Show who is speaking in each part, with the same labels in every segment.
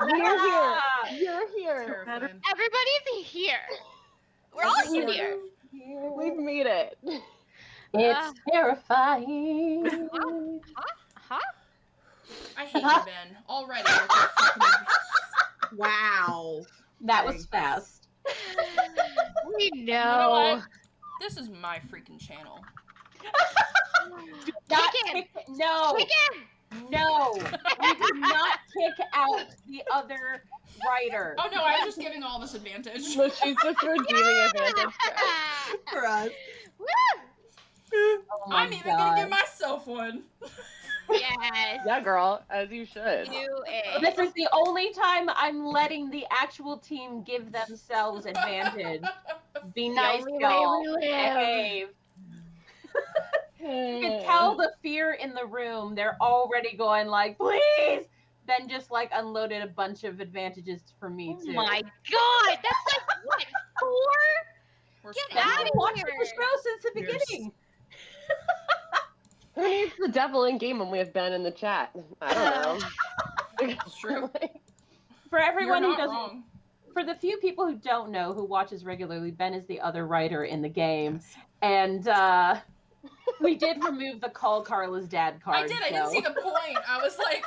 Speaker 1: You're here. You're here.
Speaker 2: Terrifying.
Speaker 3: Everybody's here. We're all
Speaker 2: Sort
Speaker 3: here.
Speaker 2: of.
Speaker 1: We've made it.
Speaker 4: It's terrifying.
Speaker 3: Huh?
Speaker 2: I hate you, Ben. Already. With your fucking...
Speaker 5: Wow.
Speaker 4: That was fast.
Speaker 3: We
Speaker 2: You know
Speaker 3: know.
Speaker 2: what? This is my freaking channel.
Speaker 4: Not
Speaker 3: Chicken.
Speaker 4: No.
Speaker 3: Chicken.
Speaker 4: No. We did not kick out the other writer.
Speaker 2: Oh no, I was just giving all this advantage.
Speaker 1: But she's just redeeming advantage.
Speaker 5: For us.
Speaker 3: Woo!
Speaker 4: Oh my
Speaker 2: I'm even gonna give
Speaker 4: God.
Speaker 2: myself one.
Speaker 3: Yes.
Speaker 1: Yeah, girl, as you should.
Speaker 3: Do it.
Speaker 4: This is the only time I'm letting the actual team give themselves advantage. Be nice,
Speaker 3: only way
Speaker 4: y'all.
Speaker 3: we live.
Speaker 4: Behave. You can tell the fear in the room. They're already going like, please. Then just like unloaded a bunch of advantages for me
Speaker 3: Oh
Speaker 4: too.
Speaker 3: my God. That's like, what, 4?
Speaker 2: We're
Speaker 3: Get
Speaker 2: screwed.
Speaker 3: out
Speaker 4: I've
Speaker 3: of
Speaker 4: been watching
Speaker 3: here.
Speaker 4: the show since the
Speaker 2: Yes.
Speaker 4: beginning.
Speaker 1: Who needs the devil in game when we have Ben in the chat? I don't know.
Speaker 2: It's true.
Speaker 4: For everyone
Speaker 2: You're
Speaker 4: who
Speaker 2: not
Speaker 4: doesn't,
Speaker 2: wrong.
Speaker 4: for the few people who don't know, who watches regularly, Ben is the other writer in the game,
Speaker 2: Yes.
Speaker 4: and we did remove the call Carla's dad card.
Speaker 2: I did. I didn't see the point. I was like,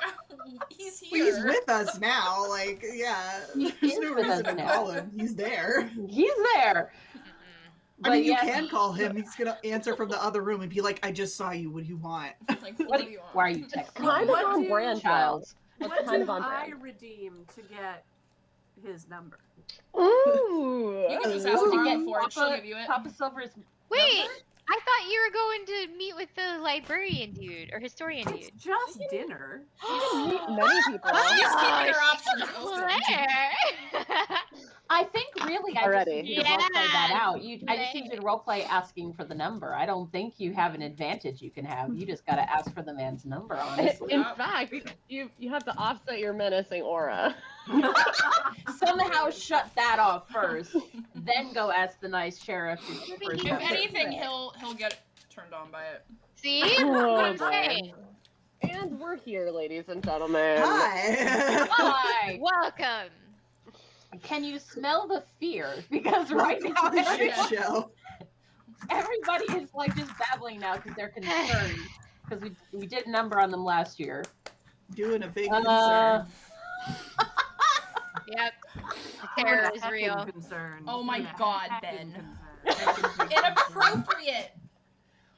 Speaker 2: he's here.
Speaker 5: Well, he's with us now. Like, yeah.
Speaker 4: He
Speaker 5: There's
Speaker 4: is
Speaker 5: no
Speaker 4: with
Speaker 5: reason
Speaker 4: us
Speaker 5: to
Speaker 4: now.
Speaker 5: call him. He's there.
Speaker 4: He's there.
Speaker 5: I mean, you
Speaker 4: yes,
Speaker 5: can call him. He's gonna answer from the other room and be like, "I just saw you. What do you want?"
Speaker 2: Like,
Speaker 4: What
Speaker 2: what do you want?
Speaker 4: Why are you texting?
Speaker 1: Kind of
Speaker 6: What
Speaker 1: on
Speaker 6: do-
Speaker 1: brand,
Speaker 4: Child.
Speaker 1: child.
Speaker 6: What
Speaker 1: kind
Speaker 6: do
Speaker 1: of on
Speaker 6: I
Speaker 1: brand.
Speaker 6: redeem to get his number?
Speaker 1: Ooh.
Speaker 2: You can just
Speaker 4: Ooh.
Speaker 2: ask
Speaker 4: To
Speaker 2: Carla
Speaker 4: get
Speaker 2: for it. She'll
Speaker 4: Papa-
Speaker 2: give you it.
Speaker 4: Papa Silver's
Speaker 3: Wait,
Speaker 4: number?
Speaker 3: I thought you were going to meet with the librarian dude or historian
Speaker 6: It's
Speaker 3: dude.
Speaker 6: just dinner.
Speaker 1: You can meet many people.
Speaker 2: She's keeping her
Speaker 3: Oh,
Speaker 2: options open.
Speaker 3: Claire.
Speaker 4: I think really I
Speaker 1: Already.
Speaker 4: just need you to roleplay that
Speaker 3: Yes.
Speaker 4: out. I just need you to roleplay asking for the number. I don't think you have an advantage you can have. You just got to ask for the man's number, honestly.
Speaker 1: In fact, you have to offset your menacing aura.
Speaker 4: Somehow shut that off first, then go ask the nice sheriff. for his
Speaker 2: If
Speaker 4: number.
Speaker 2: anything, he'll get turned on by it.
Speaker 3: See?
Speaker 1: Oh,
Speaker 3: What I'm
Speaker 1: boy.
Speaker 3: saying.
Speaker 1: And we're here, ladies and gentlemen.
Speaker 5: Hi.
Speaker 4: Hi.
Speaker 3: Welcome.
Speaker 4: Can you smell the fear? Because right now
Speaker 5: Welcome to the shit
Speaker 4: everybody,
Speaker 5: show.
Speaker 4: everybody is like just babbling now because they're concerned because we did a number on them last year.
Speaker 5: Doing a big
Speaker 4: Uh,
Speaker 5: concern.
Speaker 3: Yep. The terror is
Speaker 6: Heckin'
Speaker 3: real.
Speaker 6: Concern.
Speaker 2: Oh my
Speaker 6: Doing a
Speaker 2: God,
Speaker 6: heckin'
Speaker 2: Ben.
Speaker 6: concern.
Speaker 2: Inappropriate.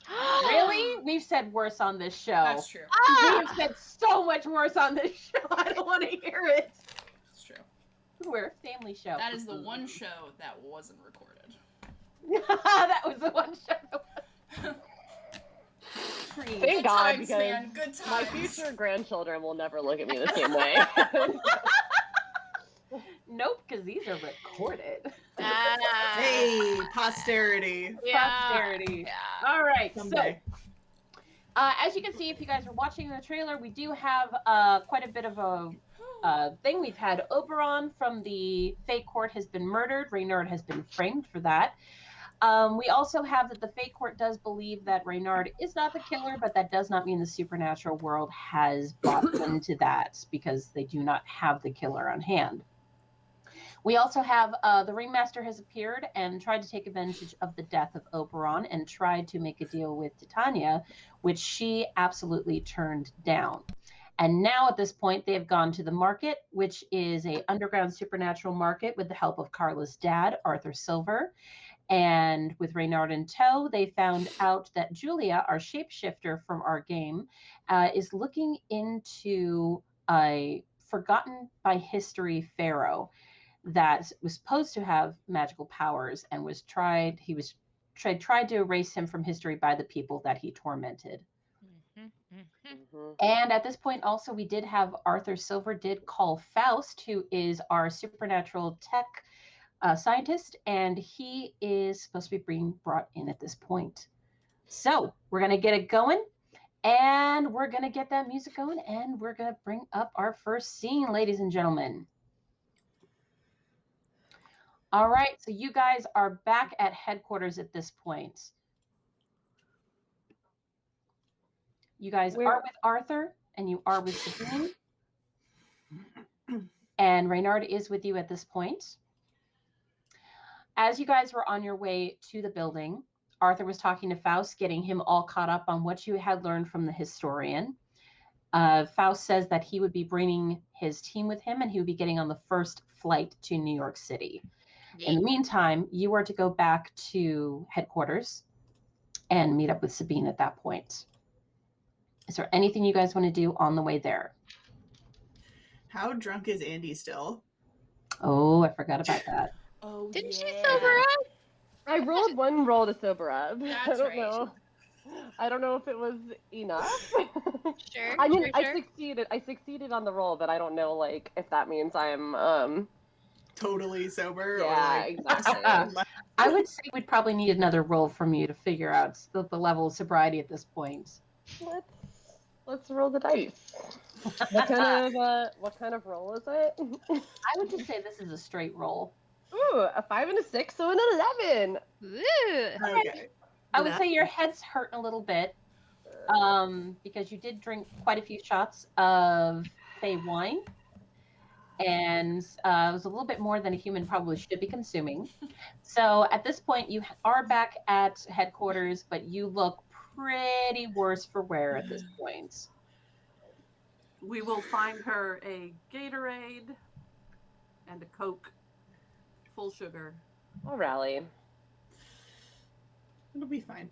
Speaker 4: Really? We've said worse on this show.
Speaker 2: That's true.
Speaker 4: We've said so much worse on this show. I don't want to hear it.
Speaker 2: That's true.
Speaker 4: We're a family show.
Speaker 2: That is the one show that wasn't recorded.
Speaker 4: That was the one show.
Speaker 1: Thank
Speaker 2: Good
Speaker 1: God,
Speaker 2: times,
Speaker 1: because
Speaker 2: man. Good
Speaker 1: my
Speaker 2: times.
Speaker 1: future grandchildren will never look at me the same way.
Speaker 4: Nope, because these are recorded.
Speaker 5: Hey, posterity.
Speaker 4: Posterity.
Speaker 3: Yeah.
Speaker 4: All right.
Speaker 5: Someday.
Speaker 4: So, as you can see, if you guys are watching the trailer, we do have quite a bit of a thing. We've had Oberon from the Fate Court has been murdered. Reynard has been framed for that. We also have that the Fate Court does believe that Reynard is not the killer, but that does not mean the supernatural world has bought into that because they do not have the killer on hand. We also have the Ringmaster has appeared and tried to take advantage of the death of Oberon and tried to make a deal with Titania, which she absolutely turned down. And now at this point, they have gone to the market, which is a underground supernatural market with the help of Carla's dad, Arthur Silver. And with Reynard in tow, they found out that Julia, our shapeshifter from our game, is looking into a forgotten by history Pharaoh that was supposed to have magical powers and tried to erase him from history by the people that he tormented. And at this point also we did have Arthur Silver did call Faust, who is our supernatural tech scientist, and he is supposed to be being brought in at this point. So we're going to get it going, and we're going to get that music going, and we're going to bring up our first scene, ladies and gentlemen. All right, so you guys are back at headquarters at this point. You guys are with Arthur, and you are with Sabine. And and Reynard is with you at this point. As you guys were on your way to the building, Arthur was talking to Faust, getting him all caught up on what you had learned from the historian. Faust says that he would be bringing his team with him and he would be getting on the first flight to New York City. In the meantime, you are to go back to headquarters and meet up with Sabine at that point. Is there anything you guys want to do on the way there?
Speaker 5: How drunk is Andy still?
Speaker 4: Oh, I forgot about that.
Speaker 2: Oh,
Speaker 3: Didn't she
Speaker 2: yeah.
Speaker 3: sober up?
Speaker 1: I rolled one roll to sober up. I
Speaker 2: That's
Speaker 1: don't
Speaker 2: right.
Speaker 1: know. I don't know if it was enough.
Speaker 3: Sure.
Speaker 1: I mean,
Speaker 3: sure,
Speaker 1: I
Speaker 3: sure.
Speaker 1: succeeded. I succeeded on the roll, but I don't know, like, if that means I'm
Speaker 5: Totally sober?
Speaker 1: Yeah,
Speaker 5: or
Speaker 1: exactly.
Speaker 4: I would say we'd probably need another roll from you to figure out the level of sobriety at this point.
Speaker 1: Let's roll the dice. What kind of roll is it?
Speaker 4: I would just say this is a straight roll.
Speaker 1: Ooh, a 5 and a 6, so an 11.
Speaker 3: Ooh.
Speaker 5: Okay.
Speaker 4: I would say your head's hurting a little bit because you did drink quite a few shots of Fey wine. And it was a little bit more than a human probably should be consuming. So at this point, you are back at headquarters, but you look pretty worse for wear at this point.
Speaker 6: We will find her a Gatorade and a Coke, full sugar.
Speaker 1: I'll rally.
Speaker 5: It'll be fine.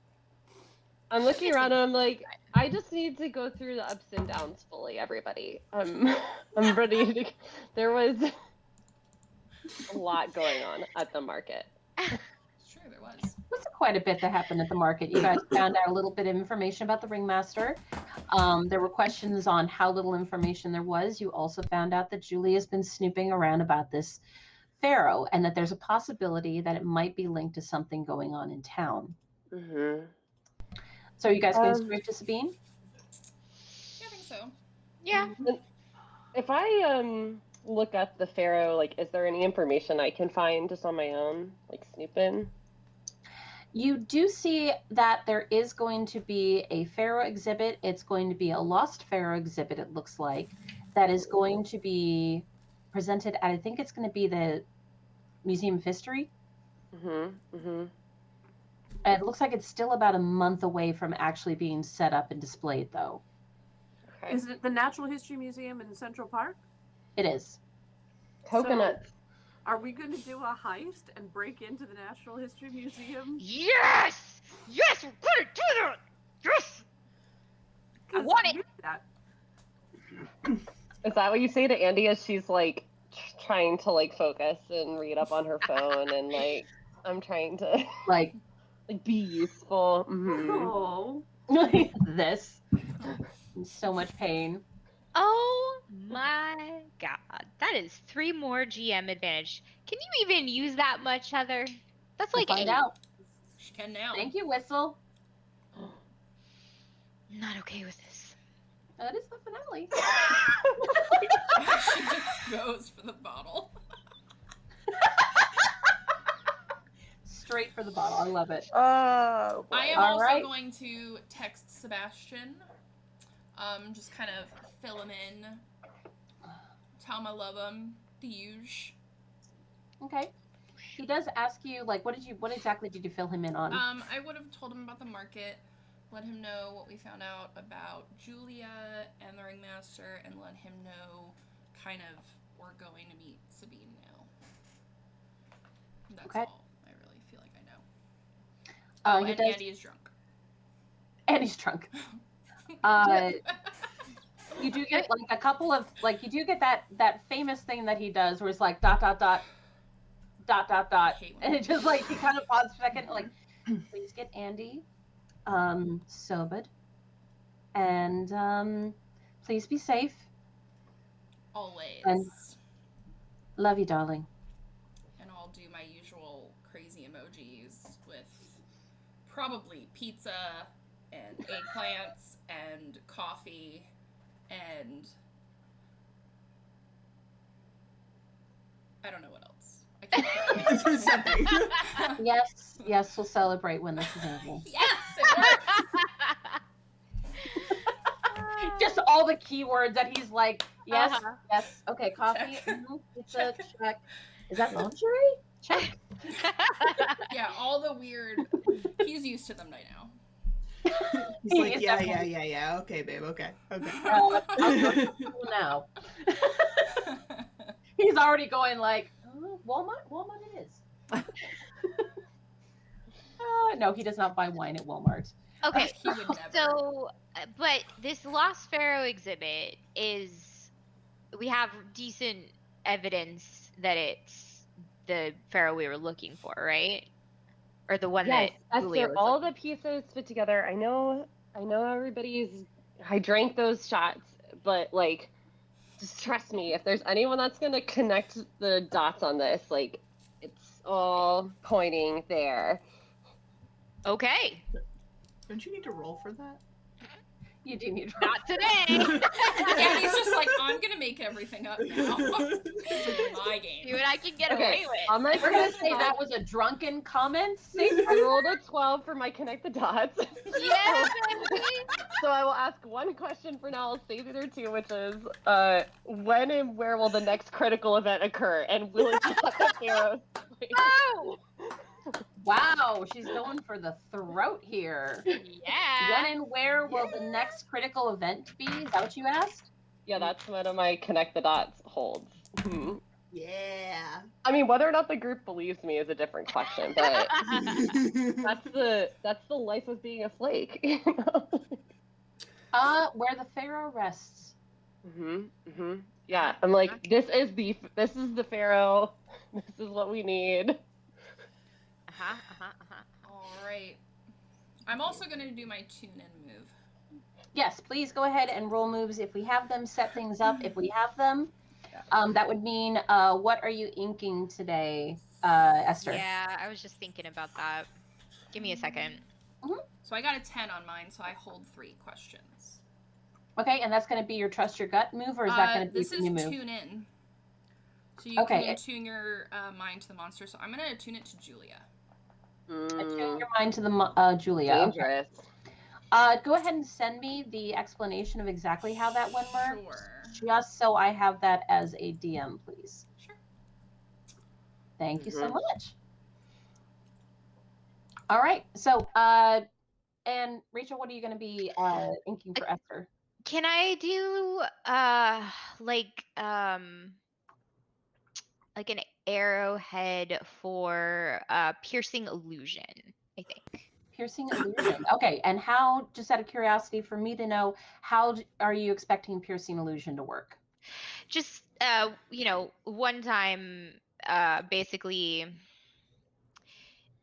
Speaker 1: I'm looking around and I'm like, I just need to go through the ups and downs fully, everybody. I'm ready to... There was a lot going on at the market.
Speaker 2: It's true, there was.
Speaker 4: Was quite a bit that happened at the market. You guys found out a little bit of information about the ringmaster. There were questions on how little information there was. You also found out that Julie has been snooping around about this Pharaoh and that there's a possibility that it might be linked to something going on in town.
Speaker 1: Mm-hmm.
Speaker 4: So are you guys going straight to Sabine?
Speaker 2: Yeah, I think so.
Speaker 3: Yeah.
Speaker 1: If I look up the Pharaoh, like, is there any information I can find just on my own, like snooping?
Speaker 4: You do see that there is going to be a Pharaoh exhibit. It's going to be a lost Pharaoh exhibit, it looks like, that is going to be presented at, I think it's going to be the Museum of History.
Speaker 1: Mm-hmm. Mm-hmm.
Speaker 4: It looks like it's still about a month away from actually being set up and displayed, though.
Speaker 1: Okay.
Speaker 6: Is it the Natural History Museum in Central Park?
Speaker 4: It is.
Speaker 1: Coconuts.
Speaker 6: Are we going to do a heist and break into the Natural History Museum?
Speaker 3: Yes! Yes, we're gonna do that! Yes! I
Speaker 6: 'Cause
Speaker 3: want
Speaker 6: I
Speaker 3: it.
Speaker 6: need that.
Speaker 1: Is that what you say to Andy as she's like trying to like focus and read up on her phone and like I'm trying to
Speaker 4: Like,
Speaker 1: like be useful? Mm-hmm.
Speaker 6: Oh.
Speaker 4: this. In so much pain.
Speaker 3: Oh my god. That is 3 more GM advantage. Can you even use that much, Heather? That's
Speaker 4: We'll
Speaker 3: like
Speaker 4: find
Speaker 3: 8.
Speaker 4: out.
Speaker 2: She can now.
Speaker 4: Thank you, Whistle.
Speaker 3: I'm not okay with this.
Speaker 4: That is the finale.
Speaker 2: She just goes for the bottle.
Speaker 4: Straight for the bottle. I love it.
Speaker 1: Oh boy.
Speaker 2: I am
Speaker 4: All
Speaker 2: also
Speaker 4: right.
Speaker 2: going to text Sebastian. Just kind of fill him in. Tell him I love him. The huge.
Speaker 4: Okay. He does ask you, like, what exactly did you fill him in on?
Speaker 2: I would have told him about the market, let him know what we found out about Julia and the ringmaster, and let him know kind of we're going to meet Sabine now. That's
Speaker 4: Okay.
Speaker 2: all I really feel like I know.
Speaker 4: He
Speaker 2: And
Speaker 4: does,
Speaker 2: Andy is drunk.
Speaker 4: and he's drunk. You do get like a couple of you do get that famous thing that he does where it's like ...
Speaker 2: I hate when
Speaker 4: and it just like he kind of pauses for a second like please get Andy sobered and please be safe.
Speaker 2: always.
Speaker 4: And- Love you, darling.
Speaker 2: And I'll do my usual crazy emojis with probably pizza and eggplants and coffee and I don't know what else. I can't
Speaker 5: There's something.
Speaker 4: Yes, we'll celebrate when this is over.
Speaker 2: Yes, it worked.
Speaker 4: Just all the keywords that he's like, Yes.
Speaker 3: Uh-huh.
Speaker 4: Yes. Okay. Coffee.
Speaker 2: Check.
Speaker 4: Pizza. Check. Is that lingerie? Check.
Speaker 2: Yeah, all the weird. He's used to them by now.
Speaker 5: He's
Speaker 4: He
Speaker 5: like,
Speaker 4: is
Speaker 5: yeah.
Speaker 4: definitely-
Speaker 5: Okay, babe. Okay.
Speaker 4: I'll go to school now. He's already going like, oh, Walmart. Walmart it is. No, he does not buy wine at Walmart.
Speaker 3: Okay,
Speaker 2: He would never.
Speaker 3: so, but this Lost Pharaoh exhibit is, we have decent evidence that it's the Pharaoh we were looking for, right? Or the one
Speaker 1: Yes,
Speaker 3: that Julia
Speaker 1: Esther,
Speaker 3: was
Speaker 1: all
Speaker 3: looking
Speaker 1: the pieces fit together. I know everybody's. I drank those shots, but like, just trust me. If there's anyone that's gonna connect the dots on this, like, it's all pointing there.
Speaker 3: for. Okay,
Speaker 5: Don't you need to roll for that?
Speaker 4: You do need to
Speaker 3: not today.
Speaker 2: Yeah, he's just like, I'm gonna make everything up now. It's my
Speaker 3: See
Speaker 2: game.
Speaker 3: what I can get
Speaker 1: Okay,
Speaker 3: away with.
Speaker 1: on my
Speaker 4: We're gonna
Speaker 1: connect the
Speaker 4: say that
Speaker 1: dots,
Speaker 4: was a drunken comment.
Speaker 1: I rolled a 12 for my connect the dots.
Speaker 3: Yeah, baby.
Speaker 1: So I will ask one question for now. I'll save either two, which is, when and where will the next critical event occur? And will it be at the Pharaoh's place?
Speaker 3: Oh,
Speaker 4: Wow, she's going for the throat here.
Speaker 3: yeah.
Speaker 4: When and where will the next critical event be? Is that what you asked?
Speaker 1: Yeah, that's one of my connect the dots holds. Mhm.
Speaker 5: Yeah.
Speaker 1: I mean, whether or not the group believes me is a different question, but that's the life of being a flake. You know?
Speaker 4: Where the Pharaoh rests.
Speaker 1: Yeah, I'm like, this is the Pharaoh. This is what we need.
Speaker 2: All right. I'm also gonna do my tune-in move.
Speaker 4: Yes, please go ahead and roll moves if we have them. Set things up if we have them. That would mean, what are you inking today, Esther?
Speaker 3: Yeah, I was just thinking about that. Give me a second.
Speaker 2: So I got a 10 on mine, so I hold 3 questions.
Speaker 4: Okay, and that's going to be your trust your gut move, or is that going to be
Speaker 2: This
Speaker 4: the
Speaker 2: is
Speaker 4: new move?
Speaker 2: tune in. So you
Speaker 4: Okay.
Speaker 2: can attune your mind to the monster. So I'm gonna attune it to Julia.
Speaker 4: Attune your mind to the Julia. Okay.
Speaker 1: Dangerous.
Speaker 4: Go ahead and send me the explanation of exactly how that one works.
Speaker 2: Sure.
Speaker 4: Just so I have that as a DM, please.
Speaker 2: Sure.
Speaker 4: Thank you so much. All right. So, and Rachel, what are you going to be inking for Esther?
Speaker 3: Can I do like an arrowhead for piercing illusion, I think.
Speaker 4: Piercing illusion. Okay. And how, just out of curiosity for me to know, how are you expecting piercing illusion to work?
Speaker 3: Just one time, basically,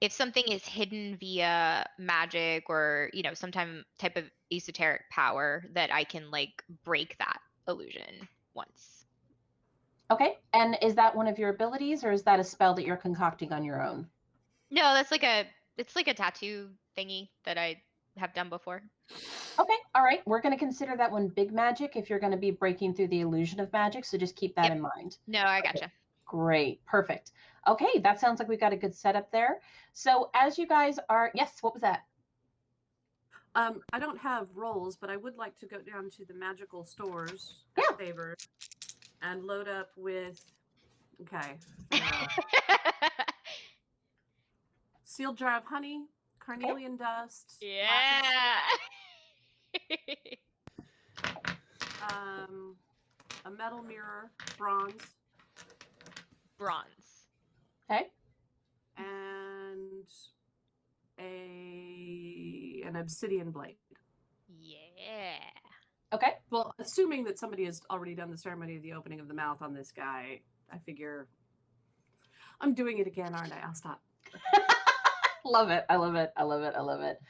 Speaker 3: if something is hidden via magic or some type of esoteric power, that I can like break that illusion once.
Speaker 4: Okay. And is that one of your abilities, or is that a spell that you're concocting on your own?
Speaker 3: No, that's it's like a tattoo thingy that I have done before.
Speaker 4: Okay, all right. We're going to consider that one big magic if you're going to be breaking through the illusion of magic, so just keep that in mind.
Speaker 3: No, I gotcha.
Speaker 4: Great, perfect. Okay, that sounds like we've got a good setup there. So as you guys are, yes, what was that?
Speaker 6: I don't have rolls, but I would like to go down to the magical stores at Sabers and load up with, sealed jar of honey, carnelian dust,
Speaker 3: Yeah.
Speaker 6: a metal mirror, bronze,
Speaker 4: Okay.
Speaker 6: and an obsidian blade.
Speaker 3: Yeah.
Speaker 4: Okay.
Speaker 6: Well, assuming that somebody has already done the ceremony of the opening of the mouth on this guy, I figure I'm doing it again, aren't I? I'll stop.
Speaker 4: Love it. I love it. I love it. I love it.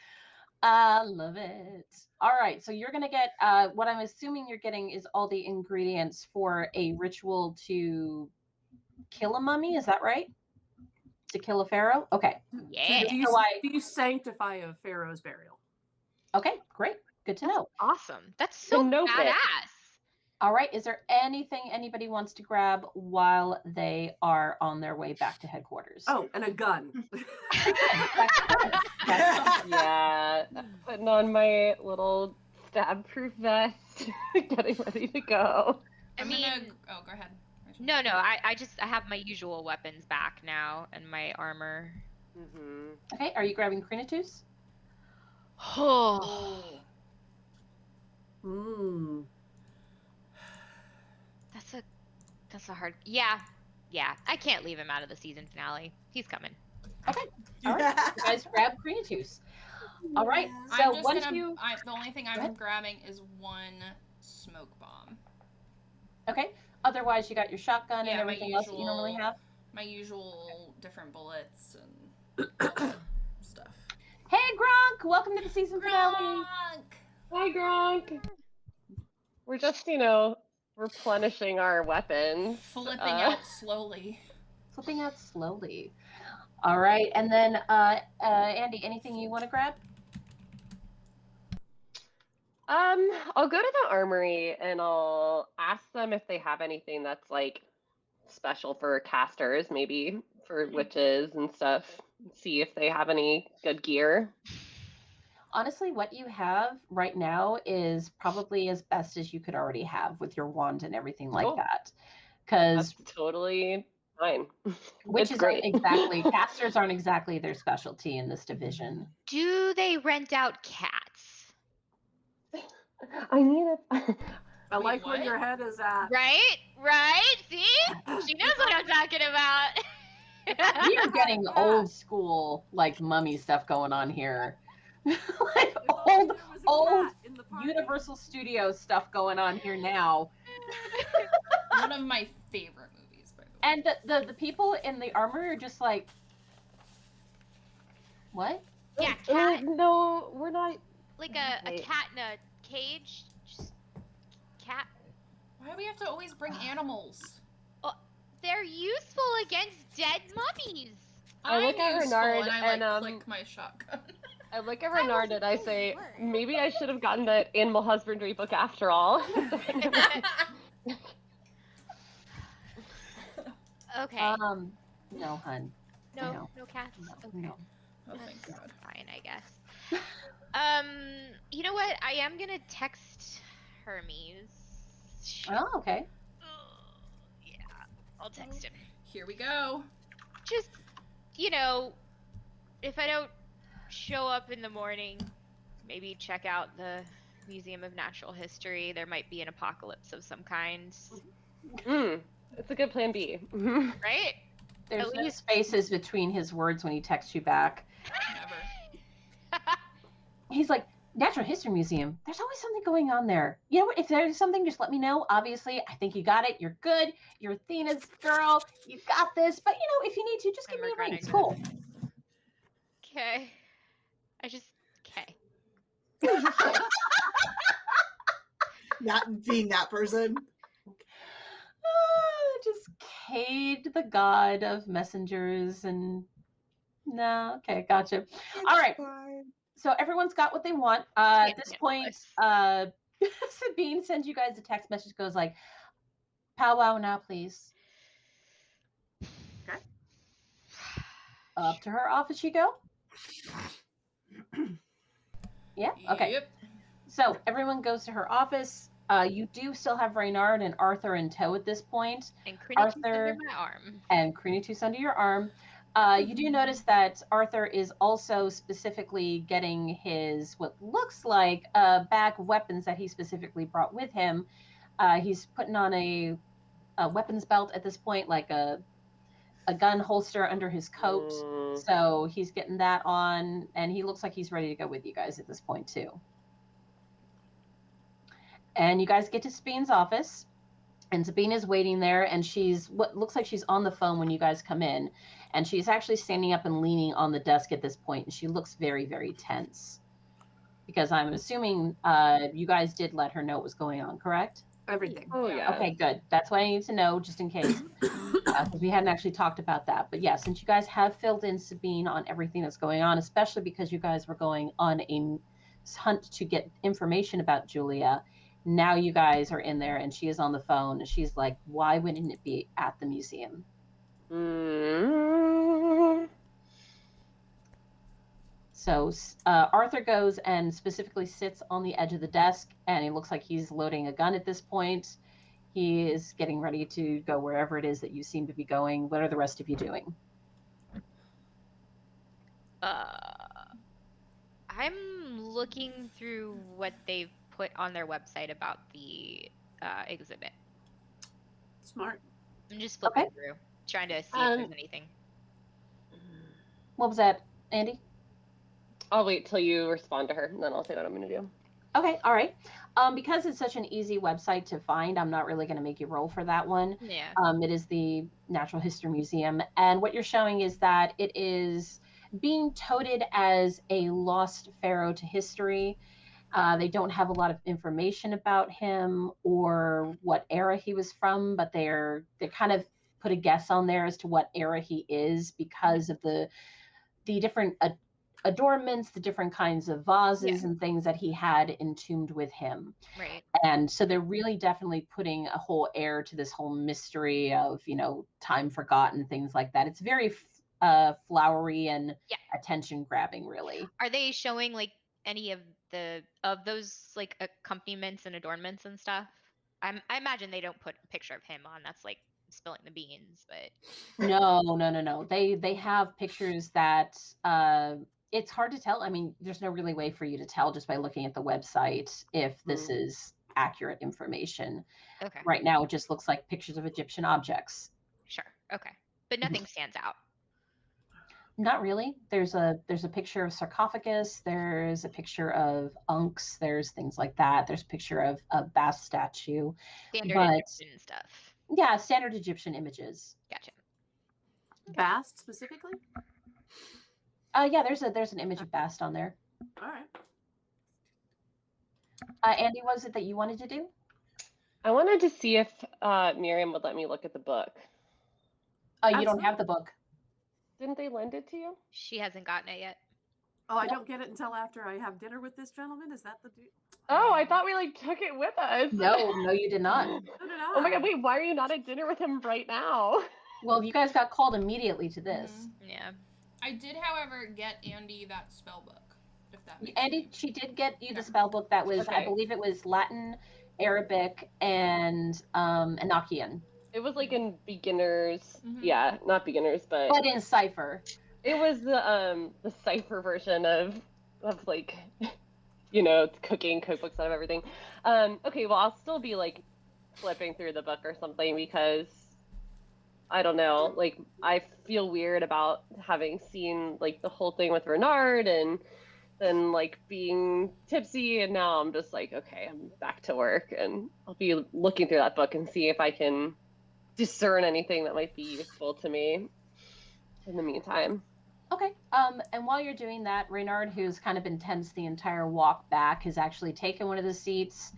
Speaker 4: I love it. All right. So you're going to get, what I'm assuming you're getting is all the ingredients for a ritual to kill a mummy. Is that right? To kill a pharaoh? Okay.
Speaker 3: Yeah.
Speaker 6: Do you sanctify a pharaoh's burial?
Speaker 4: Okay. Great. Good to know.
Speaker 3: Awesome. That's so
Speaker 1: note it.
Speaker 3: badass.
Speaker 4: All right. Is there anything anybody wants to grab while they are on their way back to headquarters?
Speaker 6: Oh, and a gun.
Speaker 1: Yeah, putting on my little stab-proof vest, getting ready to go.
Speaker 3: I mean,
Speaker 2: Oh, go ahead.
Speaker 3: no, I have my usual weapons back now and my armor.
Speaker 1: Mm-hmm.
Speaker 4: Okay, are you grabbing Crinitus?
Speaker 3: Oh,
Speaker 6: Hmm.
Speaker 3: that's a hard. Yeah. I can't leave him out of the season finale. He's coming.
Speaker 4: Okay, all right. You guys grab Crinitus. All right, so
Speaker 2: the only thing I'm grabbing is one smoke bomb.
Speaker 4: Okay, otherwise you got your shotgun and
Speaker 2: Yeah,
Speaker 4: everything else that you normally have?
Speaker 2: My usual different bullets and all that stuff.
Speaker 4: Hey, Gronk! Welcome to the season finale.
Speaker 1: Hi, Gronk. We're just, replenishing our weapons.
Speaker 2: Flipping out slowly.
Speaker 4: Flipping out slowly. All right, and then Andy, anything you want to grab?
Speaker 1: I'll go to the armory and I'll ask them if they have anything that's like special for casters, maybe for witches and stuff. See if they have any good gear.
Speaker 4: Honestly, what you have right now is probably as best as you could already have with your wand and everything like
Speaker 1: Cool.
Speaker 4: that. Because
Speaker 1: That's totally fine.
Speaker 4: witches casters aren't exactly their specialty in this division.
Speaker 3: Do they rent out cats?
Speaker 1: I need it.
Speaker 6: I
Speaker 2: Wait,
Speaker 6: like where
Speaker 2: what?
Speaker 6: your head is at.
Speaker 3: Right? See? She knows what I'm talking about.
Speaker 4: We are getting old school, like mummy stuff going on here. Like
Speaker 6: If only there was a
Speaker 4: old
Speaker 6: cat in the party.
Speaker 4: Universal Studios stuff going on here now.
Speaker 2: One of my favorite movies, by the way.
Speaker 4: And the people in the armor are just like, what?
Speaker 3: Yeah, cat.
Speaker 1: No, we're not.
Speaker 3: Like a
Speaker 1: Wait.
Speaker 3: cat in a cage. Just cat.
Speaker 2: Why do we have to always bring animals?
Speaker 3: They're useful against dead mummies.
Speaker 1: I look at
Speaker 2: I'm useful,
Speaker 1: Reynard
Speaker 2: and I
Speaker 1: and,
Speaker 2: click my shotgun.
Speaker 1: I look at Reynard and I say, maybe I should have gotten that animal husbandry book after all.
Speaker 3: Okay.
Speaker 4: No, hun.
Speaker 3: No cats.
Speaker 4: No,
Speaker 3: Okay.
Speaker 4: no.
Speaker 2: Oh, thank God.
Speaker 3: Fine, I guess. You know what? I am gonna text Hermes.
Speaker 4: Oh, okay.
Speaker 3: Yeah, I'll text him.
Speaker 2: Here we go.
Speaker 3: Just, if I don't show up in the morning, maybe check out the Museum of Natural History. There might be an apocalypse of some kind.
Speaker 1: It's a good plan B.
Speaker 3: Right?
Speaker 4: There's
Speaker 3: At
Speaker 4: no
Speaker 3: least-
Speaker 4: spaces between his words when he texts you back.
Speaker 2: Never.
Speaker 4: He's like, Natural History Museum. There's always something going on there. You know what? If there's something, just let me know. Obviously, I think you got it. You're good. You're Athena's girl. You got this. But, if you need to, just give me a ring. It's cool.
Speaker 3: Okay. Okay.
Speaker 5: Not being that person.
Speaker 4: Just Cade, the god of messengers, and no, okay, gotcha. All right, so everyone's got what they want. At this point, Sabine sends you guys a text message. Goes like, "Powwow now, please."
Speaker 6: Okay.
Speaker 4: Up to her office you go. Yeah. Okay.
Speaker 2: Yep.
Speaker 4: So everyone goes to her office. You do still have Reynard and Arthur in tow at this point.
Speaker 3: And Crinitus
Speaker 4: Arthur-
Speaker 3: under my arm.
Speaker 4: And Crinitus under your arm. You do notice that Arthur is also specifically getting his, what looks like a bag of weapons that he specifically brought with him. He's putting on a weapons belt at this point, like a gun holster under his coat. So he's getting that on, and he looks like he's ready to go with you guys at this point too. And you guys get to Sabine's office, and Sabine is waiting there, and she's what looks like she's on the phone when you guys come in, and she's actually standing up and leaning on the desk at this point, and she looks very, very tense. Because I'm assuming you guys did let her know what was going on, correct?
Speaker 6: Everything.
Speaker 1: Oh yeah.
Speaker 4: Okay, good. That's what I need to know, just in case, because we hadn't actually talked about that. But yeah, since you guys have filled in Sabine on everything that's going on, especially because you guys were going on a hunt to get information about Julia, now you guys are in there, and she is on the phone, and she's like, "Why wouldn't it be at the museum?" So Arthur goes and specifically sits on the edge of the desk, and he looks like he's loading a gun at this point. He is getting ready to go wherever it is that you seem to be going. What are the rest of you doing?
Speaker 3: I'm looking through what they've put on their website about the exhibit.
Speaker 6: Smart.
Speaker 3: I'm just flipping through, trying to see if there's anything.
Speaker 4: What was that, Andy?
Speaker 1: I'll wait till you respond to her, and then I'll say what I'm going to do.
Speaker 4: Okay, all right. Because it's such an easy website to find, I'm not really going to make you roll for that one.
Speaker 3: Yeah.
Speaker 4: It is the Natural History Museum, and what you're showing is that it is being touted as a lost pharaoh to history. They don't have a lot of information about him or what era he was from, but they kind of put a guess on there as to what era he is because of the different adornments, the different kinds of vases and things that he had entombed with him.
Speaker 3: Right.
Speaker 4: And so they're really definitely putting a whole air to this whole mystery of, time forgotten, things like that. It's very flowery and attention grabbing, really.
Speaker 3: Are they showing like any of those like accompaniments and adornments and stuff? I imagine they don't put a picture of him on. That's like spilling the beans, but
Speaker 4: No. They have pictures that it's hard to tell. I mean, there's no really way for you to tell just by looking at the website if this is accurate information.
Speaker 3: Okay.
Speaker 4: Right now, it just looks like pictures of Egyptian objects.
Speaker 3: Sure. Okay. But nothing stands out.
Speaker 4: Not really. There's a picture of sarcophagus. There's a picture of unks. There's things like that. There's a picture of a Bast statue.
Speaker 3: Standard Egyptian stuff.
Speaker 4: Yeah, standard Egyptian images.
Speaker 3: Gotcha.
Speaker 6: Bast specifically?
Speaker 4: Yeah, there's an image of Bast on there.
Speaker 6: All right.
Speaker 4: Andy, what was it that you wanted to do?
Speaker 1: I wanted to see if Miriam would let me look at the book.
Speaker 4: You don't have the book.
Speaker 1: Didn't they lend it to you?
Speaker 3: She hasn't gotten it yet.
Speaker 6: Oh, I don't get it until after I have dinner with this gentleman? Is that the
Speaker 1: Oh, I thought we took it with us.
Speaker 4: No, you did not.
Speaker 6: So did I.
Speaker 1: Oh my god, wait, why are you not at dinner with him right now?
Speaker 4: Well, you guys got called immediately to this.
Speaker 2: Mm-hmm.
Speaker 3: Yeah.
Speaker 2: I did, however, get Andy that spell book. If that makes
Speaker 4: Andy,
Speaker 2: sense.
Speaker 4: she did get you the spell book that was, I believe it was Latin, Arabic, and Enochian.
Speaker 1: It was like in beginners.
Speaker 2: Mhm.
Speaker 1: Yeah, not beginners, but
Speaker 4: in cipher.
Speaker 1: it was the cipher version of like cooking cookbooks out of everything. Okay, well I'll still be like flipping through the book or something because I don't know, like I feel weird about having seen like the whole thing with Reynard and then like being tipsy, and now I'm just like, okay, I'm back to work, and I'll be looking through that book and see if I can discern anything that might be useful to me in the meantime.
Speaker 4: Okay. And while you're doing that, Reynard, who's kind of been tense the entire walk back, has actually taken one of the seats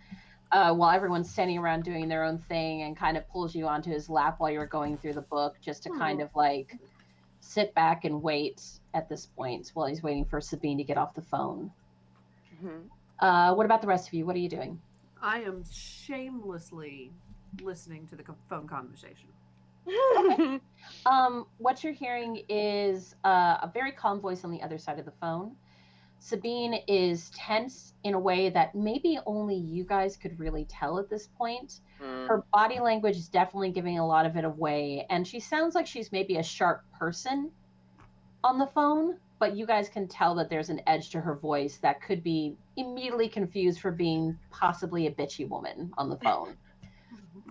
Speaker 4: while everyone's standing around doing their own thing, and kind of pulls you onto his lap while you're going through the book, just to kind of like sit back and wait at this point while he's waiting for Sabine to get off the phone.
Speaker 1: Mm-hmm.
Speaker 4: What about the rest of you? What are you doing?
Speaker 6: I am shamelessly listening to the phone conversation.
Speaker 4: Okay. What you're hearing is a very calm voice on the other side of the phone. Sabine is tense in a way that maybe only you guys could really tell at this point. Her body language is definitely giving a lot of it away, and she sounds like she's maybe a sharp person on the phone, but you guys can tell that there's an edge to her voice that could be immediately confused for being possibly a bitchy woman on the phone.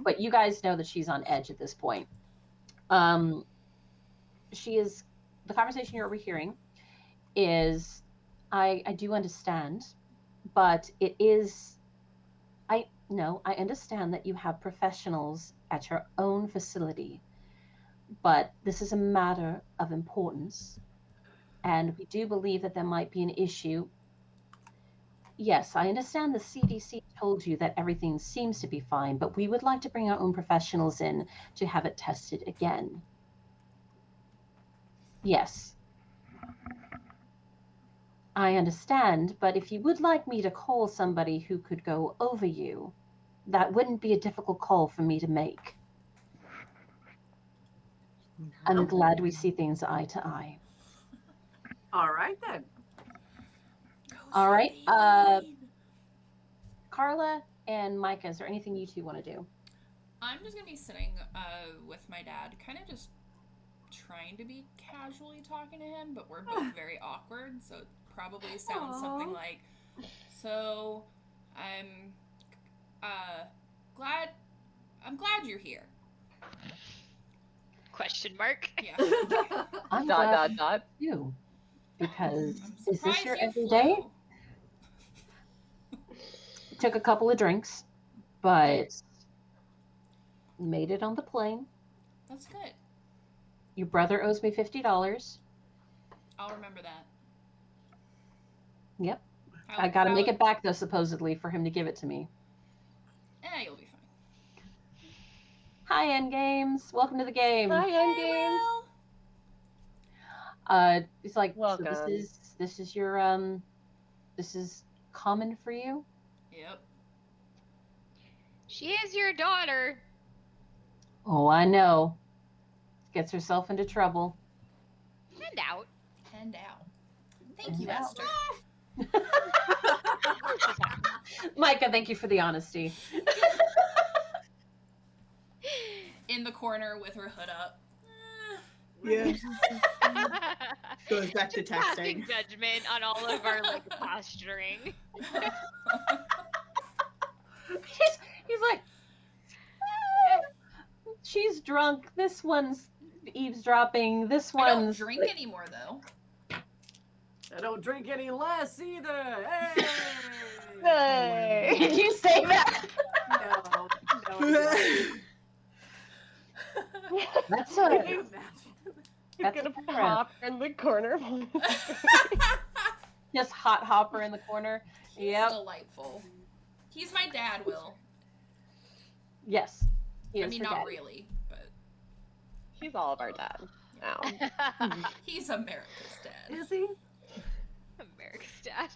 Speaker 4: But you guys know that she's on edge at this point. The conversation you're overhearing is, I do understand, but I understand that you have professionals at your own facility, but this is a matter of importance, and we do believe that there might be an issue. Yes, I understand the CDC told you that everything seems to be fine, but we would like to bring our own professionals in to have it tested again. Yes. I understand, but if you would like me to call somebody who could go over you, that wouldn't be a difficult call for me to make. I'm glad we see things eye to eye.
Speaker 6: All right, then.
Speaker 4: All right. Carla and Micah, is there anything you two want to do?
Speaker 2: I'm just gonna be sitting with my dad, kind of just trying to be casually talking to him, but we're both very awkward, so it probably sounds something like, so I'm glad you're here.
Speaker 3: Question mark.
Speaker 2: Yeah.
Speaker 4: I'm
Speaker 1: Dot.
Speaker 4: glad you, because
Speaker 2: I'm
Speaker 4: is this
Speaker 2: surprised
Speaker 4: your
Speaker 2: you
Speaker 4: everyday?
Speaker 2: flew.
Speaker 4: Took a couple of drinks, but made it on the plane.
Speaker 2: That's good.
Speaker 4: Your brother owes me $50.
Speaker 2: I'll remember that.
Speaker 4: Yep. I gotta make it back though, supposedly, for him to give it to me.
Speaker 2: You'll be fine.
Speaker 4: Hi, Endgames. Welcome to the game.
Speaker 1: Hi, Endgames.
Speaker 4: It's like,
Speaker 1: Welcome.
Speaker 4: so this is your this is common for you?
Speaker 2: Yep.
Speaker 3: She is your daughter.
Speaker 4: Oh, I know. Gets herself into trouble.
Speaker 3: And out.
Speaker 2: And out. Thank you,
Speaker 4: And out.
Speaker 2: Esther.
Speaker 4: Micah, thank you for the honesty.
Speaker 2: In the corner with her hood up.
Speaker 5: Yeah. Goes back to
Speaker 3: Just passing
Speaker 5: texting.
Speaker 3: judgment on all of our like posturing.
Speaker 4: He's like, she's drunk. This one's eavesdropping. This
Speaker 2: I don't
Speaker 4: one's
Speaker 2: drink anymore, though.
Speaker 6: I don't drink any less either. Hey!
Speaker 1: Hey.
Speaker 4: Did you say that?
Speaker 6: No, I didn't.
Speaker 4: That's
Speaker 6: Can
Speaker 4: a
Speaker 6: you imagine?
Speaker 1: You're
Speaker 4: That's
Speaker 1: gonna
Speaker 4: a
Speaker 1: pop in the corner.
Speaker 4: just hot hopper in the corner.
Speaker 2: He's
Speaker 4: Yep.
Speaker 2: delightful. He's my dad, Will.
Speaker 4: Yes. He
Speaker 2: I
Speaker 4: is
Speaker 2: mean,
Speaker 4: her
Speaker 2: not
Speaker 4: daddy.
Speaker 2: really, but
Speaker 1: He's all of our dad now.
Speaker 2: he's America's dad.
Speaker 6: Is he?
Speaker 3: America's dad.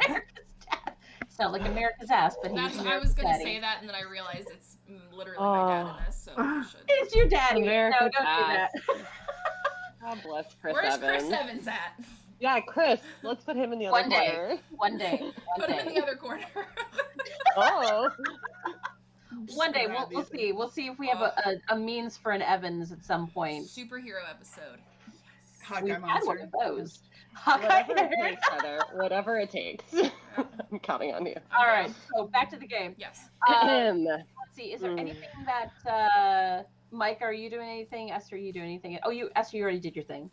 Speaker 4: America's dad. It's not like America's ass, but he's
Speaker 2: That's, I
Speaker 4: America's
Speaker 2: was gonna
Speaker 4: daddy.
Speaker 2: say that, and then I realized it's literally my dad in this, so I should.
Speaker 4: It's your daddy.
Speaker 1: America's
Speaker 4: no, don't
Speaker 1: ass.
Speaker 4: do that.
Speaker 1: God bless Chris
Speaker 2: Where's
Speaker 1: Evans.
Speaker 2: Chris Evans at?
Speaker 1: Yeah, Chris. Let's put him in the other
Speaker 4: One day.
Speaker 1: corner.
Speaker 4: One day.
Speaker 2: Put him in the other corner.
Speaker 1: Oh.
Speaker 4: One day.
Speaker 5: Grab
Speaker 4: We'll
Speaker 5: the-
Speaker 4: see. We'll see if we have a means for an Evans at some point.
Speaker 2: Superhero episode.
Speaker 5: Hawkeye
Speaker 4: We've had one
Speaker 5: monster.
Speaker 4: of those.
Speaker 1: Whatever it takes, Heather. Whatever it takes. I'm counting on you.
Speaker 4: All right. So back to the game.
Speaker 2: Yes.
Speaker 1: Him.
Speaker 4: Let's see. Is there anything that Mike? Are you doing anything? Esther, are you doing anything? Oh, Esther, you already did your thing.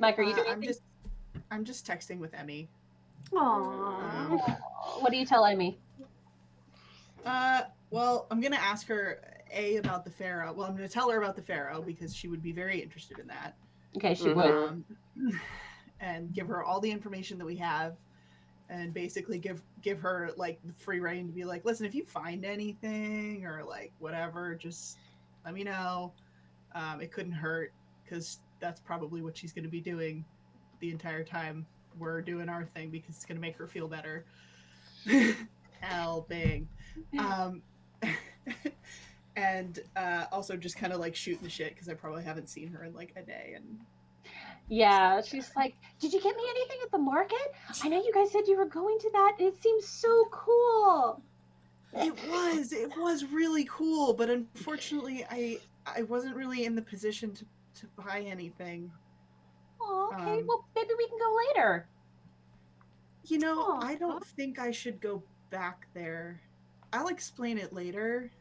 Speaker 4: Mike, are you doing anything?
Speaker 5: I'm just texting with Emmy.
Speaker 6: Aww.
Speaker 4: What do you tell Amy?
Speaker 5: Well, I'm gonna ask her about the Pharaoh. Well, I'm gonna tell her about the Pharaoh because she would be very interested in that.
Speaker 4: Okay, she
Speaker 1: Mhm.
Speaker 4: would.
Speaker 5: And give her all the information that we have, and basically give her like the free reign to be like, listen, if you find anything or like whatever, just let me know. It couldn't hurt because that's probably what she's gonna be doing the entire time we're doing our thing because it's gonna make her feel better. Helping. And also just kind of like shooting the shit because I probably haven't seen her in like a day. And
Speaker 4: Yeah, she's like, did you get me anything at the market? I know you guys said you were going to that, and it seems so cool.
Speaker 5: it was really cool, but unfortunately I wasn't really in the position to buy anything.
Speaker 4: Oh, okay.
Speaker 5: Um,
Speaker 4: Well, maybe we can go later.
Speaker 5: You know,
Speaker 4: Aw.
Speaker 5: I don't think I should go back there. I'll explain it later.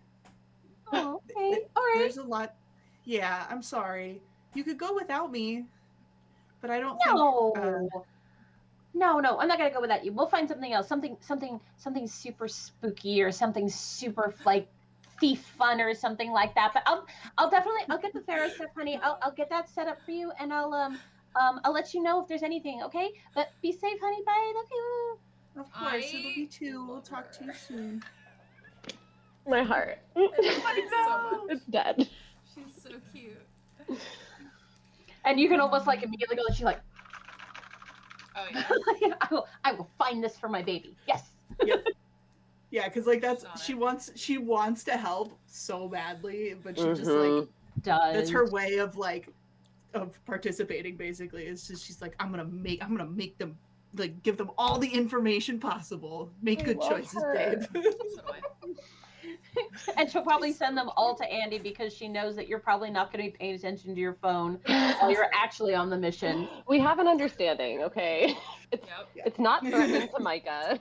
Speaker 4: Oh, okay. All right.
Speaker 5: There's a lot. Yeah, I'm sorry. You could go without me, but I don't
Speaker 4: No.
Speaker 5: think.
Speaker 4: No, I'm not gonna go without you. We'll find something else. Something super spooky or something super like thief fun or something like that. But I'll get the Pharaoh stuff, honey. I'll get that set up for you, and I'll let you know if there's anything. Okay? But be safe, honey. Bye. Love you.
Speaker 5: Of course, it'll
Speaker 2: I
Speaker 5: be too. We'll
Speaker 2: love
Speaker 5: talk to you
Speaker 2: her.
Speaker 5: soon.
Speaker 1: My heart.
Speaker 2: So much.
Speaker 1: It's dead.
Speaker 2: She's so cute.
Speaker 4: And you can almost like immediately go. She's like,
Speaker 2: Oh yeah.
Speaker 4: I will find this for my baby. Yes.
Speaker 5: Yeah, because like that's
Speaker 2: She's on
Speaker 5: she wants to help so badly, but she just like
Speaker 1: Mhm.
Speaker 4: Does.
Speaker 5: that's her way of like of participating. Basically, it's just she's like I'm gonna make them like give them all the information possible. Make
Speaker 1: I
Speaker 5: good
Speaker 1: love
Speaker 5: choices,
Speaker 1: her.
Speaker 5: babe.
Speaker 2: So do I.
Speaker 4: And she'll probably send them all to Andy because she knows that you're probably not going to be paying attention to your phone while you're actually on the mission.
Speaker 1: We have an understanding, okay? It's not threatening to Micah.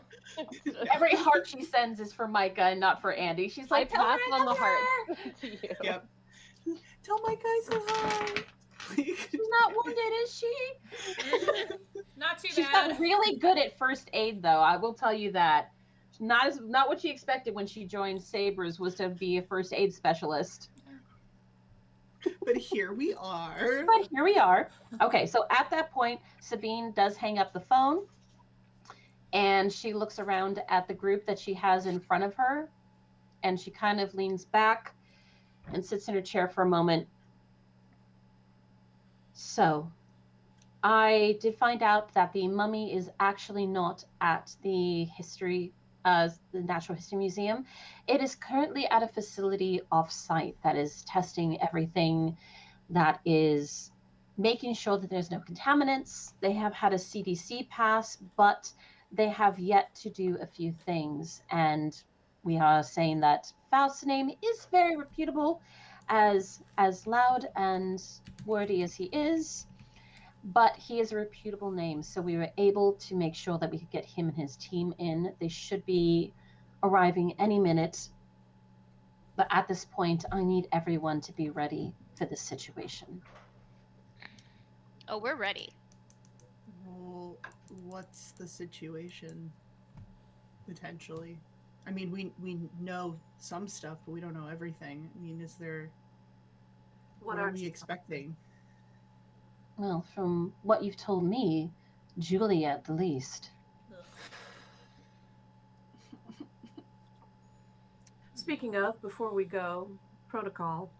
Speaker 4: Every heart she sends is for Micah and not for Andy. She's like,
Speaker 1: I pass on the heart to you.
Speaker 5: Yep. Tell my guys hi.
Speaker 4: She's not wounded, is she?
Speaker 2: Not too
Speaker 4: She's
Speaker 2: bad.
Speaker 4: got really good at first aid, though. I will tell you that. Not what she expected when she joined Sabers was to be a first aid specialist.
Speaker 5: But here we are.
Speaker 4: But here we are. Okay, so at that point, Sabine does hang up the phone, and she looks around at the group that she has in front of her, and she kind of leans back and sits in her chair for a moment. So, I did find out that the mummy is actually not at the Natural History Museum. It is currently at a facility off-site that is testing everything, that is making sure that there's no contaminants. They have had a CDC pass, but they have yet to do a few things. And we are saying that Faust's name is very reputable, as loud and wordy as he is, but he is a reputable name, so we were able to make sure that we could get him and his team in. They should be arriving any minute, but at this point, I need everyone to be ready for this situation.
Speaker 3: Oh, we're ready.
Speaker 5: Well, what's the situation? Potentially. I mean, we know some stuff, but we don't know everything. I mean, what are we expecting?
Speaker 4: Well, from what you've told me, Julia at the least.
Speaker 6: Speaking of, before we go, protocol.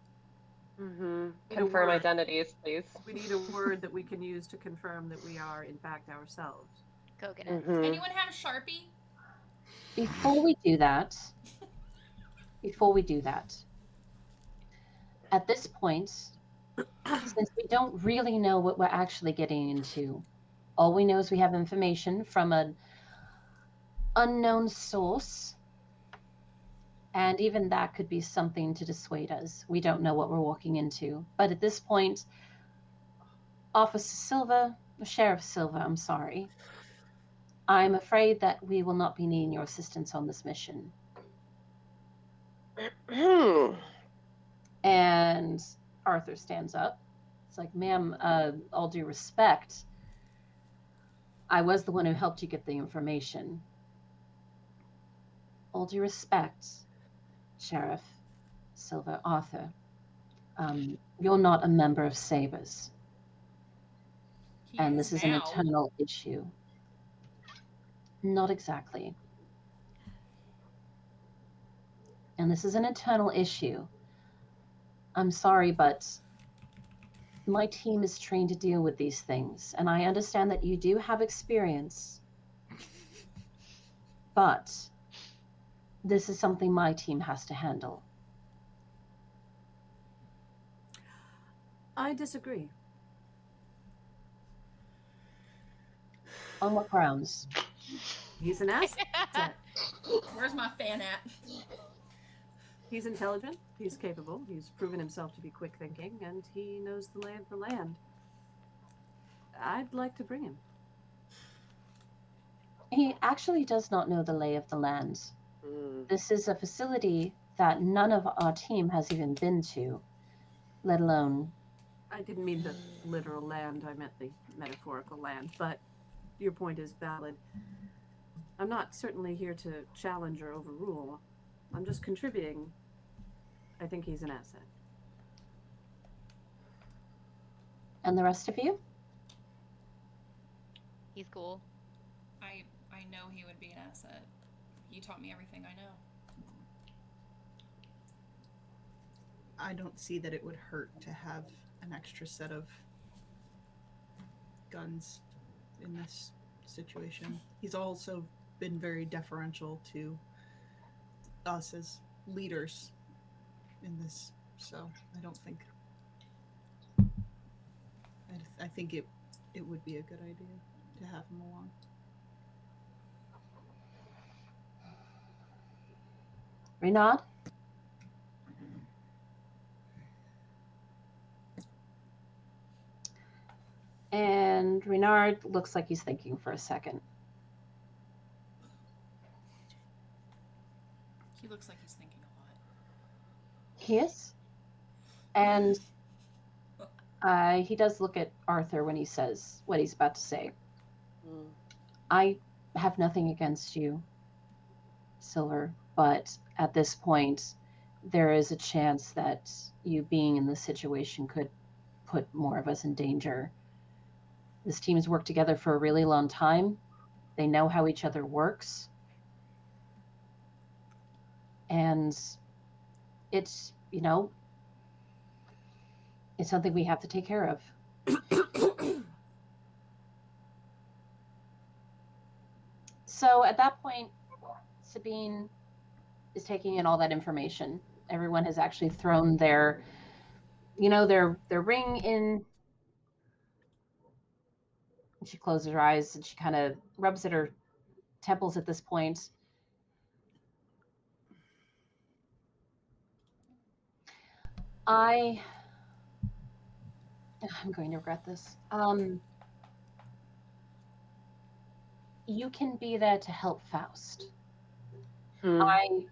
Speaker 1: Confirm identities, please.
Speaker 6: We need a word that we can use to confirm that we are, in fact, ourselves.
Speaker 3: Go get it.
Speaker 2: Anyone have a Sharpie?
Speaker 4: Before we do that, at this point, since we don't really know what we're actually getting into, all we know is we have information from an unknown source, and even that could be something to dissuade us. We don't know what we're walking into. But at this point, Sheriff Silva, I'm sorry. I'm afraid that we will not be needing your assistance on this mission. And Arthur stands up. It's like, ma'am, all due respect, I was the one who helped you get the information. All due respect, Sheriff Silva, Arthur, you're not a member of Sabers. And this is an internal issue. Not exactly. And this is an internal issue. I'm sorry, but my team is trained to deal with these things, and I understand that you do have experience, but this is something my team has to handle.
Speaker 6: I disagree.
Speaker 4: On what grounds?
Speaker 6: He's an asset.
Speaker 2: Where's my fan at?
Speaker 6: He's intelligent, he's capable, he's proven himself to be quick thinking, and he knows the lay of the land. I'd like to bring him.
Speaker 4: He actually does not know the lay of the land. This is a facility that none of our team has even been to, let alone...
Speaker 6: I didn't mean the literal land, I meant the metaphorical land, but your point is valid. I'm not certainly here to challenge or overrule. I'm just contributing. I think he's an asset.
Speaker 4: And the rest of you?
Speaker 3: He's cool.
Speaker 2: I know he would be an asset. He taught me everything I know.
Speaker 5: I don't see that it would hurt to have an extra set of guns in this situation. He's also been very deferential to us as leaders in this, so I don't think I think it would be a good idea to have him along.
Speaker 4: Reynard? And Reynard looks like he's thinking for a second.
Speaker 2: He looks like he's thinking a lot.
Speaker 4: He is. And he does look at Arthur when he says what he's about to say. I have nothing against you, Silver, but at this point, there is a chance that you being in this situation could put more of us in danger. This team's worked together for a really long time. They know how each other works. And it's, it's something we have to take care of. So at that point, Sabine is taking in all that information. Everyone has actually thrown their ring in. She closes her eyes and she kind of rubs at her temples at this point. I'm going to regret this. You can be there to help Faust. I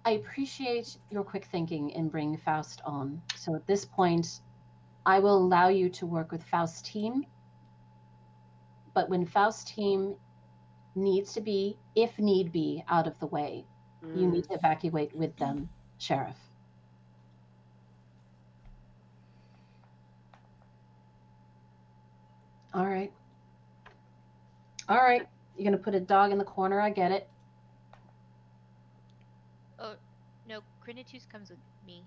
Speaker 4: appreciate your quick thinking in bringing Faust on. So at this point, I will allow you to work with Faust's team. But when Faust's team needs to be, if need be, out of the way, you need to evacuate with them, Sheriff. All right. You're going to put a dog in the corner. I get it.
Speaker 3: Oh, no. Crinitus comes with me.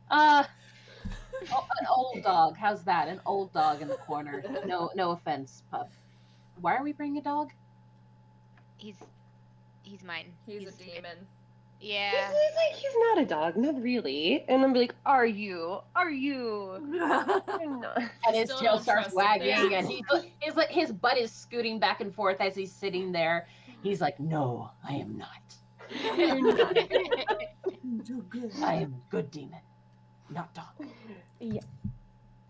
Speaker 4: An old dog. How's that? An old dog in the corner. No offense, pup. Why are we bringing a dog?
Speaker 3: He's mine.
Speaker 2: He's a demon.
Speaker 3: Yeah.
Speaker 1: He's not a dog, not really. And I'm like, are you? I'm not.
Speaker 4: And his
Speaker 2: Still
Speaker 4: tail
Speaker 2: don't
Speaker 4: starts
Speaker 2: trust him.
Speaker 4: wagging, and his butt is scooting back and forth as he's sitting there. He's like, "No, I am not. I am a good demon, not dog."
Speaker 1: Yeah.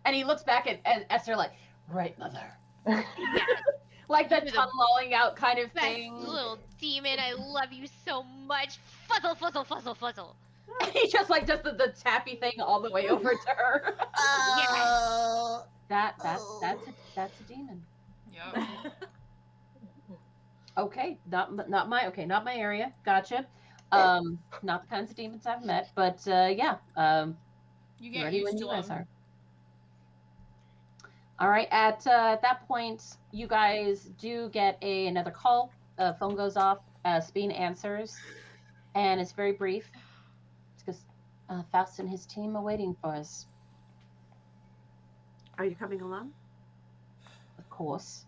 Speaker 4: And he looks back at Esther like, "Right, mother."
Speaker 3: Yeah.
Speaker 4: Like the
Speaker 3: You're the
Speaker 4: tongue lolling out kind of
Speaker 3: Best
Speaker 4: thing.
Speaker 3: little demon. I love you so much. Fuzzle, fuzzle, fuzzle, fuzzle.
Speaker 4: He just like does the tappy thing all the way over to her. That's a demon.
Speaker 2: Yep.
Speaker 4: Okay, not my area. Gotcha. Not the kinds of demons I've met, but yeah.
Speaker 2: You get
Speaker 4: Ready
Speaker 2: used
Speaker 4: when
Speaker 2: to
Speaker 4: you guys
Speaker 2: him.
Speaker 4: are. All right. At that point, you guys do get another call. Phone goes off. Sabine answers, and it's very brief. It's because Faust and his team are waiting for us.
Speaker 6: Are you coming along?
Speaker 4: Of course.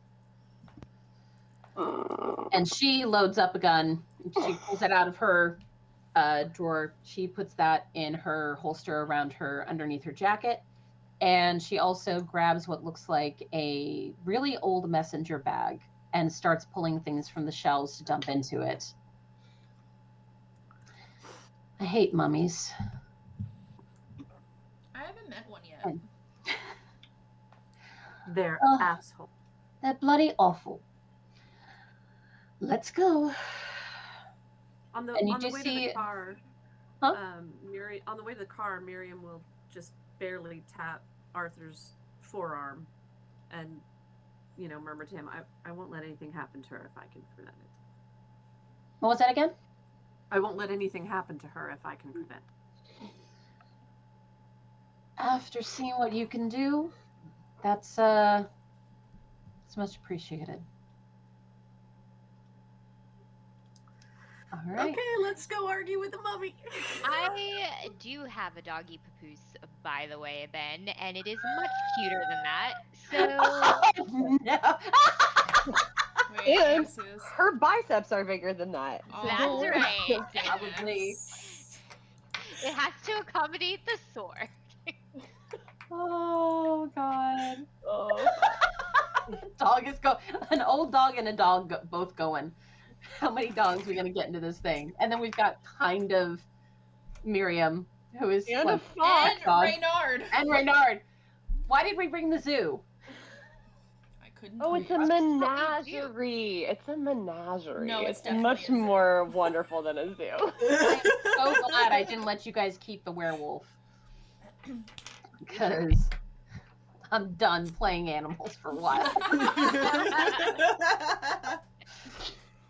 Speaker 4: And she loads up a gun. She pulls it out of her drawer. She puts that in her holster around her, underneath her jacket. And she also grabs what looks like a really old messenger bag and starts pulling things from the shelves to dump into it. I hate mummies.
Speaker 2: I haven't met one yet.
Speaker 4: And-
Speaker 6: They're
Speaker 4: Oh.
Speaker 6: asshole.
Speaker 4: They're bloody awful. Let's go.
Speaker 6: On the
Speaker 4: And you
Speaker 6: on the
Speaker 4: do
Speaker 6: way
Speaker 4: see-
Speaker 6: to the car,
Speaker 4: Huh?
Speaker 6: on the way to the car, Miriam will just barely tap Arthur's forearm, and murmur to him, "I won't let anything happen to her if I can prevent it.
Speaker 4: What was that again?
Speaker 6: I won't let anything happen to her if I can prevent it."
Speaker 4: After seeing what you can do, that's much appreciated. All right.
Speaker 6: Okay, let's go argue with the mummy.
Speaker 3: I do have a doggy papoose, by the way, Ben, and it is much cuter than that. So
Speaker 4: No.
Speaker 2: Wait, I
Speaker 1: And
Speaker 2: gotta see this.
Speaker 1: her biceps are bigger than that.
Speaker 3: That's right.
Speaker 4: Probably.
Speaker 3: It has to accommodate the sword.
Speaker 4: Oh God.
Speaker 1: Oh.
Speaker 4: Dog is an old dog and a dog both going. how many dogs we're gonna get into this thing. And then we've got kind of Miriam, who is
Speaker 1: And
Speaker 4: like
Speaker 1: a fox.
Speaker 2: And
Speaker 4: dog.
Speaker 2: Reynard.
Speaker 4: And Reynard. Why did we bring the zoo?
Speaker 2: I couldn't.
Speaker 1: Oh,
Speaker 2: tell
Speaker 1: it's
Speaker 2: you.
Speaker 1: a
Speaker 3: what we do.
Speaker 1: menagerie. It's a menagerie.
Speaker 2: No, it's
Speaker 1: it's
Speaker 2: definitely
Speaker 1: much
Speaker 2: a zoo.
Speaker 1: more wonderful than a zoo.
Speaker 4: I'm so glad I didn't let you guys keep the werewolf. Because I'm done playing animals for a while.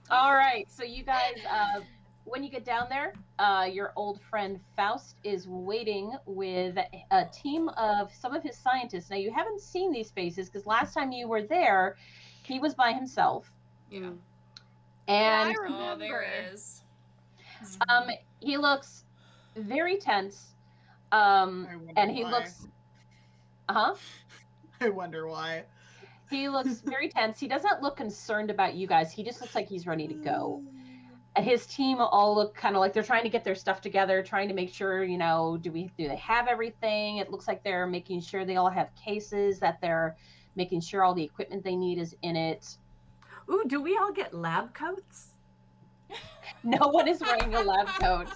Speaker 4: All right, so you guys, when you get down there, your old friend Faust is waiting with a team of some of his scientists. Now, you haven't seen these faces because last time you were there, he was by himself.
Speaker 2: Yeah.
Speaker 4: And
Speaker 2: Oh, there he is.
Speaker 4: he looks very tense.
Speaker 5: I wonder
Speaker 4: And he
Speaker 5: why.
Speaker 4: looks,
Speaker 5: I wonder why.
Speaker 4: he looks very tense. He doesn't look concerned about you guys. He just looks like he's ready to go. And his team all look kind of like they're trying to get their stuff together, trying to make sure, you know, do they have everything? It looks like they're making sure they all have cases, that they're making sure all the equipment they need is in it.
Speaker 6: Ooh, do we all get lab coats?
Speaker 4: No one is wearing a lab coat.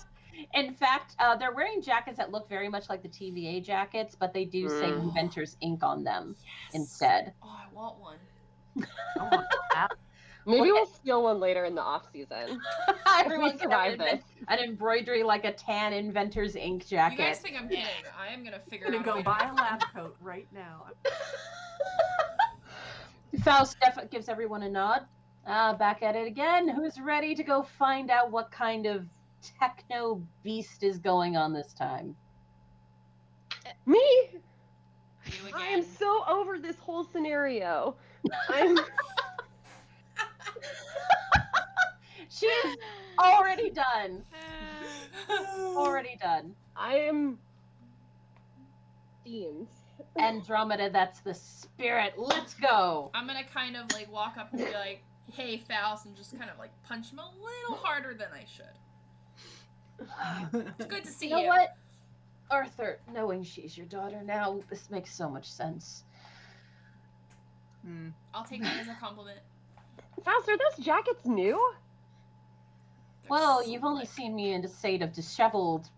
Speaker 4: In fact, they're wearing jackets that look very much like the TVA jackets, but they do say Inventor's Ink on them instead.
Speaker 2: Oh, I want one.
Speaker 6: I want that.
Speaker 1: Maybe we'll steal one later in the off season.
Speaker 4: Everyone can
Speaker 1: survive
Speaker 4: have
Speaker 1: this.
Speaker 4: an embroidery like a tan Inventor's Ink
Speaker 2: You guys
Speaker 4: jacket.
Speaker 2: think I'm kidding? I am gonna figure
Speaker 6: I'm
Speaker 2: out.
Speaker 6: gonna
Speaker 2: a way
Speaker 6: go
Speaker 2: to
Speaker 6: buy
Speaker 2: make
Speaker 6: a lab coat right now.
Speaker 4: Faust gives everyone a nod. Back at it again. Who's ready to go find out what kind of techno beast is going on this time?
Speaker 1: Me?
Speaker 2: You
Speaker 1: I am
Speaker 2: again.
Speaker 1: so over this whole scenario. I'm
Speaker 4: She is already done. Already done.
Speaker 1: I am steamed.
Speaker 4: Andromeda, that's the spirit. Let's go.
Speaker 2: I'm gonna kind of like walk up and be like, "Hey, Faust," and just kind of like punch him a little harder than I should. It's good to see
Speaker 4: You know what? Arthur, knowing she's your daughter now, this makes so much sense.
Speaker 2: I'll take that as a compliment.
Speaker 1: Faust, are those jackets new?
Speaker 4: Well, you've only seen me in a state of disheveled,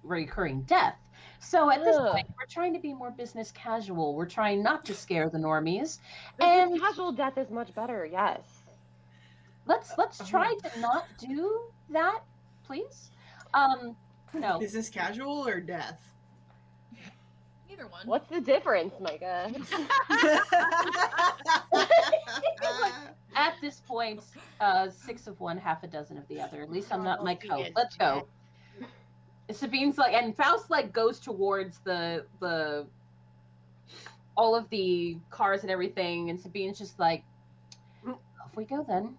Speaker 4: recurring death. So at this
Speaker 1: Ugh.
Speaker 4: point, we're trying to be more business casual. We're trying not to scare the normies.
Speaker 1: And
Speaker 4: And
Speaker 1: casual death is much better, yes.
Speaker 4: let's try to not do that, please. No.
Speaker 5: Business casual or death?
Speaker 2: Either one.
Speaker 1: What's the difference, Micah?
Speaker 4: At this point, 6 of one, half a dozen of the other. At least I'm not my
Speaker 3: Almost
Speaker 4: coat.
Speaker 3: is
Speaker 4: Let's go. Sabine's like, and Faust like goes towards the all of the cars and everything, and Sabine's just like, off we go then.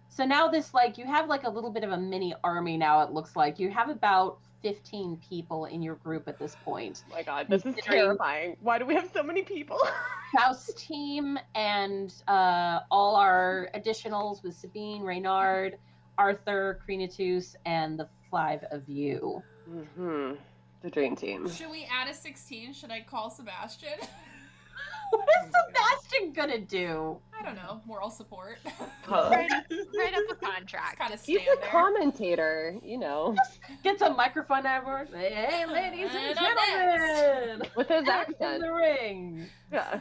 Speaker 4: So now this, like, you have like a little bit of a mini army now, it looks like. You have about 15 people in your group at this point.
Speaker 1: Oh my god, this is
Speaker 4: Considering-
Speaker 1: terrifying. Why do we have so many people?
Speaker 4: Faust's team and all our additionals with Sabine, Reynard, Arthur, Crinatus, and the 5 of you.
Speaker 1: Mm-hmm. The dream team.
Speaker 2: Should we add a 16? Should I call Sebastian?
Speaker 4: What is Sebastian gonna do?
Speaker 2: I don't know. Moral support.
Speaker 3: Write up a contract.
Speaker 2: Kind of
Speaker 1: He's
Speaker 2: stand
Speaker 1: a
Speaker 2: there.
Speaker 1: commentator, you know,
Speaker 4: Gets a microphone over. Hey, ladies and
Speaker 2: And up
Speaker 4: gentlemen,
Speaker 1: with his
Speaker 4: in
Speaker 1: accent.
Speaker 4: the ring.
Speaker 1: Yeah.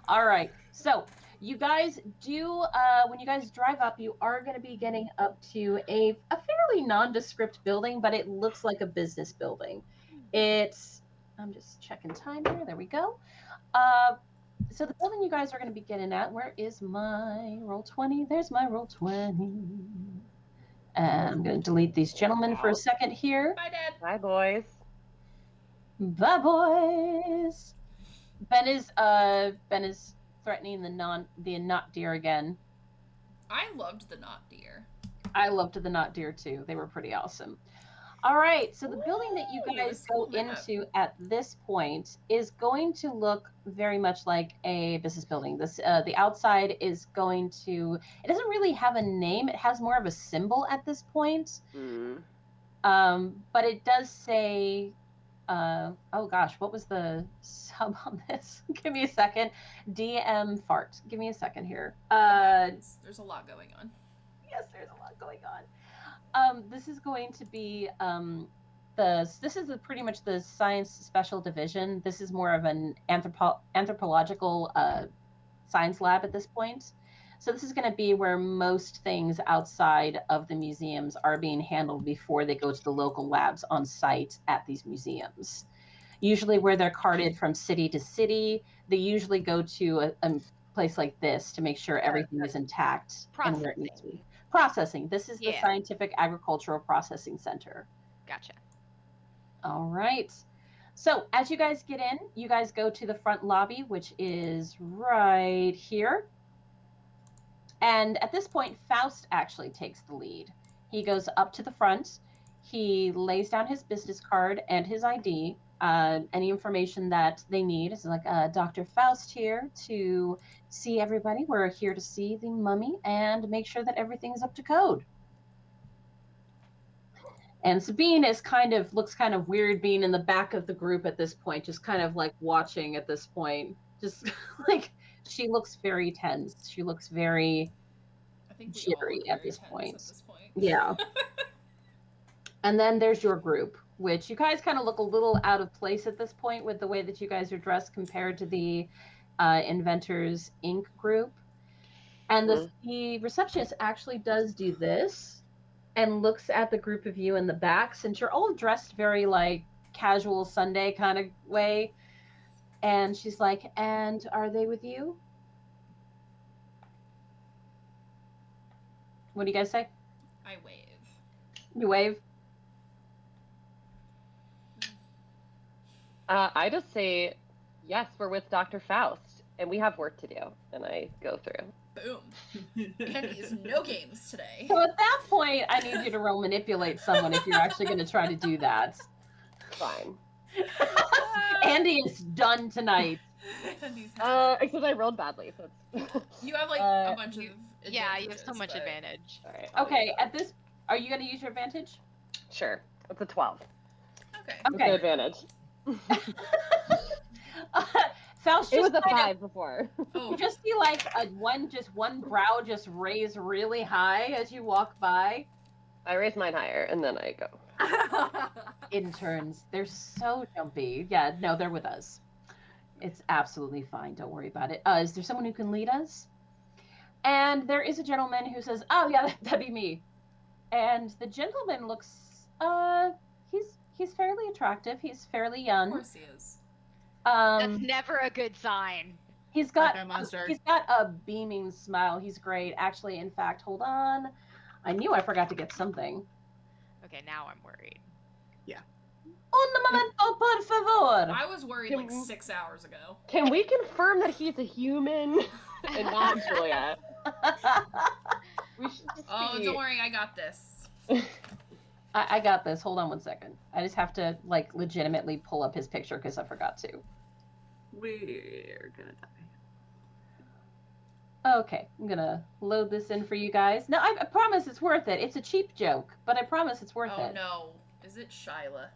Speaker 4: All right. So you guys do, when you guys drive up, you are going to be getting up to a fairly nondescript building, but it looks like a business building. It's, I'm just checking time here. There we go. So the building you guys are going to be getting at, where is my roll 20? There's my roll 20. And I'm going to delete these gentlemen for a second here.
Speaker 2: Bye, Dad.
Speaker 1: Bye, boys.
Speaker 4: Bye, boys. Ben is threatening the not deer again.
Speaker 2: I loved the not deer.
Speaker 4: I loved the not deer too. They were pretty awesome. All right, so the building that you
Speaker 2: Ooh,
Speaker 4: guys
Speaker 2: this
Speaker 4: go
Speaker 2: cool map.
Speaker 4: into at this point is going to look very much like a business building. This the outside is going to. It doesn't really have a name. It has more of a symbol at this point.
Speaker 1: Mm.
Speaker 4: But it does say oh gosh, what was the sub on this? Give me a second. DM fart. Give me a second here.
Speaker 2: There's a lot going on.
Speaker 4: Yes, there's a lot going on. This is going to be this is pretty much the science special division. This is more of an anthropological science lab at this point. So this is going to be where most things outside of the museums are being handled before they go to the local labs on site at these museums. Usually where they're carted from city to city, they usually go to a place like this to make sure everything is intact and where it needs to be. Processing. This is the Scientific Agricultural Processing Center.
Speaker 3: Gotcha.
Speaker 4: All right. So as you guys get in, you guys go to the front lobby, which is right here. And at this point, Faust actually takes the lead. He goes up to the front. He lays down his business card and his ID, any information that they need. It's like Dr. Faust here to see everybody. We're here to see the mummy and make sure that everything's up to code. And Sabine is looks kind of weird being in the back of the group at this point, just kind of like watching at this point. Just like she looks very tense. She looks very jittery at this point. Yeah. And then there's your group, which you guys kind of look a little out of place at this point with the way that you guys are dressed compared to the Inventors Inc. group. And the receptionist actually does do this and looks at the group of you in the back, since you're all dressed very like casual Sunday kind of way. And she's like, and are they with you? What do you guys say?
Speaker 2: I wave.
Speaker 4: You wave?
Speaker 1: I just say, yes, we're with Dr. Faust, and we have work to do. And I go through.
Speaker 2: Boom. Andy's no games today.
Speaker 4: So at that point, I need you to roll manipulate someone if you're actually going to try to do that.
Speaker 1: Fine.
Speaker 4: Andy is done tonight.
Speaker 1: Except I rolled badly, so it's...
Speaker 2: You have like a bunch of
Speaker 3: Yeah, you have so much advantage.
Speaker 1: All right,
Speaker 4: Okay, are you going to use your advantage?
Speaker 1: Sure. It's a 12.
Speaker 2: Okay.
Speaker 1: It's an advantage.
Speaker 4: Faust,
Speaker 1: it was a 5 before.
Speaker 2: Oh.
Speaker 4: You just see like one brow just raise really high as you walk by.
Speaker 1: I raise mine higher, and then I go.
Speaker 4: Interns, they're so jumpy. Yeah, no, they're with us. It's absolutely fine. Don't worry about it. Is there someone who can lead us? And there is a gentleman who says, "Oh yeah, that'd be me." And the gentleman looks, he's fairly attractive. He's fairly young.
Speaker 2: Of course he is.
Speaker 3: That's never a good sign.
Speaker 4: He's got a beaming smile. He's great. Actually, in fact, hold on. I knew I forgot to get something.
Speaker 3: Okay, now I'm worried.
Speaker 4: Yeah. Un momento, por favor.
Speaker 2: I was worried like 6 hours ago.
Speaker 1: Can we confirm that he's a human and not Julia? We should just
Speaker 2: don't worry, I got this.
Speaker 4: I got this. Hold on one second. I just have to like legitimately pull up his picture because I forgot to.
Speaker 6: We're gonna die.
Speaker 4: Okay, I'm gonna load this in for you guys. No, I promise it's worth it. It's a cheap joke, but I promise it's worth it.
Speaker 2: Oh no. Is it Shyla?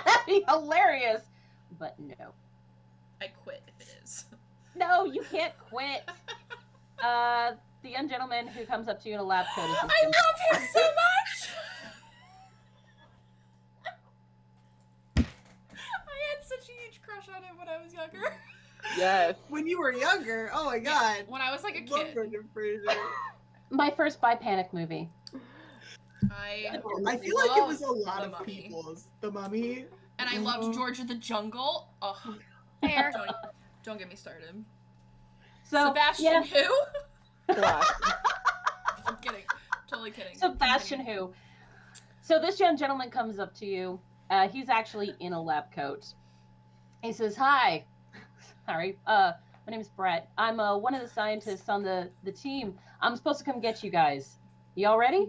Speaker 4: That'd be hilarious. But no.
Speaker 2: I quit if it is.
Speaker 4: No, you can't quit. The young gentleman who comes up to you in a lab coat is
Speaker 2: I love him so much! I had such a huge crush on him when I was younger.
Speaker 1: Yes.
Speaker 5: When you were younger, oh my god.
Speaker 2: When I was like a
Speaker 5: Love
Speaker 2: kid.
Speaker 5: Brendan Fraser.
Speaker 4: My first bi panic movie.
Speaker 2: I
Speaker 5: feel like it was a
Speaker 2: loved
Speaker 5: lot
Speaker 2: The
Speaker 5: of
Speaker 2: Mummy.
Speaker 5: people's. The Mummy.
Speaker 2: And I loved George of the Jungle. Oh,
Speaker 3: Fair.
Speaker 2: don't get me started.
Speaker 4: So
Speaker 2: Sebastian who?
Speaker 1: Gosh.
Speaker 2: I'm kidding. Totally kidding.
Speaker 4: Sebastian who? So this young gentleman comes up to you. He's actually in a lab coat. He says, "Hi, sorry. My name is Brett. I'm one of the scientists on the team. I'm supposed to come get you guys. You all ready?"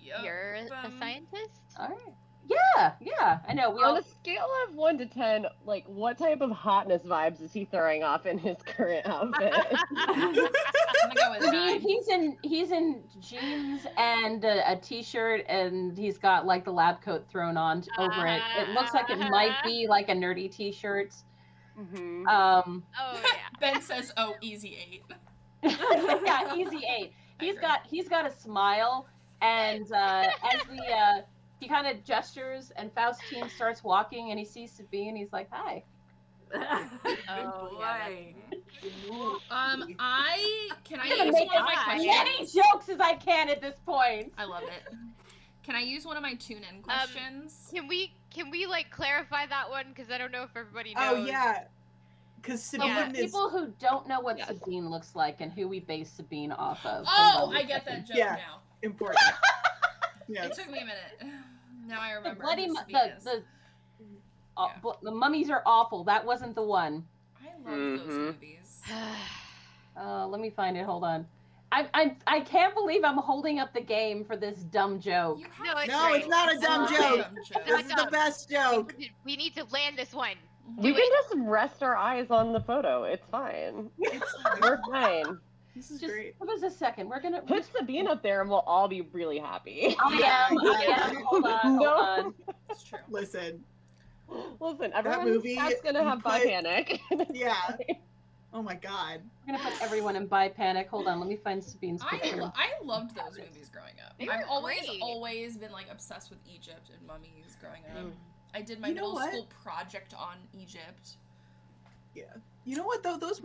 Speaker 2: Yup.
Speaker 3: You're a scientist?
Speaker 4: All right. Yeah, I know. We
Speaker 1: On
Speaker 4: all
Speaker 1: a scale of 1 to 10, like, what type of hotness vibes is he throwing off in his current outfit?
Speaker 2: I'm gonna go with
Speaker 4: I
Speaker 2: 9.
Speaker 4: mean, he's in jeans and a t-shirt, and he's got like the lab coat thrown on over it. It looks like it might be like a nerdy t-shirt.
Speaker 1: Mm-hmm.
Speaker 3: Oh yeah.
Speaker 2: Ben says, "Oh, easy 8."
Speaker 4: Yeah, easy 8.
Speaker 2: I agree.
Speaker 4: He's got a smile, and as he kind of gestures, and Faustine starts walking, and he sees Sabine. He's like, "Hi."
Speaker 3: Oh, yeah,
Speaker 6: boy.
Speaker 2: Can I
Speaker 4: I'm gonna
Speaker 2: use
Speaker 4: make
Speaker 2: one of my
Speaker 3: as
Speaker 4: as
Speaker 2: questions?
Speaker 4: many jokes as I can at this point.
Speaker 2: I love it. Can I use one of my tune-in questions?
Speaker 3: Can we like clarify that one? Because I don't know if everybody knows.
Speaker 5: Oh yeah, because
Speaker 4: So
Speaker 5: Sabine
Speaker 4: for
Speaker 5: is.
Speaker 4: people who don't know what
Speaker 1: Yes.
Speaker 4: Sabine looks like and who we base Sabine off of.
Speaker 2: Oh,
Speaker 4: hold on
Speaker 2: I
Speaker 4: a
Speaker 2: get
Speaker 4: second.
Speaker 2: that joke
Speaker 5: Yeah.
Speaker 2: now.
Speaker 5: Important.
Speaker 2: It
Speaker 5: Yes.
Speaker 2: took me a minute. Now I
Speaker 4: The
Speaker 2: remember.
Speaker 4: bloody,
Speaker 2: who Sabine is.
Speaker 4: the mummies are awful. That wasn't the one.
Speaker 2: I love those
Speaker 1: Mhm.
Speaker 2: movies.
Speaker 4: Let me find it. Hold on. I can't believe I'm holding up the game for this dumb joke.
Speaker 2: You
Speaker 3: No,
Speaker 2: have
Speaker 3: it's
Speaker 2: to.
Speaker 5: No, it's not a dumb
Speaker 2: not
Speaker 5: joke.
Speaker 2: dumb joke.
Speaker 5: This is the best joke.
Speaker 3: We need to land this one.
Speaker 1: We
Speaker 3: Do
Speaker 1: can just rest our eyes on the photo. It's fine. We're fine.
Speaker 5: This is
Speaker 4: Just
Speaker 5: great.
Speaker 4: give us a second. We're gonna.
Speaker 1: Put Sabine up there and we'll all be really happy.
Speaker 4: I am. Hold on.
Speaker 1: No.
Speaker 4: Hold on.
Speaker 2: It's true.
Speaker 5: Listen,
Speaker 1: Listen, everyone's
Speaker 5: movie,
Speaker 1: gonna have bi
Speaker 5: put-
Speaker 1: panic.
Speaker 5: yeah. Oh my god.
Speaker 4: We're gonna put everyone in bi panic. Hold on. Let me find Sabine's picture.
Speaker 2: I loved those movies growing up.
Speaker 3: They were
Speaker 2: I've
Speaker 3: great.
Speaker 2: always been like obsessed with Egypt and mummies growing up.
Speaker 1: Mm.
Speaker 2: I did my
Speaker 5: You know
Speaker 2: middle
Speaker 5: what?
Speaker 2: school project on Egypt.
Speaker 5: You know what though? Those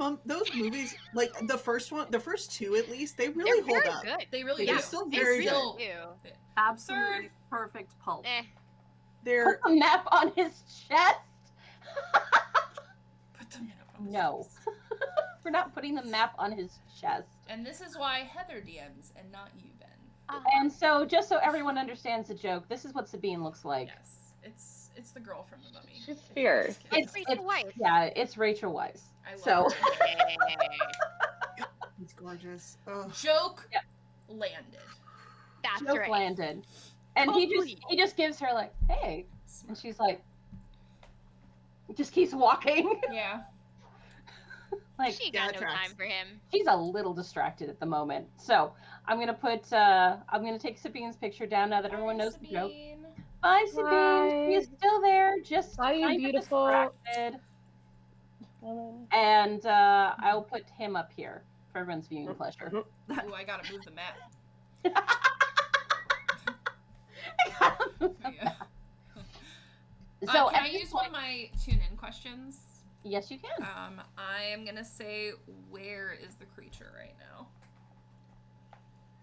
Speaker 5: movies, like the first two at least, they
Speaker 3: They're
Speaker 5: really hold
Speaker 3: very
Speaker 5: up.
Speaker 3: good.
Speaker 2: They really
Speaker 5: They're
Speaker 2: do.
Speaker 5: still
Speaker 3: They
Speaker 5: very
Speaker 3: still
Speaker 5: good.
Speaker 3: do.
Speaker 6: Absolutely perfect pulp.
Speaker 3: Eh.
Speaker 5: They're
Speaker 4: Put a map on his chest.
Speaker 2: Put them in a
Speaker 4: No. We're not putting the map on his chest.
Speaker 2: And this is why Heather DMs and not you, Ben.
Speaker 4: And so, just so everyone understands the joke, this is what Sabine looks like.
Speaker 2: Yes, it's the girl from the Mummy.
Speaker 1: She's fierce.
Speaker 4: It's
Speaker 3: Rachel Weisz.
Speaker 4: Yeah, it's Rachel Weisz.
Speaker 2: I love
Speaker 4: So-
Speaker 2: her.
Speaker 5: it's gorgeous. Oh.
Speaker 2: Joke
Speaker 4: Yeah.
Speaker 2: landed.
Speaker 3: That's
Speaker 4: Joke
Speaker 3: right.
Speaker 4: landed. And he just gives her like, "Hey," and she's like, just keeps walking.
Speaker 2: Yeah.
Speaker 4: Like,
Speaker 3: She
Speaker 5: yeah,
Speaker 3: got
Speaker 5: that
Speaker 3: no
Speaker 5: tracks.
Speaker 3: time for him.
Speaker 4: she's a little distracted at the moment. So I'm gonna take Sabine's picture down now that everyone knows the joke.
Speaker 2: Sabine.
Speaker 4: Bye, Sabine.
Speaker 1: Bye.
Speaker 4: She's still there, just
Speaker 1: Bye, you
Speaker 4: kind of
Speaker 1: beautiful.
Speaker 4: distracted. And I'll put him up here for everyone's viewing pleasure.
Speaker 2: Ooh, I gotta move the map. Yeah.
Speaker 4: So
Speaker 2: can
Speaker 4: at
Speaker 2: I
Speaker 4: this
Speaker 2: use one of
Speaker 4: point-
Speaker 2: my tune-in questions?
Speaker 4: Yes, you can.
Speaker 2: I am gonna say, where is the creature right now?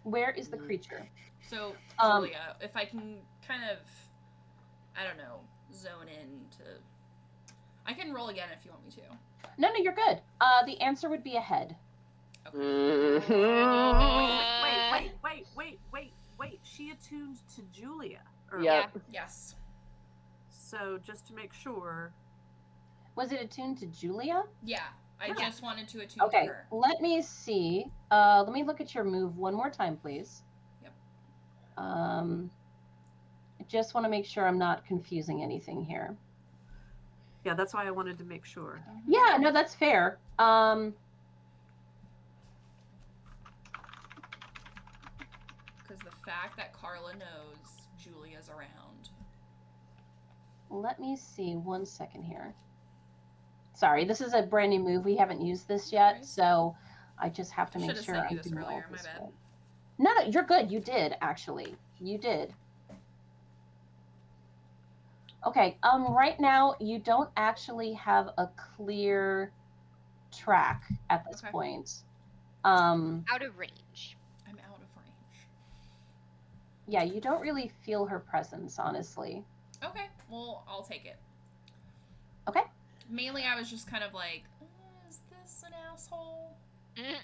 Speaker 4: Where is the creature?
Speaker 2: So,
Speaker 4: Um,
Speaker 2: Julia, if I can kind of, I don't know, zone in to... I can roll again if you want me to.
Speaker 4: No, you're good. The answer would be ahead.
Speaker 1: Mhm.
Speaker 6: Wait. She attuned to Julia.
Speaker 1: Yep.
Speaker 2: Yes.
Speaker 6: So just to make sure.
Speaker 4: Was it attuned to Julia?
Speaker 2: Yeah, I
Speaker 6: Yeah.
Speaker 2: just wanted to attune
Speaker 4: Okay,
Speaker 2: to her.
Speaker 4: let me see. Let me look at your move one more time, please.
Speaker 2: Yep.
Speaker 4: I just want to make sure I'm not confusing anything here.
Speaker 6: Yeah, that's why I wanted to make sure.
Speaker 2: Mhm.
Speaker 4: Yeah, no, that's fair.
Speaker 2: Because the fact that Carla knows Julia's around.
Speaker 4: Let me see 1 second here. Sorry, this is a brand new move. We haven't used this yet,
Speaker 2: Right.
Speaker 4: so I just have to
Speaker 2: I
Speaker 4: make
Speaker 2: should've
Speaker 4: sure
Speaker 2: sent
Speaker 4: I
Speaker 2: you this
Speaker 4: do all
Speaker 2: earlier, my
Speaker 4: this
Speaker 2: bad.
Speaker 4: right. No, you're good. You did, actually. You did. Okay, right now you don't actually have a clear track at this
Speaker 2: Okay.
Speaker 4: point.
Speaker 3: Out of range.
Speaker 2: I'm out of range.
Speaker 4: Yeah, you don't really feel her presence, honestly.
Speaker 2: Okay, well, I'll take it.
Speaker 4: Okay.
Speaker 2: Mainly, I was just kind of like, is this an asshole?
Speaker 3: Mm,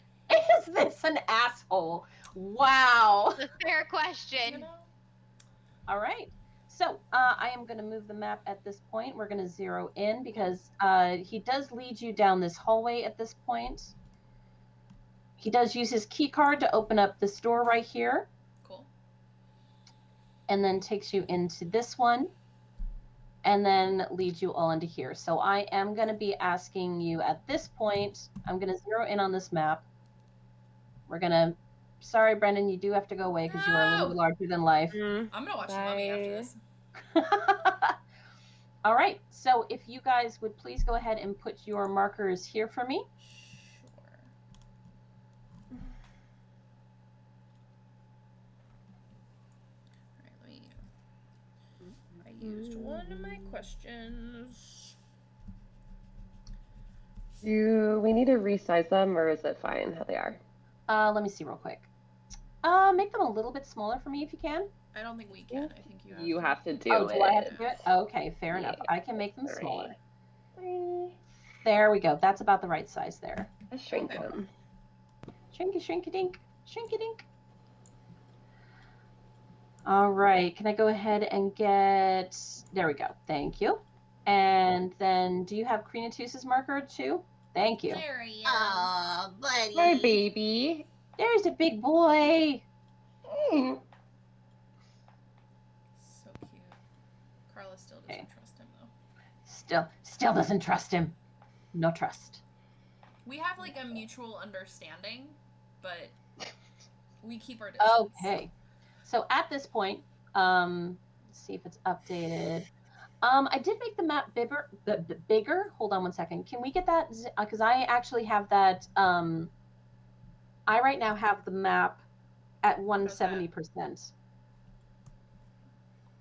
Speaker 4: Is this an asshole? Wow.
Speaker 3: It's a fair
Speaker 2: You
Speaker 3: question.
Speaker 2: know?
Speaker 4: All right. So I am going to move the map at this point. We're going to zero in because he does lead you down this hallway at this point. He does use his key card to open up this door right here
Speaker 2: Cool.
Speaker 4: and then takes you into this one. and then lead you all into here. So I am going to be asking you at this point, I'm going to zero in on this map. We're going to, sorry, Brendan, you do have to go away because you are a little bit larger than life.
Speaker 2: I'm gonna watch the mummy after this.
Speaker 4: All right, so if you guys would please go ahead and put your markers here for me.
Speaker 2: Sure. Alright, I used one of my questions.
Speaker 1: Do we need to resize them, or is it fine how they are?
Speaker 4: Let me see real quick. Make them a little bit smaller for me if you can.
Speaker 2: I don't think we can. I think you have
Speaker 1: You
Speaker 2: to.
Speaker 1: have to do
Speaker 4: Oh,
Speaker 1: it.
Speaker 4: do I have to do it? Okay, fair enough. I can make them smaller. There we go. That's about the right size there.
Speaker 1: I shrink them.
Speaker 4: Shrinky, shrinky dink. Shrinky dink. All right. Can I go ahead and get... There we go. Thank you. And then do you have Krinatus's marker too? Thank you.
Speaker 2: There he is.
Speaker 7: Aw, buddy.
Speaker 1: Hi, baby.
Speaker 4: There's a big boy.
Speaker 1: Mm.
Speaker 2: So cute. Carla still doesn't trust him though.
Speaker 4: Still doesn't trust him. No trust.
Speaker 2: We have like a mutual understanding, but we keep our distance.
Speaker 4: Okay. So at this point, let's see if it's updated. I did make the map bigger. Bigger. Hold on one second. Can we get that? Because I actually have that. I right now have the map at 170%.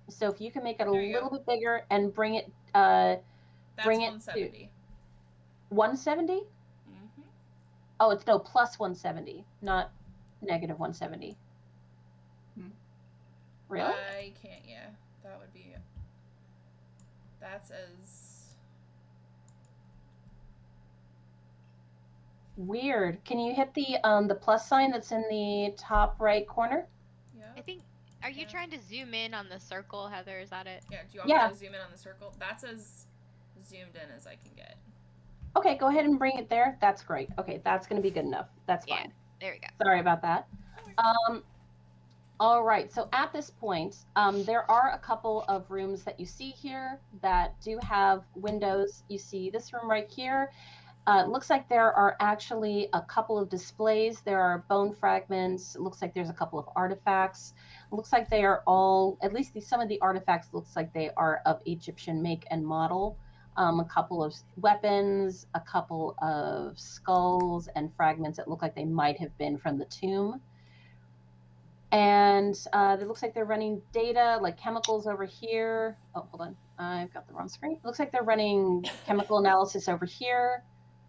Speaker 4: So if you can make it a little bit bigger and bring it,
Speaker 2: That's
Speaker 4: bring it
Speaker 2: 170.
Speaker 4: to 170.
Speaker 2: Mm-hmm.
Speaker 4: Oh, it's no plus 170, not negative 170. Really?
Speaker 2: I can't. Yeah, that would be. That's as
Speaker 4: Weird. Can you hit the plus sign that's in the top right corner?
Speaker 2: yeah.
Speaker 3: I think. Are you trying to zoom in on the circle, Heather? Is that it?
Speaker 2: Yeah. Do you want me to zoom in on the circle? That's as zoomed in as I can get.
Speaker 4: Okay, go ahead and bring it there. That's great. Okay, that's going to be good enough. That's fine.
Speaker 3: There we go.
Speaker 4: Sorry about that. All right, so at this point, there are a couple of rooms that you see here that do have windows. You see this room right here. It looks like there are actually a couple of displays. There are bone fragments. It looks like there's a couple of artifacts. It looks like they are all, at least some of the artifacts looks like they are of Egyptian make and model. A couple of weapons, a couple of skulls and fragments that look like they might have been from the tomb. And it looks like they're running data, like chemicals over here. Oh, hold on. I've got the wrong screen. It looks like they're running chemical analysis over here,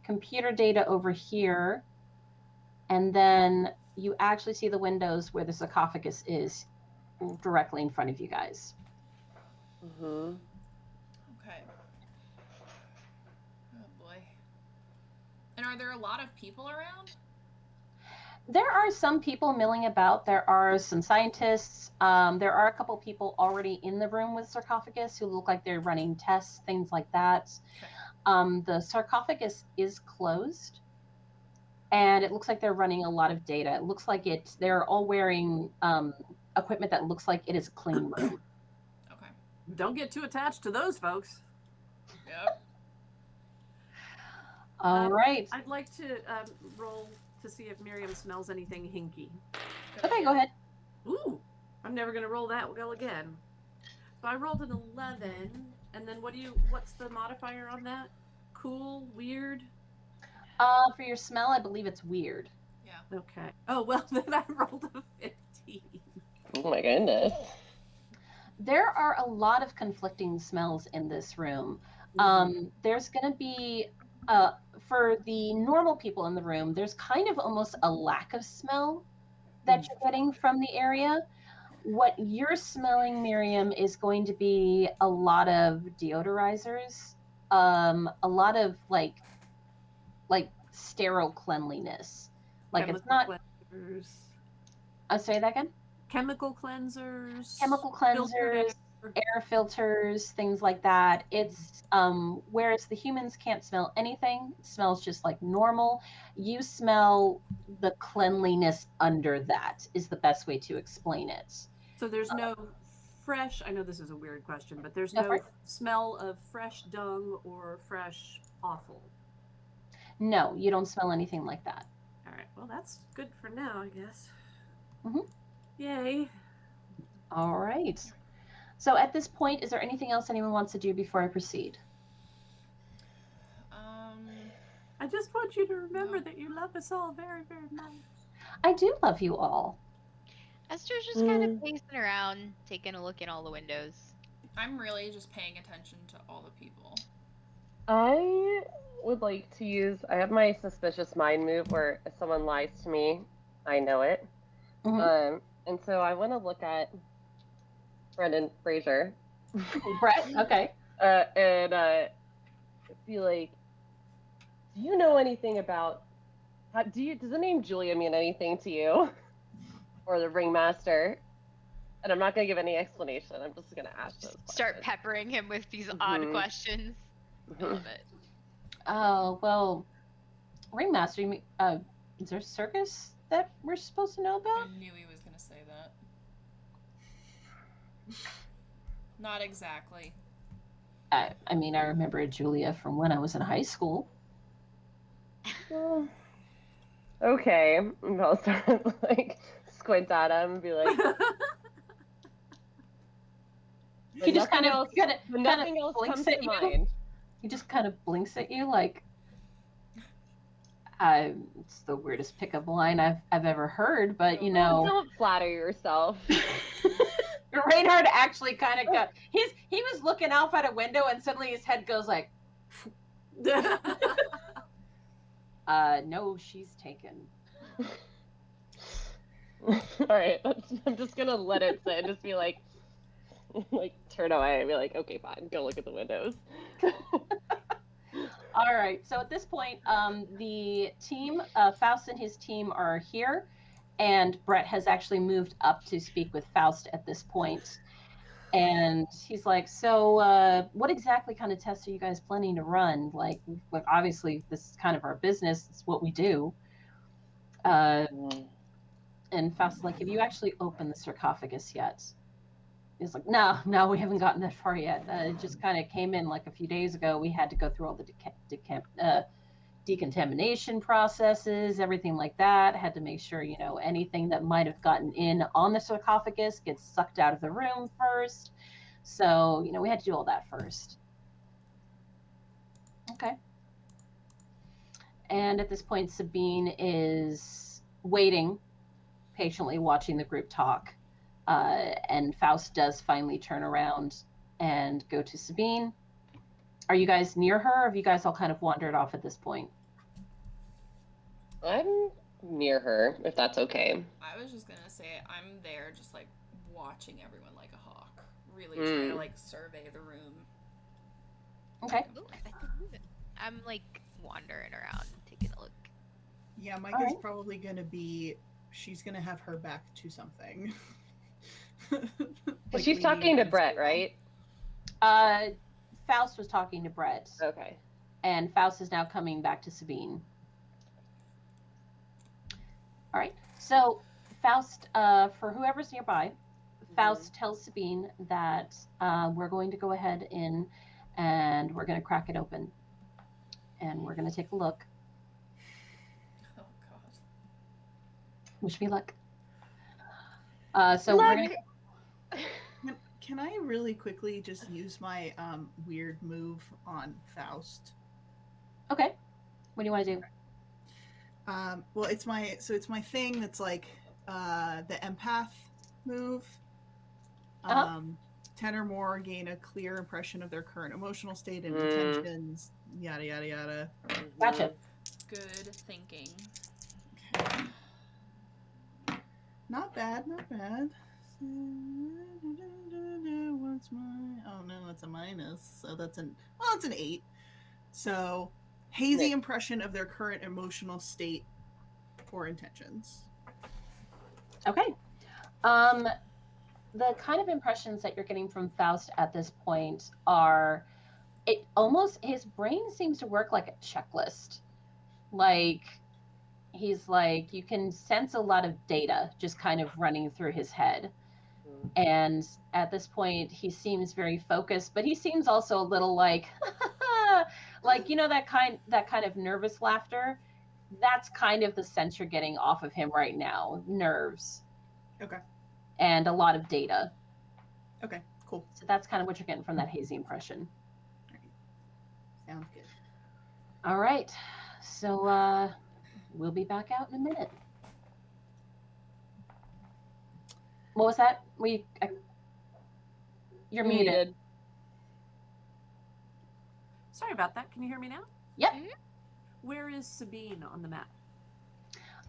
Speaker 4: computer data over here. And then you actually see the windows where the sarcophagus is directly in front of you guys.
Speaker 1: Mm-hmm.
Speaker 2: Okay. Oh boy. And are there a lot of people around?
Speaker 4: There are some people milling about. There are some scientists. There are a couple people already in the room with sarcophagus who look like they're running tests, things like that. Okay. The sarcophagus is closed, and it looks like they're running a lot of data. It looks like they're all wearing equipment that looks like it is a clean room.
Speaker 2: Okay.
Speaker 6: Don't get too attached to those folks.
Speaker 2: Yep.
Speaker 4: All right.
Speaker 6: I'd like to roll to see if Miriam smells anything hinky.
Speaker 4: Okay, go ahead.
Speaker 6: Ooh, I'm never gonna roll that well again. So I rolled an 11, and then what's the modifier on that? Cool, weird?
Speaker 4: For your smell, I believe it's weird.
Speaker 2: Yeah.
Speaker 6: Okay. Oh, well, then I rolled a 15.
Speaker 1: Oh my goodness.
Speaker 4: There are a lot of conflicting smells in this room. There's going to be, for the normal people in the room, there's kind of almost a lack of smell that you're getting from the area. What you're smelling, Miriam, is going to be a lot of deodorizers, a lot of like sterile cleanliness. Like
Speaker 6: Chemical
Speaker 4: it's not.
Speaker 6: Cleansers.
Speaker 4: I'll say that again.
Speaker 6: Chemical cleansers.
Speaker 4: Chemical cleansers, air filters, things like that. It's whereas the humans can't smell anything, it smells just like normal. You smell the cleanliness under that is the best way to explain it.
Speaker 6: So there's no fresh? I know this is a weird question, but there's
Speaker 4: Go
Speaker 6: no
Speaker 4: for it.
Speaker 6: smell of fresh dung or fresh offal.
Speaker 4: No, you don't smell anything like that.
Speaker 6: All right. Well, that's good for now, I guess.
Speaker 4: Mhm.
Speaker 6: Yay.
Speaker 4: All right. So at this point, is there anything else anyone wants to do before I proceed?
Speaker 6: I just want you to remember that you love us all very, very much.
Speaker 4: I do love you all.
Speaker 3: Esther's just kind of pacing around, taking a look in all the windows.
Speaker 2: I'm really just paying attention to all the people.
Speaker 1: I would like to use. I have my suspicious mind move where if someone lies to me, I know it.
Speaker 4: Mhm.
Speaker 1: And so I want to look at Brendan Fraser.
Speaker 4: Brett, okay.
Speaker 1: And be like, do you know anything about? Does the name Julia mean anything to you, or the ringmaster? And I'm not gonna give any explanation. I'm just gonna ask those
Speaker 3: Start
Speaker 1: questions.
Speaker 3: peppering him with these odd questions. I love it.
Speaker 4: Oh, well, Ringmaster, you mean, is there a circus that we're supposed to know
Speaker 2: I
Speaker 4: about?
Speaker 2: knew he was going to say that. Not exactly.
Speaker 4: I mean, I remember Julia from when I was in high school.
Speaker 1: Well, okay. And I'll start like squint at him and be like,
Speaker 4: He just kind of
Speaker 1: nothing else
Speaker 4: blinks
Speaker 1: comes
Speaker 4: at
Speaker 1: to
Speaker 4: you.
Speaker 1: mind.
Speaker 4: He just kind of blinks at you like, it's the weirdest pickup line I've ever heard, but you know.
Speaker 1: Don't flatter yourself.
Speaker 4: Reynard actually kind of got he was looking out at a window and suddenly his head goes like, no, she's taken.
Speaker 1: All right, I'm just gonna let it sit and just be like turn away and be like, okay, fine, go look at the windows.
Speaker 4: All right, so at this point, the team, Faust and his team are here, and Brett has actually moved up to speak with Faust at this point. And he's like, so what exactly kind of tests are you guys planning to run? Like obviously, this is kind of our business. It's what we do. And Faust is like, have you actually opened the sarcophagus yet? He's like, no, we haven't gotten that far yet. It just kind of came in like a few days ago. We had to go through all the decontamination processes, everything like that. Had to make sure, you know, anything that might have gotten in on the sarcophagus gets sucked out of the room first. So, you know, we had to do all that first. Okay. And at this point, Sabine is waiting, patiently watching the group talk. And Faust does finally turn around and go to Sabine. Are you guys near her, or have you guys all kind of wandered off at this point?
Speaker 1: I'm near her, if that's okay.
Speaker 2: I was just going to say I'm there just like watching everyone like a hawk. Really trying to like survey the room.
Speaker 4: Okay.
Speaker 3: Ooh, I can move it. I'm like wandering around, taking a look.
Speaker 5: Yeah, my
Speaker 4: All
Speaker 5: guess
Speaker 4: right.
Speaker 5: probably going to be she's going to have her back to something.
Speaker 1: Like she's talking to Brett, right?
Speaker 4: Faust was talking to Brett.
Speaker 1: Okay.
Speaker 4: And Faust is now coming back to Sabine. All right. So Faust, for whoever's nearby, Faust tells Sabine that we're going to go ahead in and we're going to crack it open. And we're going to take a look.
Speaker 2: Oh, God.
Speaker 4: Wish me luck. So we're going to...
Speaker 5: Can I really quickly just use my weird move on Faust?
Speaker 4: Okay. What do you want to do?
Speaker 5: Well, it's my thing that's like the empath move. 10 or more gain a clear impression of their current emotional state and intentions. Yada yada yada.
Speaker 4: Gotcha.
Speaker 2: Good thinking.
Speaker 5: Okay. Not bad. What's my? Oh no, that's a minus. So that's it's an 8. So hazy impression of their current emotional state or intentions.
Speaker 4: Okay. The kind of impressions that you're getting from Faust at this point are, his brain seems to work like a checklist. Like, he's like, you can sense a lot of data just kind of running through his head. And at this point, he seems very focused, but he seems also a little like, like, you know, that kind of nervous laughter. That's kind of the sense you're getting off of him right now. Nerves.
Speaker 5: Okay.
Speaker 4: And a lot of data.
Speaker 5: Okay, cool.
Speaker 4: So that's kind of what you're getting from that hazy impression.
Speaker 5: Sounds good.
Speaker 4: All right. So we'll be back out in a minute. What was that? You're muted.
Speaker 6: Sorry about that. Can you hear me now?
Speaker 4: Yep.
Speaker 3: Mhm.
Speaker 6: Where is Sabine on the map?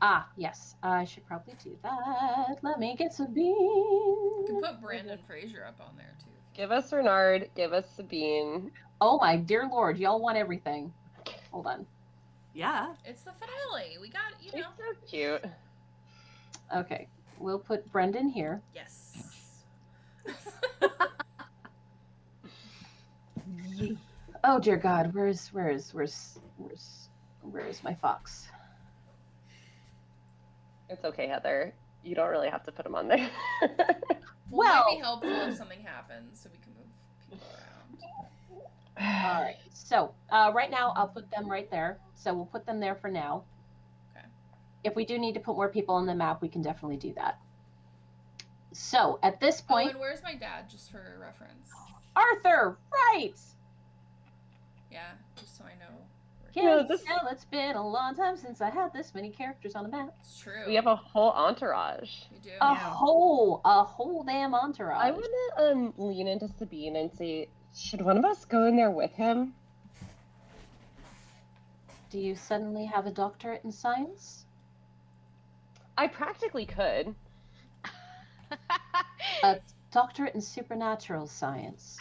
Speaker 4: Ah, yes. I should probably do that. Let me get Sabine.
Speaker 2: You can put Brandon Fraser up on there too.
Speaker 1: Give us Reynard. Give us Sabine.
Speaker 4: Oh my dear lord, y'all want everything. Hold on.
Speaker 6: Yeah.
Speaker 2: It's the finale. We got, you
Speaker 1: She's
Speaker 2: know.
Speaker 1: so cute.
Speaker 4: Okay. We'll put Brendan here.
Speaker 2: Yes.
Speaker 4: Oh dear God, where is my fox?
Speaker 1: It's okay, Heather. You don't really have to put him on there.
Speaker 2: Well, it might be
Speaker 4: Well-
Speaker 2: helpful if something happens so we can move people around.
Speaker 4: All right. So right now I'll put them right there. So we'll put them there for now.
Speaker 2: Okay.
Speaker 4: If we do need to put more people on the map, we can definitely do that. So at this
Speaker 2: Oh,
Speaker 4: point,
Speaker 2: and where's my dad, just for reference?
Speaker 4: Arthur, right?
Speaker 2: Yeah, just so I know. Where
Speaker 1: Yeah,
Speaker 4: Yes,
Speaker 1: this-
Speaker 4: well, it's been a long time since I had this many characters on the map.
Speaker 2: It's true.
Speaker 1: We have a whole entourage.
Speaker 2: We do.
Speaker 4: A
Speaker 5: Yeah.
Speaker 4: whole damn entourage.
Speaker 1: I want to lean into Sabine and say, should one of us go in there with him?
Speaker 4: Do you suddenly have a doctorate in science?
Speaker 1: I practically could.
Speaker 4: A doctorate in supernatural science.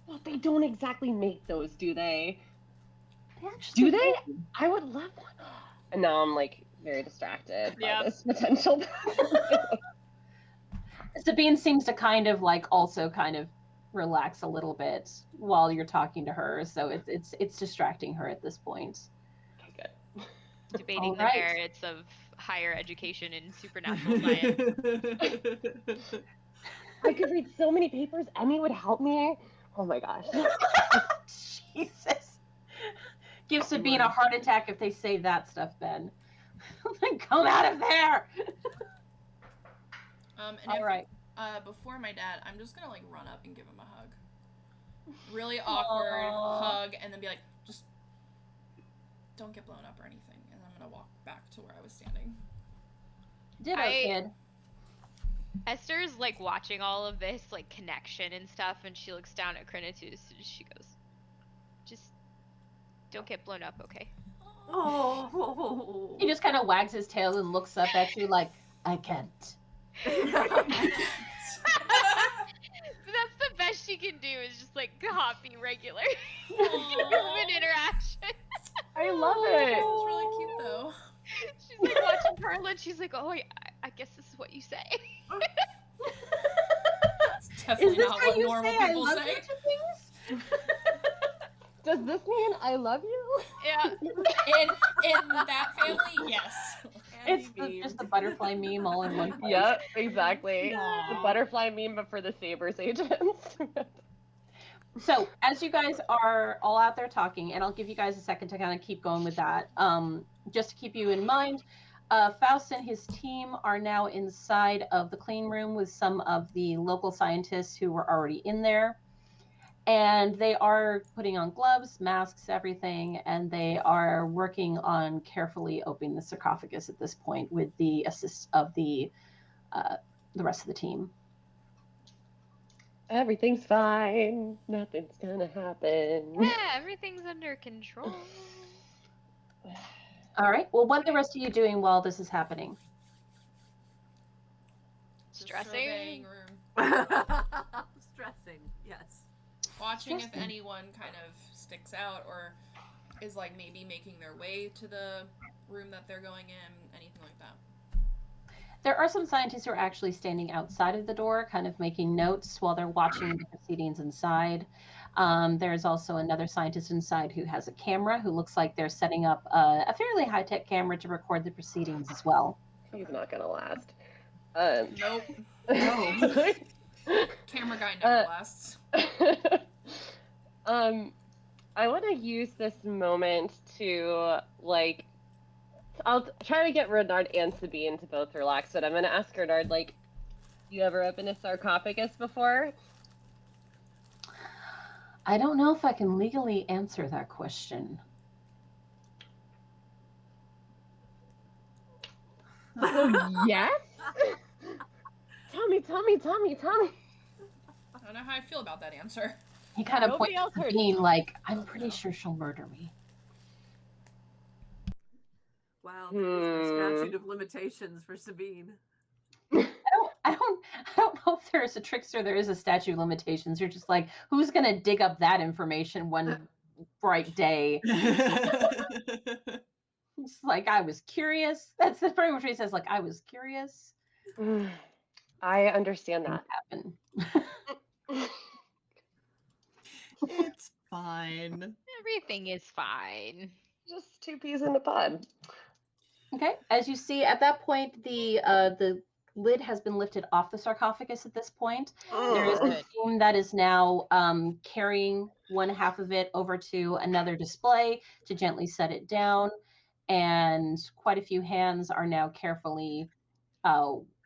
Speaker 1: Well, they don't exactly make those, do they?
Speaker 4: They actually
Speaker 1: Do they? I would love one. And now I'm like very distracted by this potential.
Speaker 4: Sabine seems to kind of relax a little bit while you're talking to her, so it's distracting her at this point.
Speaker 1: Okay, good.
Speaker 3: Debating
Speaker 4: All
Speaker 3: the
Speaker 4: right.
Speaker 3: merits of higher education in supernatural science.
Speaker 1: I could read so many papers. Emmy would help me. Oh my gosh.
Speaker 4: Jesus. Give Sabine a heart attack if they say that stuff, Ben. Come out of there!
Speaker 2: And
Speaker 4: All
Speaker 2: if,
Speaker 4: right.
Speaker 2: before my dad, I'm just gonna like run up and give him a hug. Really awkward hug, and then be like, just don't get blown up or anything. And I'm gonna walk back to where I was standing.
Speaker 4: Ditto,
Speaker 3: I-
Speaker 4: kid.
Speaker 3: Esther's like watching all of this like connection and stuff, and she looks down at Crinitus and she goes, "Just don't get blown up, okay?"
Speaker 6: Oh.
Speaker 4: He just kind of wags his tail and looks up at you like, I can't.
Speaker 3: That's the best she can do is just like copy regular human interaction.
Speaker 1: I love
Speaker 2: It
Speaker 1: it.
Speaker 2: was really cute though.
Speaker 3: She's like watching Carla and she's like, "Oh, I guess this is what you say."
Speaker 2: It's definitely
Speaker 4: Is this
Speaker 2: not
Speaker 4: how
Speaker 2: what
Speaker 4: you
Speaker 2: normal
Speaker 4: say I
Speaker 2: people
Speaker 4: love
Speaker 2: say.
Speaker 4: you to things?
Speaker 1: Does this mean I love you?
Speaker 3: Yeah.
Speaker 2: In that family, yes.
Speaker 4: It's just the butterfly meme all in one place.
Speaker 1: Yep, exactly.
Speaker 5: Aw.
Speaker 1: The butterfly meme, but for the Sabers agents.
Speaker 4: So, as you guys are all out there talking, and I'll give you guys a second to kind of keep going with that, just to keep you in mind, Faust and his team are now inside of the clean room with some of the local scientists who were already in there. And they are putting on gloves, masks, everything, and they are working on carefully opening the sarcophagus at this point with the assist of the rest of the team.
Speaker 1: Everything's fine. Nothing's gonna happen.
Speaker 3: Yeah, everything's under control.
Speaker 4: All right. Well, what are the rest of you doing while this is happening?
Speaker 2: Just
Speaker 3: Stressing.
Speaker 2: surveying room.
Speaker 6: Stressing, yes.
Speaker 2: Watching if
Speaker 4: Stressing.
Speaker 2: anyone kind of sticks out or is like maybe making their way to the room that they're going in, anything like that.
Speaker 4: There are some scientists who are actually standing outside of the door, kind of making notes while they're watching the proceedings inside. There's also another scientist inside who has a camera, who looks like they're setting up a fairly high-tech camera to record the proceedings as well.
Speaker 1: He's not gonna last.
Speaker 2: Nope.
Speaker 5: No.
Speaker 2: Camera guy never lasts.
Speaker 1: I want to use this moment to, like, I'll try to get Reynard and Sabine to both relax, but I'm going to ask Reynard, like, you ever opened a sarcophagus before?
Speaker 4: I don't know if I can legally answer that question.
Speaker 1: Yes? Tell me.
Speaker 2: I don't know how I feel about that answer.
Speaker 4: He kind of
Speaker 1: Nobody
Speaker 4: points
Speaker 1: else
Speaker 4: to
Speaker 1: heard.
Speaker 4: Sabine like, I'm pretty sure she'll murder me.
Speaker 6: Wow, there is a statute of limitations for Sabine.
Speaker 4: I don't know if there is a trickster. There is a statute of limitations. You're just like, who's gonna dig up that information one bright day? It's like, I was curious. That's the pretty much what he says. Like, I was curious.
Speaker 1: I understand that.
Speaker 4: Happen.
Speaker 5: It's fine.
Speaker 3: Everything is fine.
Speaker 1: Just two peas in a pod.
Speaker 4: Okay. As you see, at that point, the lid has been lifted off the sarcophagus. At this point, there is a team that is now carrying one half of it over to another display to gently set it down, and quite a few hands are now carefully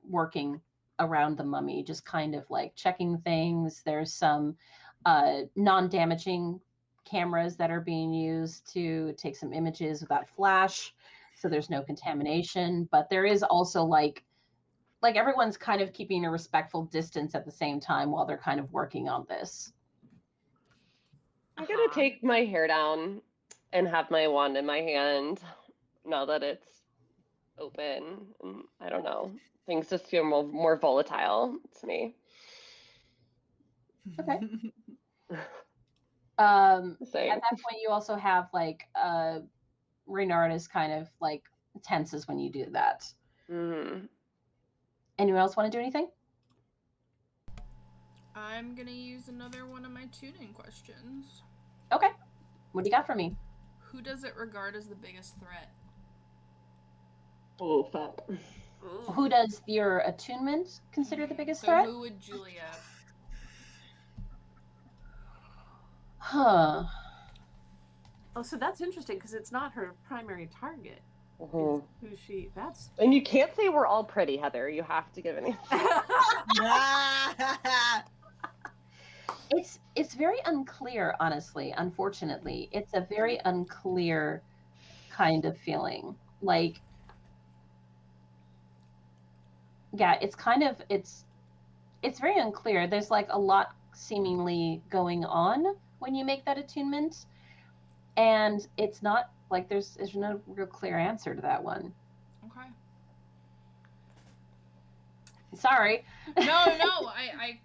Speaker 4: working around the mummy, just kind of like checking things. There's some non-damaging cameras that are being used to take some images without flash, so there's no contamination. But there is also like everyone's kind of keeping a respectful distance at the same time while they're kind of working on this.
Speaker 1: I'm gonna take my hair down and have my wand in my hand now that it's open. And I don't know. Things just feel more volatile to me.
Speaker 4: Okay.
Speaker 1: Same.
Speaker 4: At that point, you also have like Reynard is kind of like tenses when you do that.
Speaker 1: Mm-hmm.
Speaker 4: Anyone else want to do anything?
Speaker 2: I'm gonna use another one of my tuning questions.
Speaker 4: Okay. What do you got for me?
Speaker 2: Who does it regard as the biggest threat?
Speaker 1: Oh, fuck.
Speaker 4: Who does your attunement consider the biggest
Speaker 2: So
Speaker 4: threat?
Speaker 2: who would Julia?
Speaker 4: Huh.
Speaker 6: Oh, so that's interesting because it's not her primary target.
Speaker 1: Mm-hmm.
Speaker 6: It's who she? That's.
Speaker 1: And you can't say we're all pretty, Heather. You have to give any.
Speaker 4: It's very unclear, honestly. Unfortunately, it's a very unclear kind of feeling. Like, yeah, it's kind of it's very unclear. There's like a lot seemingly going on when you make that attunement, and it's not like there's no real clear answer to that one.
Speaker 2: Okay.
Speaker 4: Sorry.
Speaker 2: No. I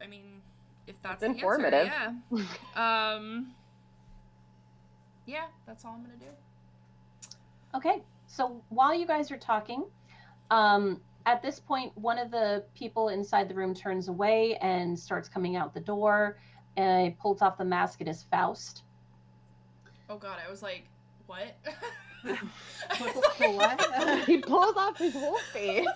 Speaker 2: mean, if that's
Speaker 1: It's
Speaker 2: the
Speaker 1: informative.
Speaker 2: answer, yeah. Yeah, that's all I'm gonna do.
Speaker 4: Okay, so while you guys are talking, at this point, one of the people inside the room turns away and starts coming out the door, and he pulls off the mask. It is Faust.
Speaker 2: Oh god, I was like, what?
Speaker 5: What?
Speaker 1: He pulls off his whole face.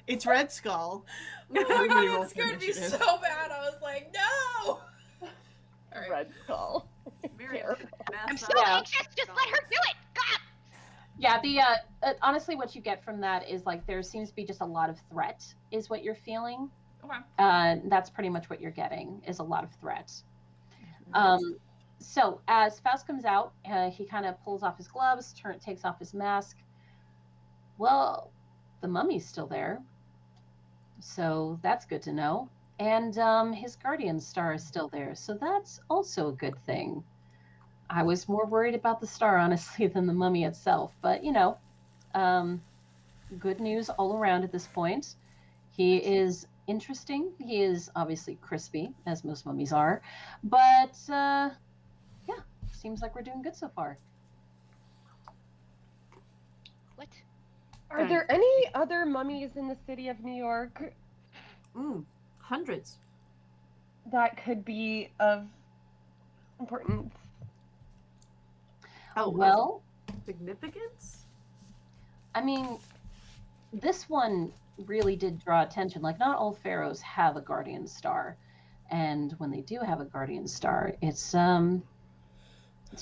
Speaker 5: It's Red Skull.
Speaker 2: Oh my
Speaker 5: Everybody
Speaker 2: god,
Speaker 5: roll
Speaker 2: it
Speaker 5: for
Speaker 2: scared me
Speaker 5: initiative.
Speaker 2: so bad. I was like, no! Alright.
Speaker 1: Red Skull.
Speaker 6: Miriam,
Speaker 3: I'm so
Speaker 4: Yeah.
Speaker 3: anxious. Just let her do it. God.
Speaker 4: Yeah, honestly, what you get from that is like there seems to be just a lot of threat, is what you're feeling.
Speaker 2: Okay.
Speaker 4: That's pretty much what you're getting, is a lot of threat. So as Faust comes out, he kind of pulls off his gloves, takes off his mask. Well, the mummy's still there, so that's good to know. And his guardian star is still there, so that's also a good thing. I was more worried about the star, honestly, than the mummy itself. But, good news all around at this point. He is interesting. He is obviously crispy, as most mummies are. But, yeah, seems like we're doing good so far.
Speaker 3: What?
Speaker 1: Are there any other mummies in the city of New York
Speaker 6: Hundreds.
Speaker 1: that could be of importance?
Speaker 6: Oh,
Speaker 4: Well,
Speaker 6: significance?
Speaker 4: I mean, this one really did draw attention. Like, not all pharaohs have a guardian star, and when they do have a guardian star, it's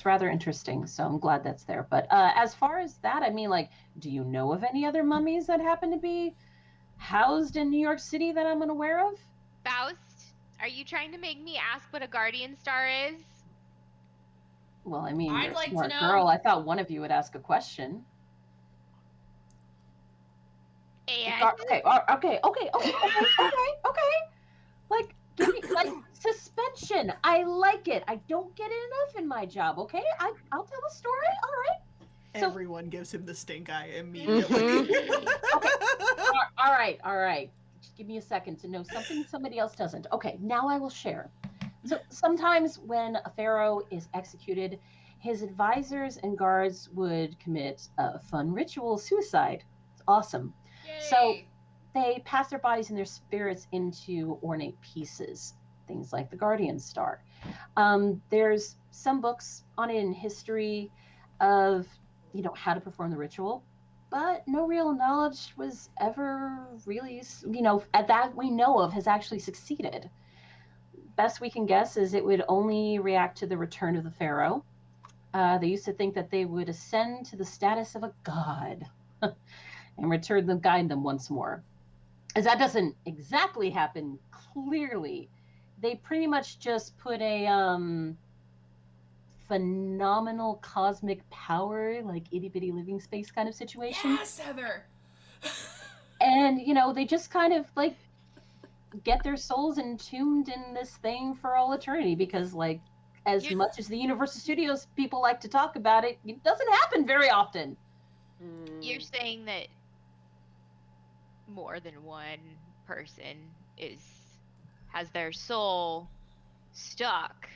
Speaker 4: rather interesting. So I'm glad that's there. But as far as that, I mean, like, do you know of any other mummies that happen to be housed in New York City that I'm unaware of?
Speaker 3: Faust, are you trying to make me ask what a guardian star is?
Speaker 4: Well, I mean,
Speaker 2: I'd
Speaker 4: you're a
Speaker 2: like to
Speaker 4: smart
Speaker 2: know.
Speaker 4: girl. I thought one of you would ask a question.
Speaker 3: And
Speaker 4: Okay. Like, give me, like, suspension. I like it. I don't get it enough in my job. Okay, I'll tell a story. All right. So,
Speaker 5: Everyone gives him the stink eye immediately.
Speaker 4: all right. Just give me a second to know something somebody else doesn't. Okay, now I will share. So sometimes when a pharaoh is executed, his advisors and guards would commit a fun ritual suicide. It's awesome.
Speaker 2: Yay.
Speaker 4: So they pass their bodies and their spirits into ornate pieces, things like the guardian star. There's some books on it in history of, how to perform the ritual, but no real knowledge was ever really, at that we know of, has actually succeeded. Best we can guess is it would only react to the return of the pharaoh. They used to think that they would ascend to the status of a god and return them, guide them once more. As that doesn't exactly happen clearly, they pretty much just put a phenomenal cosmic power, like itty bitty living space kind of situation.
Speaker 2: Yes, Heather.
Speaker 4: And they just kind of like get their souls entombed in this thing for all eternity, because like as much as the Universal Studios people like to talk about it, it doesn't happen very often.
Speaker 3: You're saying that more than one person has their soul stuck,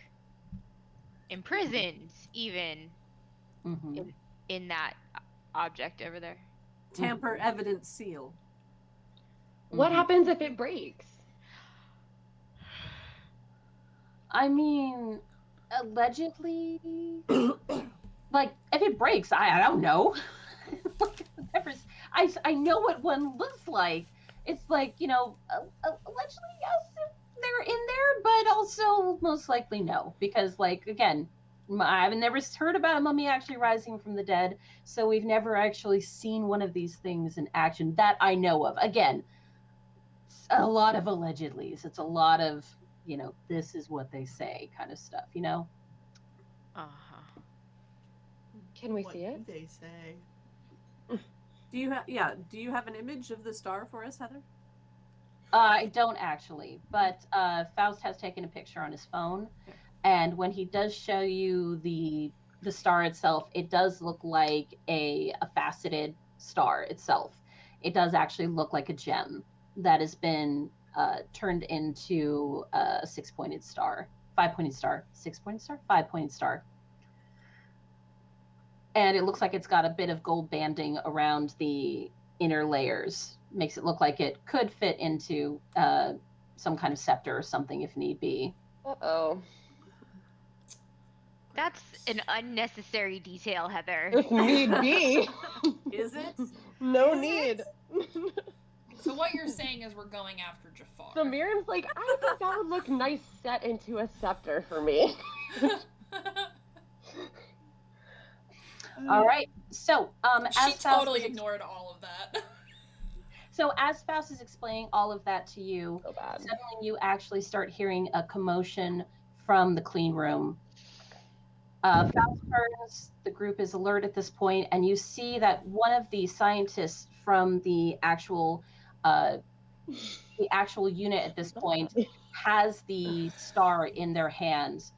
Speaker 3: imprisoned, even in that object over there.
Speaker 6: Tamper evidence seal.
Speaker 1: What happens if it breaks?
Speaker 4: I mean, allegedly, like if it breaks, I don't know. I know what one looks like. It's like, allegedly yes, they're in there, but also most likely no, because like again, I've never heard about a mummy actually rising from the dead, so we've never actually seen one of these things in action that I know of. Again, it's a lot of allegedlys. It's a lot of, this is what they say kind of stuff,
Speaker 3: Uh-huh.
Speaker 1: Can we
Speaker 5: What
Speaker 1: see it?
Speaker 5: do they say?
Speaker 6: Do you have an image of the star for us, Heather?
Speaker 4: I don't actually, but Faust has taken a picture on his phone, and when he does show you the star itself, it does look like a faceted star itself. It does actually look like a gem that has been turned into a 6-pointed star, 5-pointed star, 6-pointed star, 5-pointed star. And it looks like it's got a bit of gold banding around the inner layers. Makes it look like it could fit into some kind of scepter or something if need be.
Speaker 1: Uh-oh.
Speaker 3: That's an unnecessary detail, Heather.
Speaker 1: If need be.
Speaker 6: Is it?
Speaker 1: No
Speaker 6: Is
Speaker 1: need.
Speaker 2: So what you're saying is we're going after Jafar.
Speaker 1: So Miriam's like, I think that would look nice set into a scepter for me.
Speaker 4: All right. So,
Speaker 2: She
Speaker 4: as
Speaker 2: totally
Speaker 4: Faust is,
Speaker 2: ignored all of that.
Speaker 4: so as Faust is explaining all of that to you,
Speaker 1: So bad.
Speaker 4: suddenly you actually start hearing a commotion from the clean room. Faust turns. The group is alert at this point, and you see that one of the scientists from the actual unit at this point has the star in their hands.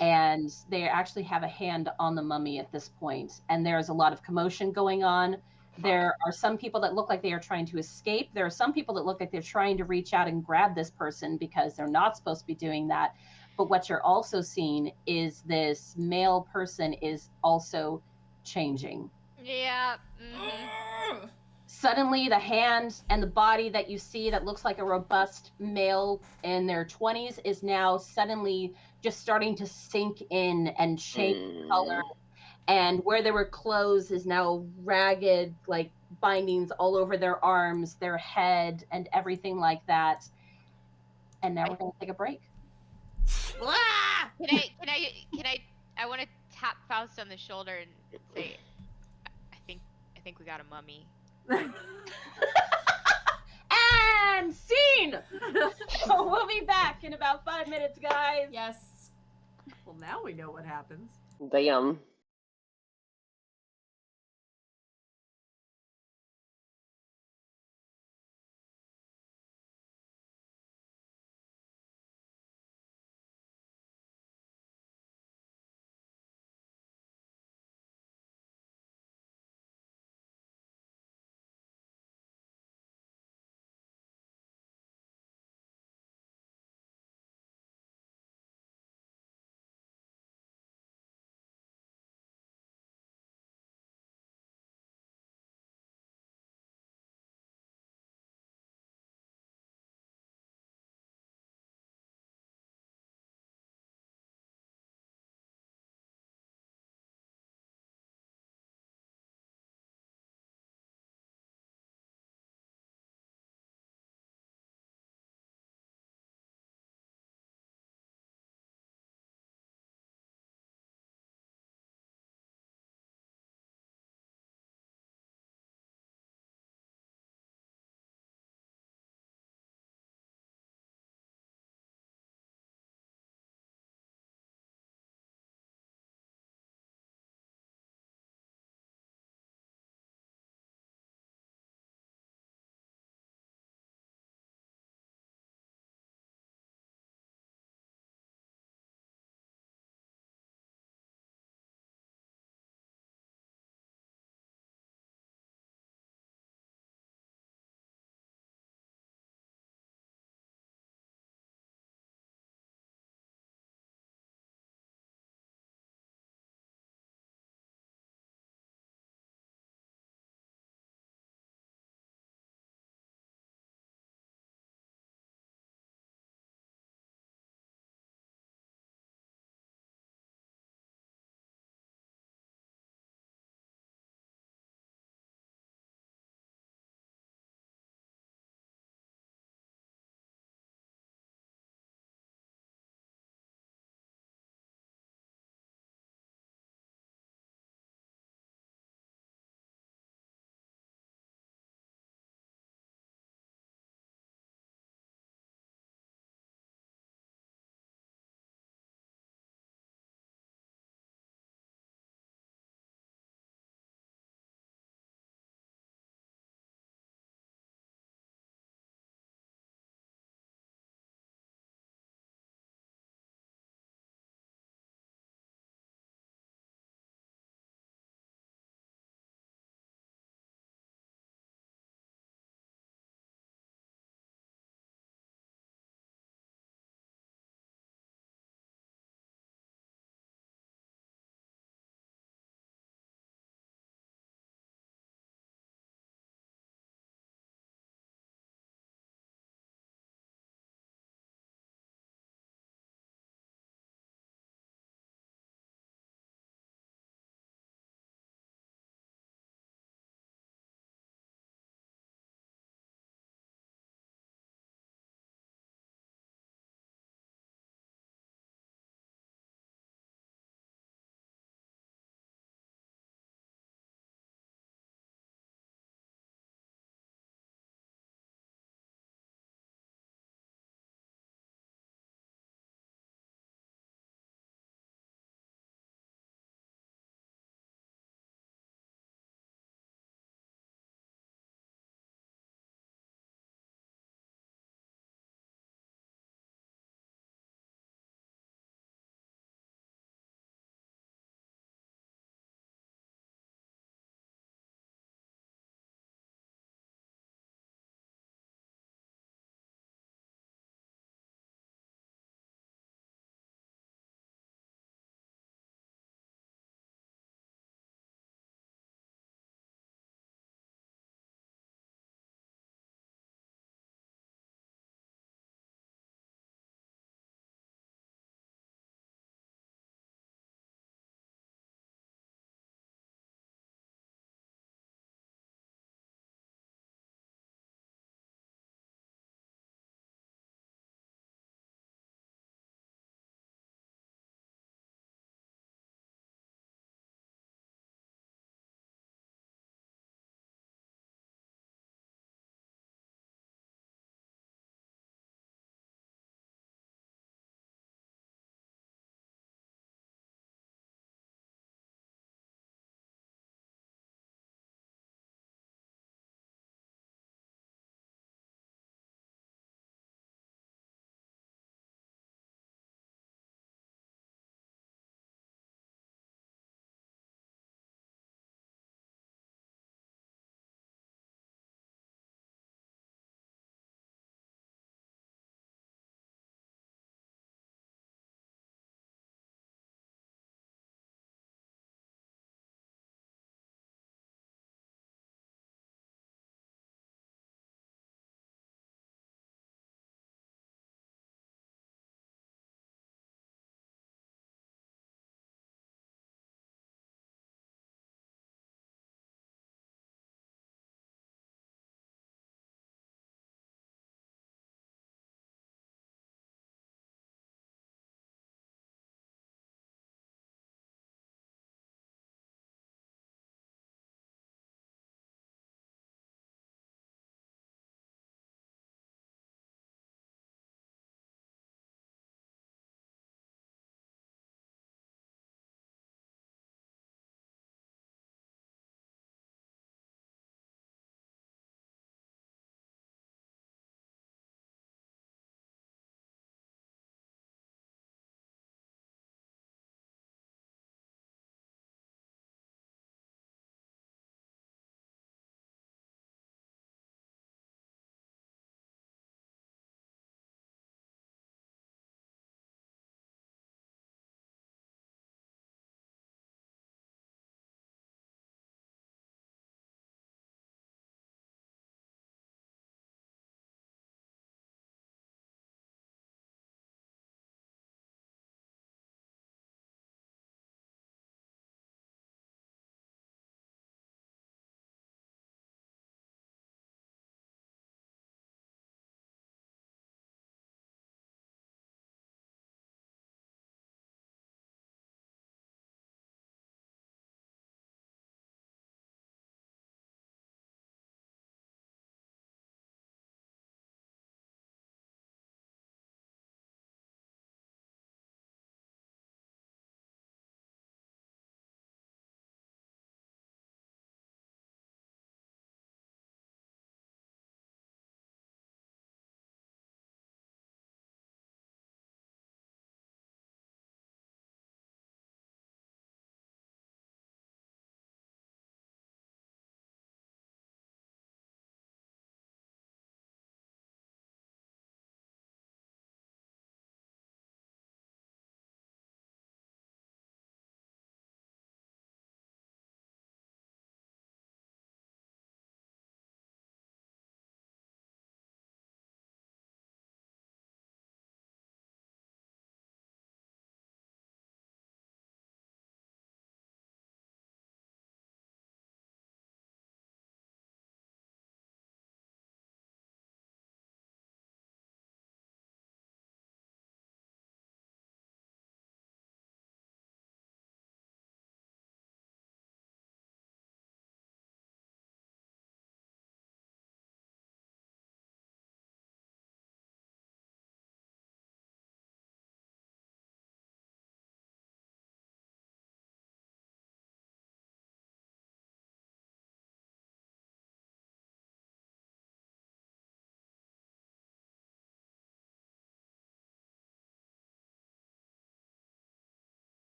Speaker 4: And they actually have a hand on the mummy at this point. And there's a lot of commotion going on. There are some people that look like they are trying to escape. There are some people that look like they're trying to reach out and grab this person because they're not supposed to be doing that. But what you're also seeing is this male person is also changing.
Speaker 3: Yeah. Mm-hmm.
Speaker 4: Suddenly the hand and the body that you see that looks like a robust male in their 20s is now suddenly just starting to sink in and change color. and where there were clothes is now ragged, like bindings all over their arms, their head, and everything like that. And now we're gonna take a break.
Speaker 3: I want to tap Faust on the shoulder and say, I think we got a mummy.
Speaker 4: And scene! So we'll be back in about 5 minutes, guys.
Speaker 2: Yes.
Speaker 6: Well, now we know what happens.
Speaker 1: Damn.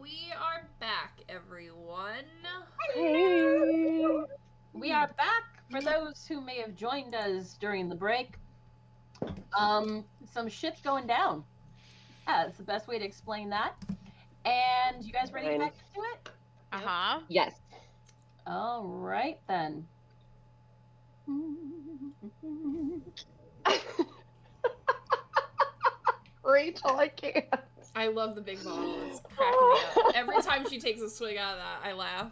Speaker 2: We are back, everyone.
Speaker 1: Hey.
Speaker 4: We are back for those who may have joined us during the break. Some shit's going down. Yeah, that's the best way to explain that. And you guys ready to get back into it?
Speaker 3: Uh-huh.
Speaker 1: Yes.
Speaker 4: All right then.
Speaker 1: Rachel, I can't.
Speaker 2: I love the big bottle. It's cracking me up. Every time she takes a swig out of that, I laugh.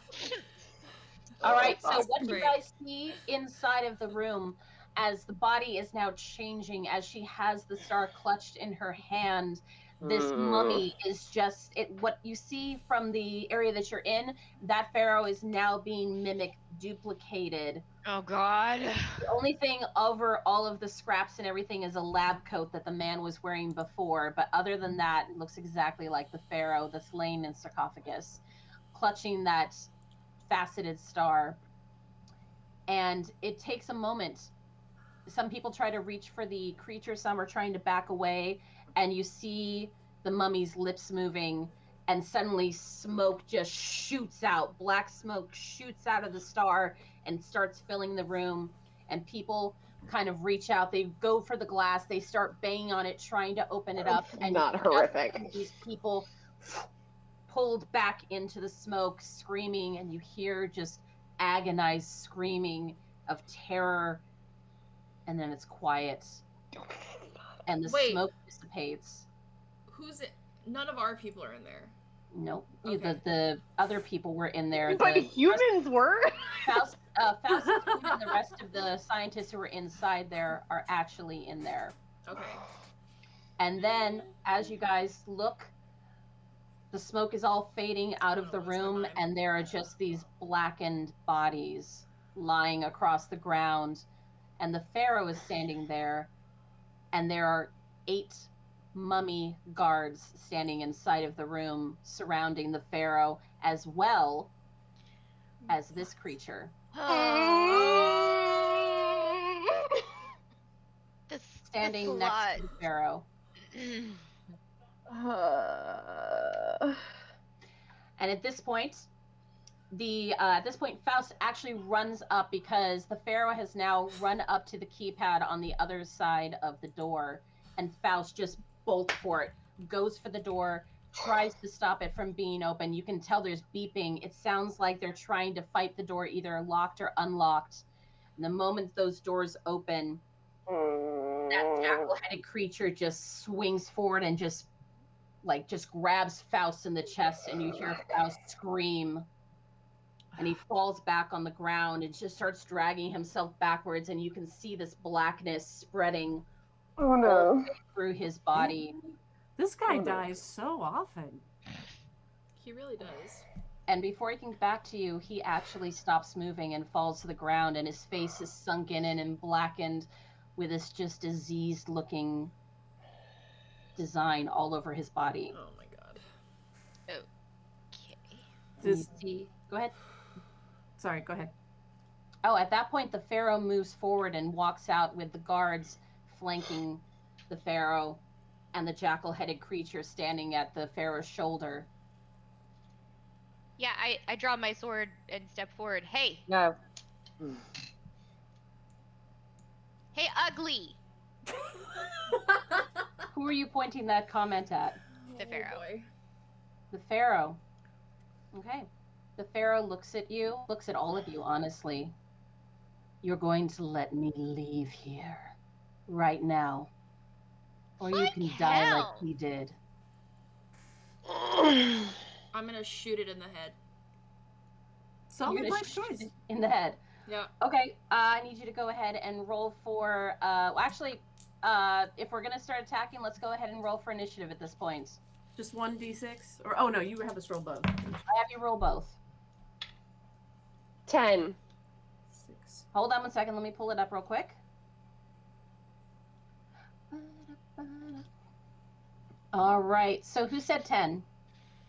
Speaker 4: All right, so
Speaker 2: That's
Speaker 4: what
Speaker 2: great.
Speaker 4: you guys see inside of the room as the body is now changing, as she has the star clutched in her hand, this mummy is just what you see from the area that you're in, that pharaoh is now being mimicked, duplicated.
Speaker 3: Oh God.
Speaker 4: The only thing over all of the scraps and everything is a lab coat that the man was wearing before, but other than that, it looks exactly like the pharaoh that's laying in sarcophagus, clutching that faceted star. And it takes a moment. Some people try to reach for the creature, some are trying to back away, and you see the mummy's lips moving, and suddenly smoke just shoots out. Black smoke shoots out of the star and starts filling the room, and people kind of reach out. They go for the glass, they start banging on it, trying to open it up, and
Speaker 1: Not horrific.
Speaker 4: these people pulled back into the smoke, screaming, and you hear just agonized screaming of terror, and then it's quiet, and the
Speaker 2: Wait.
Speaker 4: smoke dissipates.
Speaker 2: Who's it? None of our people are in there.
Speaker 4: Nope.
Speaker 2: Okay.
Speaker 4: The other people were in there.
Speaker 1: But humans were.
Speaker 4: Faust and the rest of the scientists who were inside there are actually in there.
Speaker 2: Okay.
Speaker 4: And then, as you guys look, the smoke is all fading out of the room, and there are just these blackened bodies lying across the ground. And the pharaoh is standing there, and there are 8 mummy guards standing inside of the room, surrounding the pharaoh, as well as this creature. Standing next to the pharaoh. And at this point, Faust actually runs up, because the pharaoh has now run up to the keypad on the other side of the door, and Faust just bolts for it, goes for the door, tries to stop it from being open. You can tell there's beeping. It sounds like they're trying to fight the door, either locked or unlocked. And the moment those doors open, that jackal-headed creature just swings forward and just grabs Faust in the chest, and you hear Faust scream. And he falls back on the ground and just starts dragging himself backwards, and you can see this blackness spreading through his body.
Speaker 6: This guy dies so often.
Speaker 2: He really does.
Speaker 4: And before he can get back to you, he actually stops moving and falls to the ground, and his face is sunken in and blackened with this just diseased-looking design all over his body.
Speaker 2: Oh my god.
Speaker 3: Okay.
Speaker 4: Go ahead.
Speaker 6: Sorry, go ahead.
Speaker 4: Oh, at that point, the pharaoh moves forward and walks out with the guards flanking the pharaoh, and the jackal-headed creature standing at the pharaoh's shoulder.
Speaker 3: Yeah, I draw my sword and step forward. Hey.
Speaker 1: No.
Speaker 3: Hey, ugly.
Speaker 4: Who are you pointing that comment at?
Speaker 3: The pharaoh.
Speaker 2: Boy.
Speaker 4: The pharaoh. Okay. The pharaoh looks at you, looks at all of you, honestly. You're going to let me leave here right now, or you can die like he did.
Speaker 2: I'm gonna shoot it in the head.
Speaker 6: Solid life choice.
Speaker 4: In the head.
Speaker 2: Yeah.
Speaker 4: Okay, I need you to go ahead and roll for, if we're gonna start attacking, let's go ahead and roll for initiative at this point.
Speaker 6: Just 1d6? Or, oh no, you have us roll both.
Speaker 4: I have you roll both.
Speaker 1: 10.
Speaker 6: 6.
Speaker 4: Hold on one second, let me pull it up real quick. All right, so who said 10?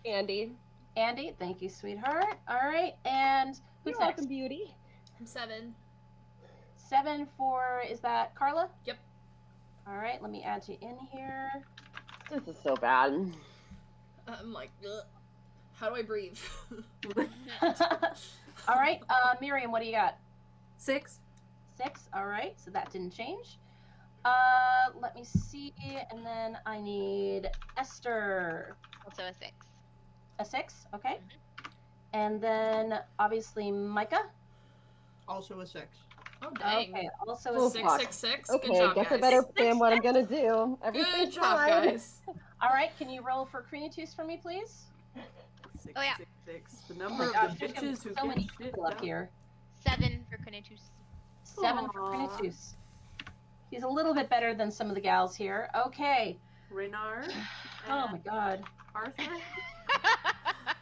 Speaker 1: Andy.
Speaker 4: Andy, thank you, sweetheart. All right, and who's
Speaker 1: You're
Speaker 4: next?
Speaker 1: welcome, beauty.
Speaker 2: I'm 7.
Speaker 4: 7 for, is that Carla?
Speaker 2: Yep.
Speaker 4: All right, let me add you in here.
Speaker 1: This is so bad.
Speaker 2: I'm like, ugh. How do I breathe?
Speaker 4: All right, Miriam, what do you got?
Speaker 6: 6.
Speaker 4: 6. All right, so that didn't change. Let me see, and then I need Esther.
Speaker 3: Also a 6.
Speaker 4: A 6, okay. And then obviously Micah.
Speaker 5: Also a 6.
Speaker 2: Oh dang.
Speaker 4: Okay, also
Speaker 1: Oh,
Speaker 4: a 6.
Speaker 2: 666.
Speaker 1: Okay,
Speaker 2: Good job,
Speaker 1: guess
Speaker 2: guys.
Speaker 1: I better plan what I'm gonna do.
Speaker 2: Good
Speaker 1: Everything's
Speaker 2: job,
Speaker 1: fine.
Speaker 2: guys.
Speaker 4: All right, can you roll for Crenitus for me, please?
Speaker 6: 6,
Speaker 3: Oh, yeah.
Speaker 6: 6, 6. The
Speaker 4: Oh
Speaker 6: number
Speaker 4: my
Speaker 6: of
Speaker 4: gosh,
Speaker 6: the
Speaker 4: there's gonna be
Speaker 6: bitches who
Speaker 4: so
Speaker 6: get
Speaker 4: many
Speaker 6: shit
Speaker 4: people up
Speaker 6: done.
Speaker 4: here.
Speaker 3: 7 for Cornetus.
Speaker 4: 7 for
Speaker 6: Aw.
Speaker 4: Crenitus. He's a little bit better than some of the gals here. Okay.
Speaker 6: Reynard.
Speaker 4: Oh my god.
Speaker 6: Arthur.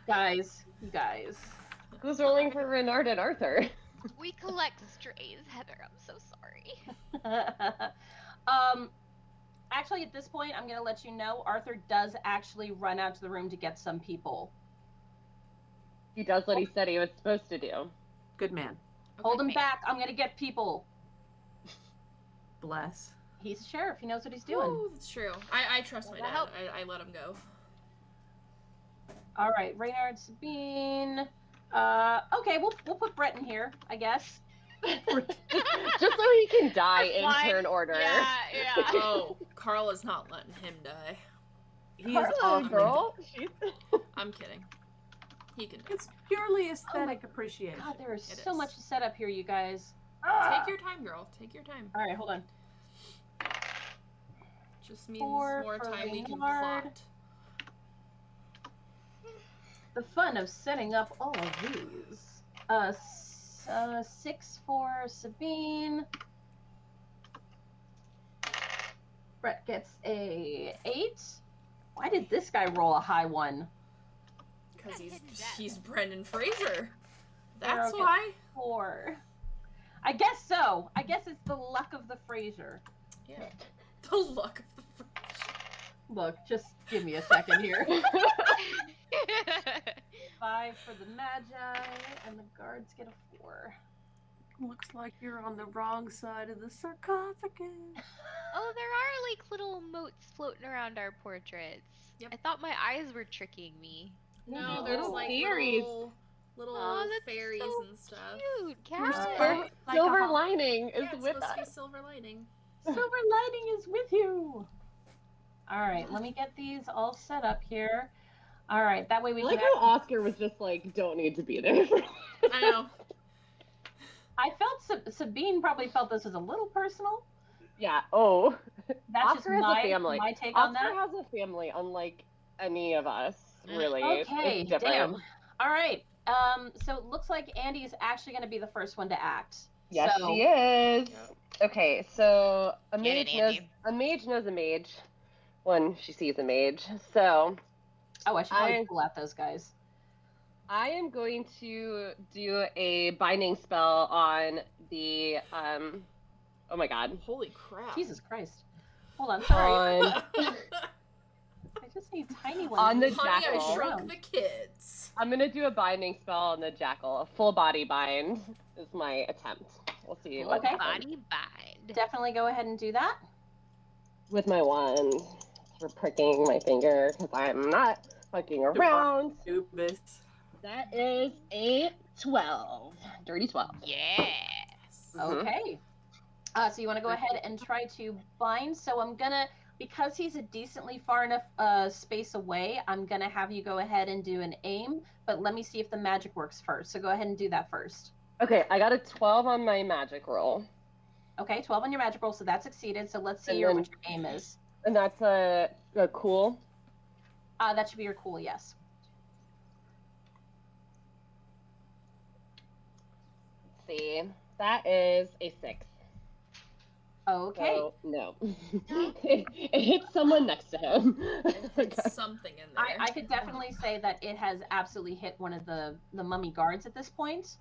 Speaker 4: Guys, you guys.
Speaker 1: Who's rolling for Reynard and Arthur?
Speaker 3: We collect strays, Heather. I'm so sorry.
Speaker 4: Actually, at this point, I'm going to let you know Arthur does actually run out to the room to get some people.
Speaker 1: He does what he said he was supposed to do.
Speaker 6: Good man.
Speaker 4: Hold him
Speaker 3: man.
Speaker 4: back. I'm going to get people.
Speaker 6: Bless.
Speaker 4: He's a sheriff. He knows what he's doing.
Speaker 2: Ooh, that's true. I trust my
Speaker 3: That'll
Speaker 2: dad.
Speaker 3: help.
Speaker 2: I let him go.
Speaker 4: All right, Reynard, Sabine. Okay, we'll put Brett in here, I guess.
Speaker 1: Just so he can die in
Speaker 3: Fine.
Speaker 1: turn order.
Speaker 3: Yeah.
Speaker 2: Oh, Carl is not letting him die.
Speaker 6: He is
Speaker 1: Carla,
Speaker 6: awesome.
Speaker 1: girl. She's...
Speaker 2: I'm kidding. He can die.
Speaker 6: It's purely aesthetic appreciation.
Speaker 4: God, there is
Speaker 2: It
Speaker 4: so
Speaker 2: is.
Speaker 4: much to set up here, you guys.
Speaker 2: Take your time, girl. Take your time.
Speaker 4: All right, hold on.
Speaker 2: Just means
Speaker 4: 4
Speaker 2: more
Speaker 4: for
Speaker 2: time we can
Speaker 4: Reynard.
Speaker 2: plot.
Speaker 4: The fun of setting up all of these. 6 for Sabine. Brett gets a 8. Why did this guy roll a high one?
Speaker 2: Because
Speaker 3: Hidden gem.
Speaker 2: he's Brendan Fraser.
Speaker 4: Pharaoh
Speaker 2: That's
Speaker 4: gets
Speaker 2: why.
Speaker 4: 4. I guess so. I guess it's the luck of the Fraser.
Speaker 2: Yeah. The luck of the Fraser.
Speaker 4: Look, just give me a second here. 5 for the Magi, and the guards get a 4.
Speaker 6: Looks like you're on the wrong side of the sarcophagus.
Speaker 3: Oh, there are like little motes floating around our portraits.
Speaker 2: Yep.
Speaker 3: I thought my eyes were tricking me.
Speaker 2: No,
Speaker 1: Oh,
Speaker 2: there's like
Speaker 1: fairies.
Speaker 2: little
Speaker 3: Aw, that's
Speaker 2: fairies
Speaker 3: so
Speaker 2: and stuff.
Speaker 3: Cute,
Speaker 6: You're
Speaker 3: Cat.
Speaker 6: sparkling like a
Speaker 1: Silver
Speaker 6: hawk.
Speaker 1: lining is
Speaker 2: Yeah, it's
Speaker 1: with
Speaker 2: supposed to
Speaker 1: us.
Speaker 2: be silver lining.
Speaker 4: Silver lining is with you. All right, let me get these all set up here. All right, that way we
Speaker 1: I like
Speaker 4: can.
Speaker 1: how Oscar was just like, don't need to be there.
Speaker 2: I know.
Speaker 4: I felt Sabine probably felt this was a little personal.
Speaker 1: Yeah. Oh.
Speaker 4: That's
Speaker 1: Oscar has
Speaker 4: just
Speaker 1: a family.
Speaker 4: my take on
Speaker 1: Oscar
Speaker 4: that.
Speaker 1: has a family, unlike any of us. Really.
Speaker 4: Okay,
Speaker 1: It's different.
Speaker 4: damn. All right. So it looks like Andy is actually going to be the first one to act.
Speaker 1: Yes,
Speaker 4: So-
Speaker 1: she is.
Speaker 2: Yep.
Speaker 1: Okay, so a
Speaker 3: Get it,
Speaker 1: mage knows
Speaker 3: Andy.
Speaker 1: a mage knows a mage when she sees a mage. So
Speaker 4: Oh, I should probably pull out those guys.
Speaker 1: I am going to do a binding spell on the oh my god.
Speaker 2: Holy crap.
Speaker 4: Jesus Christ. Hold on, sorry.
Speaker 1: On
Speaker 4: I just need tiny ones.
Speaker 1: on the
Speaker 2: Honey, I
Speaker 1: jackal.
Speaker 2: Shrunk the Kids.
Speaker 1: I'm gonna do a binding spell on the jackal. A full body bind is my attempt. We'll see what
Speaker 4: Okay.
Speaker 1: happens.
Speaker 3: Body bind.
Speaker 4: Definitely go ahead and do that.
Speaker 1: With my wand. For pricking my finger because I'm not fucking around.
Speaker 6: Dubis.
Speaker 1: That is a 12. Dirty 12.
Speaker 3: Yeah.
Speaker 1: Mhm.
Speaker 4: Okay. So you want to go ahead and try to bind. So I'm gonna, because he's a decently far enough space away, I'm gonna have you go ahead and do an aim. But let me see if the magic works first. So go ahead and do that first.
Speaker 1: Okay, I got a 12 on my magic roll.
Speaker 4: Okay, 12 on your magic roll, so that succeeded. So let's see
Speaker 1: And
Speaker 4: what
Speaker 1: then-
Speaker 4: your aim is.
Speaker 1: And that's a cool.
Speaker 4: That should be your cool, yes.
Speaker 1: Let's see. That is a 6.
Speaker 4: Okay.
Speaker 1: So, no. it hits someone next to him.
Speaker 2: It's something in there.
Speaker 4: I could definitely say that it has absolutely hit one of the mummy guards at this point.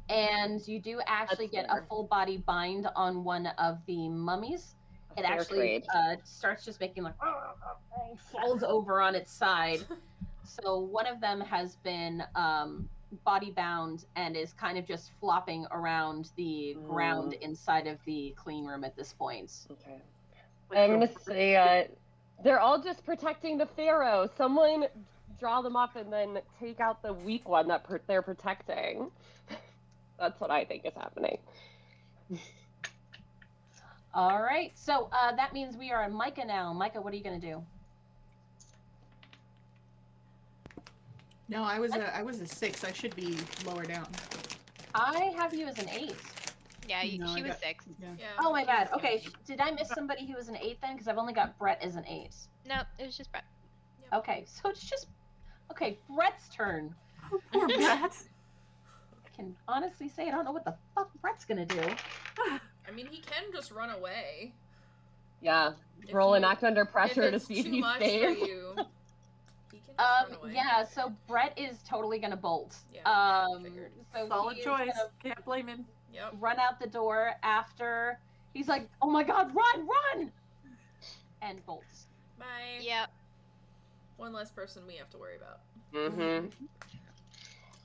Speaker 4: And you do actually
Speaker 1: That's
Speaker 4: get
Speaker 1: fair.
Speaker 4: a full body bind on one of the mummies. It
Speaker 1: Fair
Speaker 4: actually
Speaker 1: trade.
Speaker 4: starts just making like and falls over on its side. So one of them has been body bound and is kind of just flopping around the ground inside of the clean room at this point.
Speaker 1: Okay. I'm gonna say they're all just protecting the Pharaoh. Someone draw them up and then take out the weak one that they're protecting. That's what I think is happening.
Speaker 4: All right, so that means we are on Micah now. Micah, what are you gonna do?
Speaker 5: No, I was a 6. I should be lower down.
Speaker 4: I have you as an 8.
Speaker 3: Yeah,
Speaker 5: No,
Speaker 3: she
Speaker 5: I
Speaker 3: was
Speaker 5: got-
Speaker 3: 6.
Speaker 5: Yeah.
Speaker 2: Yeah.
Speaker 4: Oh my
Speaker 2: he
Speaker 4: bad.
Speaker 2: was
Speaker 4: Okay,
Speaker 2: gonna be-
Speaker 4: did I miss somebody who was an 8 then? Because I've only got Brett as an 8.
Speaker 3: No, it was just Brett.
Speaker 4: Okay, so it's just Brett's turn.
Speaker 6: Oh, poor Brett.
Speaker 4: I can honestly say I don't know what the fuck Brett's gonna do.
Speaker 2: I mean, he can just run away.
Speaker 1: Yeah.
Speaker 2: If
Speaker 1: Roll an
Speaker 2: you-
Speaker 1: act under pressure
Speaker 2: if
Speaker 1: to
Speaker 2: it's
Speaker 1: see if
Speaker 2: too
Speaker 1: he
Speaker 2: much
Speaker 1: stays.
Speaker 2: for you, he can just run away.
Speaker 4: Yeah, so Brett is totally gonna bolt.
Speaker 2: Yeah, figured.
Speaker 4: So
Speaker 6: Solid
Speaker 4: he is
Speaker 6: choice.
Speaker 4: gonna
Speaker 6: Can't blame him.
Speaker 2: Yep.
Speaker 4: run out the door after he's like, "Oh my god, run!" and bolts.
Speaker 2: Bye.
Speaker 3: Yep.
Speaker 2: One less person we have to worry about.
Speaker 1: Mm-hmm.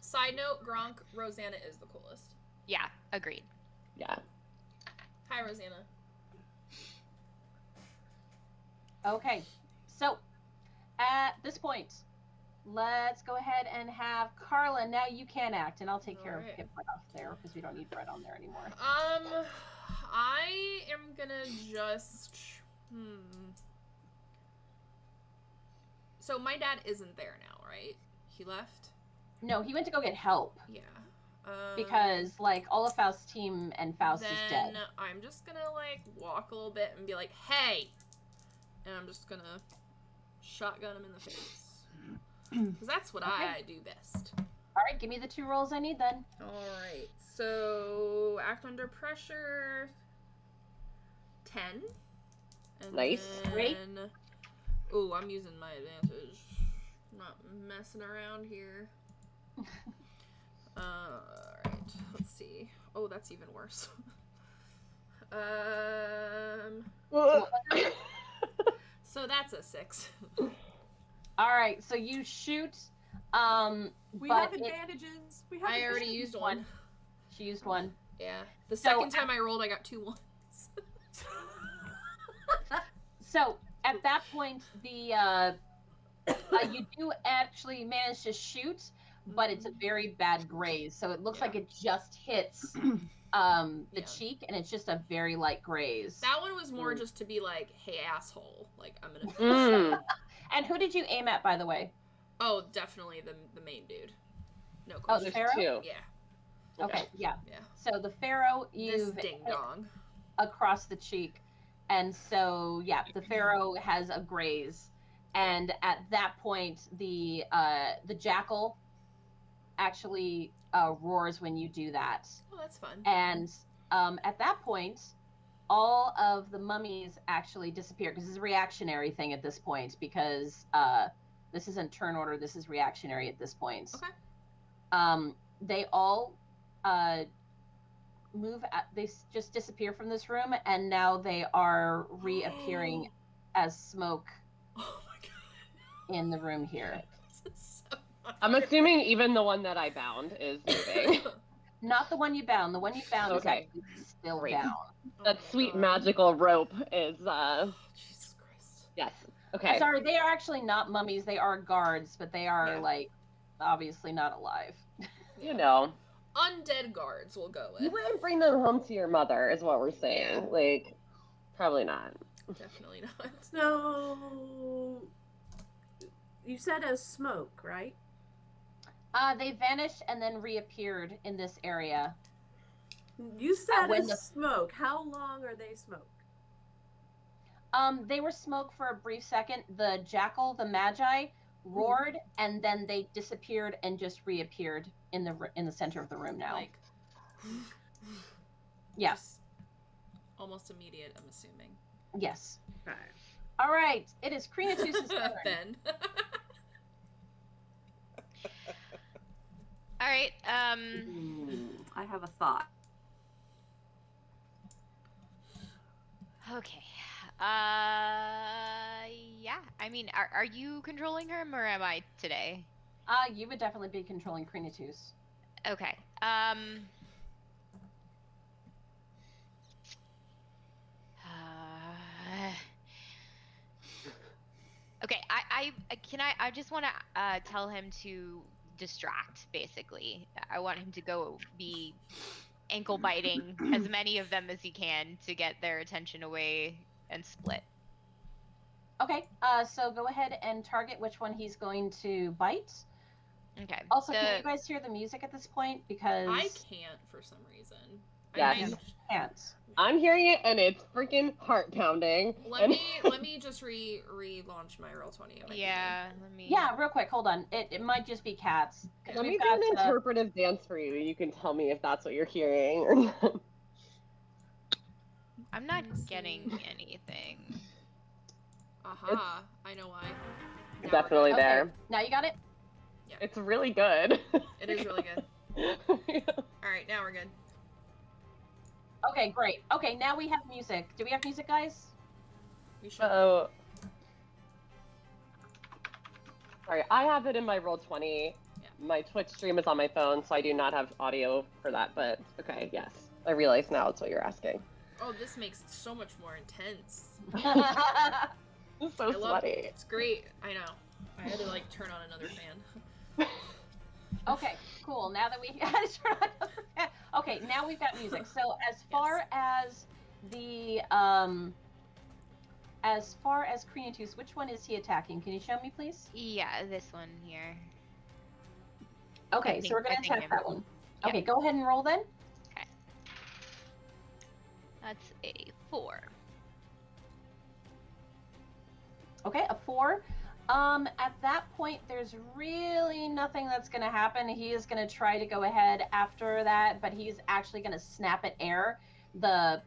Speaker 2: Side note, Gronk, Rosanna is the coolest.
Speaker 3: Yeah, agreed.
Speaker 1: Yeah.
Speaker 2: Hi, Rosanna.
Speaker 4: Okay, so at this point, let's go ahead and have Carla. Now you can act, and I'll take care of
Speaker 2: Alright.
Speaker 4: get Brett off there because we don't need Brett on there anymore.
Speaker 2: I am gonna just, So my dad isn't there now, right? He left?
Speaker 4: No, he went to go get help
Speaker 2: Yeah.
Speaker 4: because like all of Faust's team and Faust
Speaker 2: then
Speaker 4: is dead.
Speaker 2: I'm just gonna like walk a little bit and be like, hey! And I'm just gonna shotgun him in the face. Because that's what I do best.
Speaker 4: All right, give me the 2 rolls I need then.
Speaker 2: Alright, so act under pressure. 10. And
Speaker 1: Nice.
Speaker 4: Great.
Speaker 2: then, ooh, I'm using my advantage. I'm not messing around here. Alright, let's see. Oh, that's even worse. So that's a 6.
Speaker 4: All right, so you shoot.
Speaker 6: We
Speaker 4: but
Speaker 6: have advantages. We have
Speaker 2: I already
Speaker 6: advantages.
Speaker 2: used one.
Speaker 4: She used one.
Speaker 2: Yeah. The
Speaker 4: So-
Speaker 2: second time I rolled, I got 2 ones.
Speaker 4: So at that point, the you do actually manage to shoot, but it's a very bad graze. So it looks
Speaker 2: Yeah.
Speaker 4: like it just hits the
Speaker 2: Yeah.
Speaker 4: cheek, and it's just a very light graze.
Speaker 2: That one was more just to be like, hey, asshole. Like, I'm gonna.
Speaker 1: Mm.
Speaker 4: And who did you aim at, by the way?
Speaker 2: Oh, definitely the main dude. No
Speaker 4: Oh, the
Speaker 2: question.
Speaker 1: There's
Speaker 4: Pharaoh.
Speaker 1: 2.
Speaker 2: Yeah.
Speaker 4: Okay, yeah.
Speaker 2: Yeah.
Speaker 4: So the Pharaoh,
Speaker 2: This
Speaker 4: you've
Speaker 2: ding
Speaker 4: hit
Speaker 2: dong.
Speaker 4: across the cheek, and so yeah, the Pharaoh has a graze, and at that point, the jackal actually roars when you do that.
Speaker 2: Oh, that's fun.
Speaker 4: And at that point, all of the mummies actually disappear because it's a reactionary thing at this point because this isn't turn order, this is reactionary at this point.
Speaker 2: Okay.
Speaker 4: They all they just disappear from this room, and now they are reappearing as smoke
Speaker 2: Oh my god.
Speaker 4: in the room here.
Speaker 2: This is so
Speaker 1: I'm assuming even the one that I bound is moving.
Speaker 4: Not the one you bound. The one you bound
Speaker 1: Okay.
Speaker 4: is actually still
Speaker 1: Great.
Speaker 4: down.
Speaker 2: Oh
Speaker 1: That
Speaker 2: my
Speaker 1: sweet
Speaker 2: God.
Speaker 1: magical rope is
Speaker 2: Jesus Christ.
Speaker 1: yes. Okay.
Speaker 4: Sorry, they are actually not mummies. They are guards, but they are
Speaker 2: Yeah.
Speaker 4: like obviously not alive.
Speaker 1: You know.
Speaker 2: Undead guards we'll go
Speaker 1: You
Speaker 2: with.
Speaker 1: wouldn't bring them home to your mother is what we're saying.
Speaker 2: Yeah.
Speaker 1: Like probably not.
Speaker 2: Definitely not.
Speaker 6: So you said as smoke, right?
Speaker 4: They vanished and then reappeared in this area.
Speaker 6: You said
Speaker 4: when
Speaker 6: as
Speaker 4: the-
Speaker 6: smoke. How long are they smoke?
Speaker 4: They were smoke for a brief second. The jackal, the magi, roared, and then they disappeared and just reappeared in the center of the room now.
Speaker 2: Like,
Speaker 4: Yeah.
Speaker 2: just almost immediate, I'm assuming.
Speaker 4: Yes.
Speaker 6: Okay.
Speaker 4: All right. It is Krinatus's turn.
Speaker 2: Ben.
Speaker 3: All right.
Speaker 6: I have a thought.
Speaker 3: Okay. Yeah. I mean, are you controlling him or am I today?
Speaker 4: You would definitely be controlling Krinatus.
Speaker 3: Okay. Okay, I just want to tell him to distract, basically. I want him to go be ankle biting as many of them as he can to get their attention away and split.
Speaker 4: Okay, so go ahead and target which one he's going to bite.
Speaker 3: Okay.
Speaker 4: Also, can you guys hear the music at this point? Because
Speaker 2: I can't for some reason.
Speaker 1: Yeah.
Speaker 2: I
Speaker 4: can't.
Speaker 1: I'm hearing it, and it's freaking heart pounding.
Speaker 2: let me just relaunch my Roll20.
Speaker 3: Yeah, let me.
Speaker 4: Yeah, real quick, hold on. It might just be cats. 'Cause
Speaker 1: Let me
Speaker 4: we've
Speaker 1: do an
Speaker 4: got,
Speaker 1: interpretive dance for you. You can tell me if that's what you're hearing or not.
Speaker 3: I'm not
Speaker 2: Let me
Speaker 3: getting
Speaker 2: see.
Speaker 3: anything.
Speaker 2: Aha, I know why. Now we're
Speaker 1: Definitely
Speaker 2: good.
Speaker 4: Okay,
Speaker 1: there.
Speaker 4: now you got it?
Speaker 1: It's really good.
Speaker 2: It is really good. Alright, now we're good.
Speaker 4: Okay, great. Okay, now we have music. Do we have music, guys?
Speaker 2: We should.
Speaker 1: So, sorry, I have it in my Roll20.
Speaker 2: Yeah.
Speaker 1: My Twitch stream is on my phone, so I do not have audio for that. But okay, yes, I realize now it's what you're asking.
Speaker 2: Oh, this makes it so much more intense.
Speaker 1: It's so
Speaker 2: I love
Speaker 1: sweaty.
Speaker 2: It's great. I know. I had to like turn on another fan.
Speaker 4: Okay, cool. Now that we okay, now we've got music. So as far as the Creatus, which one is he attacking? Can you show me, please?
Speaker 3: Yeah, this one here.
Speaker 4: Okay,
Speaker 3: think-
Speaker 4: so we're gonna
Speaker 3: I think
Speaker 4: attack
Speaker 3: him.
Speaker 4: that one.
Speaker 3: Yeah.
Speaker 4: Okay, go ahead and roll then.
Speaker 3: That's a 4.
Speaker 4: Okay, a 4. At that point, there's really nothing that's going to happen. He is going to try to go ahead after that, but he's actually going to snap at air. The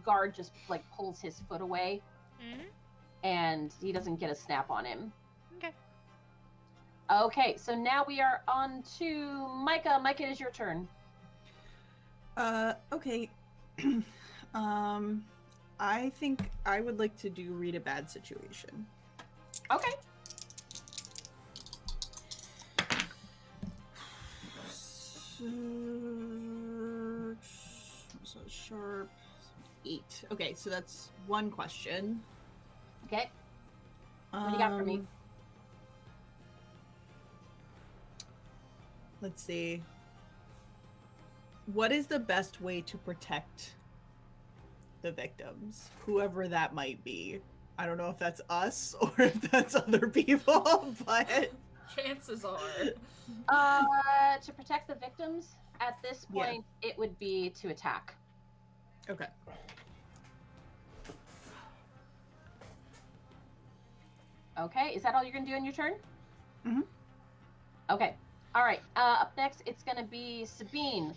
Speaker 4: guard just like pulls his foot away, and he doesn't get a snap on him.
Speaker 3: Okay.
Speaker 4: Okay, so now we are on to Micah. Micah, it is your turn.
Speaker 5: Okay. I think I would like to do read a bad situation.
Speaker 4: Okay.
Speaker 5: So sharp 8. Okay, so that's one question.
Speaker 4: Okay. What do you got for me?
Speaker 5: Let's see. What is the best way to protect the victims, whoever that might be? I don't know if that's us or if that's other people, but
Speaker 2: Chances are.
Speaker 4: To protect the victims, at this point, it would be to attack.
Speaker 5: okay.
Speaker 4: Okay, is that all you're gonna do in your turn?
Speaker 5: Mhm.
Speaker 4: Okay. All right. Up next, it's gonna be Sabine.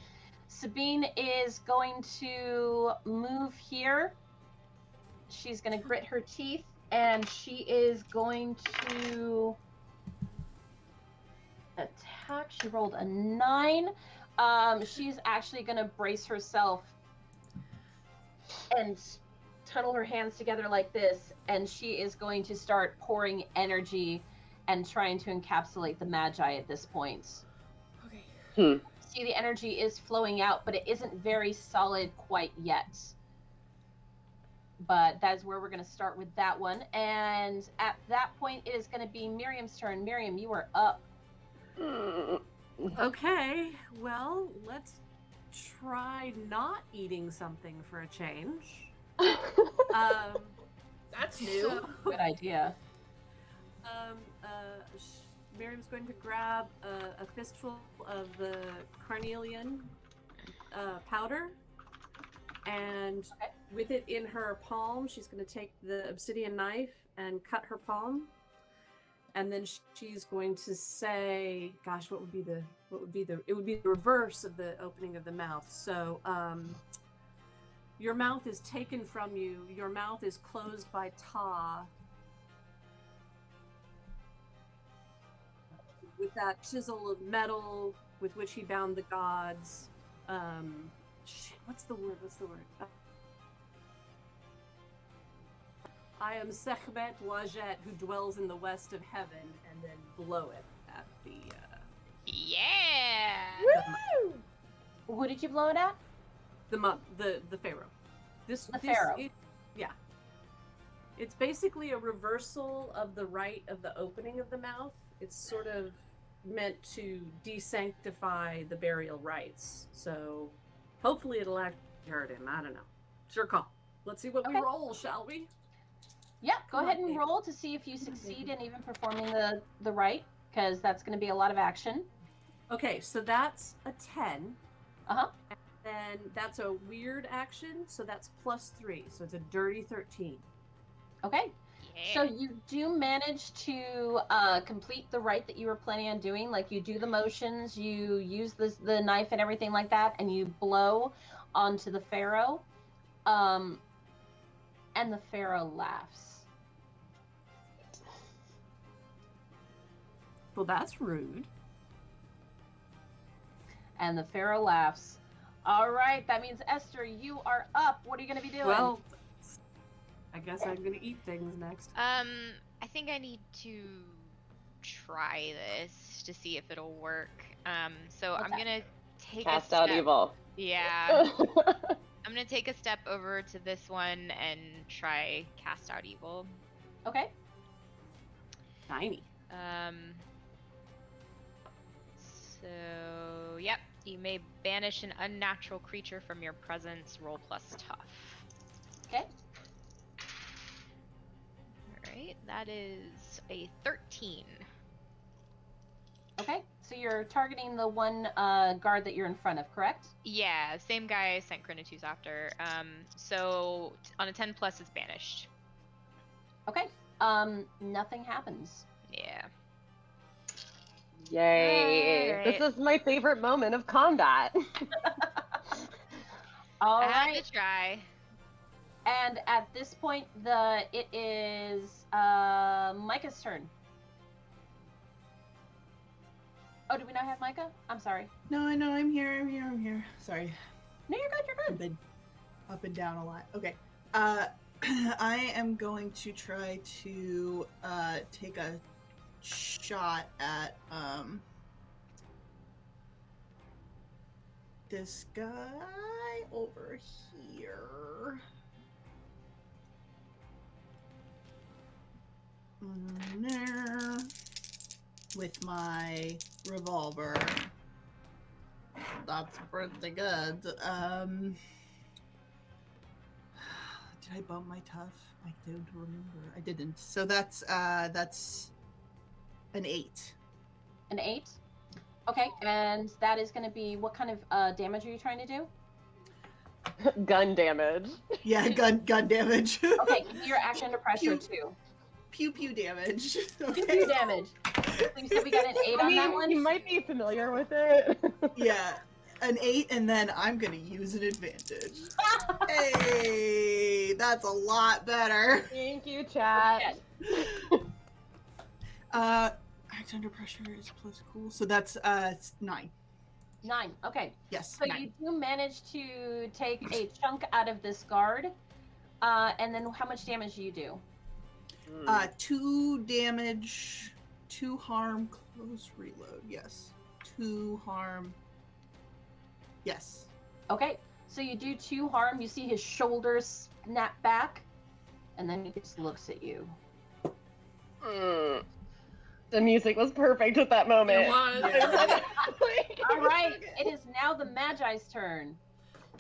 Speaker 4: Sabine is going to move here. She's gonna grit her teeth, and she is going to attack. She rolled a 9. She's actually gonna brace herself and tunnel her hands together like this, and she is going to start pouring energy and trying to encapsulate the Magi at this point.
Speaker 2: Okay.
Speaker 4: See, the energy is flowing out, but it isn't very solid quite yet. But that's where we're going to start with that one. And at that point, it is going to be Miriam's turn. Miriam, you are up.
Speaker 6: Okay, well, let's try not eating something for a change.
Speaker 2: That's new.
Speaker 6: So,
Speaker 4: Good idea.
Speaker 6: Miriam's going to grab a fistful of the carnelian powder, and with it in her palm, she's going to take the obsidian knife and cut her palm, and then she's going to say, "Gosh, what would be the? It would be the reverse of the opening of the mouth." So, your mouth is taken from you. Your mouth is closed by Ta. With that chisel of metal with which he bound the gods. What's the word? I am Sekhmet Wajet, who dwells in the west of heaven, and then blow it at the
Speaker 3: Yeah.
Speaker 4: Who did you blow it at?
Speaker 6: the Pharaoh.
Speaker 4: Pharaoh.
Speaker 6: It's basically a reversal of the right of the opening of the mouth. It's sort of meant to desanctify the burial rites. So hopefully it'll actually hurt him. I don't know. Sure call. Let's see what we
Speaker 4: Okay.
Speaker 6: roll, shall we?
Speaker 4: Yeah, go
Speaker 6: Come on,
Speaker 4: ahead and
Speaker 6: baby.
Speaker 4: roll to see if you succeed in even performing the rite, because that's going to be a lot of action.
Speaker 6: Okay, so that's a 10.
Speaker 4: Uh-huh.
Speaker 6: And that's a weird action, so that's +3. So it's a dirty 13.
Speaker 4: Okay.
Speaker 3: Yeah.
Speaker 4: So you do manage to complete the rite that you were planning on doing. Like, you do the motions, you use the knife and everything like that, and you blow onto the Pharaoh. And the Pharaoh laughs.
Speaker 6: Well, that's rude.
Speaker 4: And the Pharaoh laughs. All right, that means, Esther, you are up. What are you going to be doing?
Speaker 6: Well, I guess I'm gonna eat things next.
Speaker 3: I think I need to try this to see if it'll work. So I'm
Speaker 4: Okay.
Speaker 3: gonna take
Speaker 1: Cast
Speaker 3: a
Speaker 1: out
Speaker 3: step.
Speaker 1: evil.
Speaker 3: Yeah. I'm gonna take a step over to this one and try cast out evil.
Speaker 4: Okay.
Speaker 6: Tiny.
Speaker 3: So yep, you may banish an unnatural creature from your presence. Roll plus tough.
Speaker 4: Okay.
Speaker 3: Alright, that is a 13.
Speaker 4: Okay. So you're targeting the one guard that you're in front of, correct?
Speaker 3: Yeah, same guy I sent Chronotus after. So on a 10 plus, it's banished.
Speaker 4: Okay. Nothing happens.
Speaker 3: Yeah.
Speaker 1: Yay.
Speaker 3: Alright.
Speaker 1: This is my favorite moment of combat.
Speaker 4: All
Speaker 3: I had
Speaker 4: right.
Speaker 3: to try.
Speaker 4: And at this point, it is Micah's turn. Oh, do we not have Micah? I'm sorry.
Speaker 5: No, I know. I'm here. Sorry.
Speaker 4: No, you're good. You're
Speaker 5: I've
Speaker 4: good.
Speaker 5: been up and down a lot. Okay. I am going to try to take a shot at this guy over here. There. With my revolver. That's pretty good. Did I bump my tough? I don't remember. I didn't. So that's an 8.
Speaker 4: An 8. Okay, and that is going to be, what kind of damage are you trying to do?
Speaker 1: Gun damage.
Speaker 5: Yeah, gun damage.
Speaker 4: Okay, give me your action under pressure
Speaker 5: Pew.
Speaker 4: too.
Speaker 5: Pew damage.
Speaker 4: Pew
Speaker 5: Okay.
Speaker 4: pew damage. So you said we got an 8 on that one?
Speaker 1: You might be familiar with it.
Speaker 5: Yeah, an 8, and then I'm gonna use an advantage. Hey, that's a lot better.
Speaker 1: Thank you, chat.
Speaker 5: Act under pressure is plus cool. So that's 9.
Speaker 4: 9. Okay.
Speaker 5: Yes.
Speaker 4: So
Speaker 5: 9.
Speaker 4: you do manage to take a chunk out of this guard. And then how much damage do you do?
Speaker 5: 2 damage, 2 harm, close reload. Yes. 2 harm. Yes.
Speaker 4: Okay. So you do 2 harm. You see his shoulders snap back. And then he just looks at you.
Speaker 1: The music was perfect at that moment.
Speaker 2: It was.
Speaker 4: All right. It is now the Magi's turn.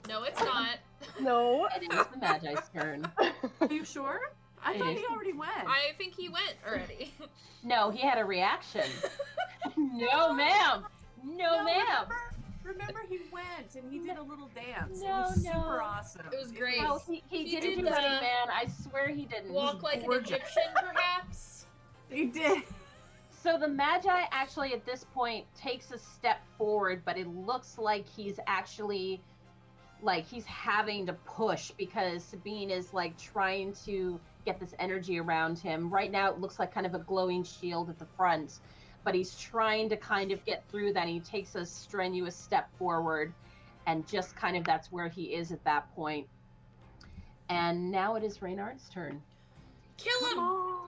Speaker 2: No, it's not.
Speaker 1: No.
Speaker 4: It is the Magi's turn.
Speaker 6: Are you sure? I
Speaker 4: It
Speaker 6: thought
Speaker 4: is.
Speaker 6: he already went.
Speaker 2: I think he went already.
Speaker 4: No, he had a reaction. No, ma'am. No, ma'am.
Speaker 6: Remember he went and he did a little dance.
Speaker 4: No,
Speaker 6: it was
Speaker 4: no.
Speaker 6: super awesome.
Speaker 2: It was great.
Speaker 4: No, he
Speaker 2: He
Speaker 4: didn't
Speaker 2: did
Speaker 4: do
Speaker 2: the
Speaker 4: anything, man. I swear he didn't.
Speaker 2: Walk like an
Speaker 6: gorgeous.
Speaker 2: Egyptian, perhaps.
Speaker 6: He did.
Speaker 4: So the Magi actually at this point takes a step forward, but it looks like he's actually he's having to push because Sabine is trying to get this energy around him. Right now it looks like kind of a glowing shield at the front, but he's trying to kind of get through that. He takes a strenuous step forward, and just kind of that's where he is at that point. And now it is Reynard's turn.
Speaker 2: Kill him!
Speaker 6: Come on.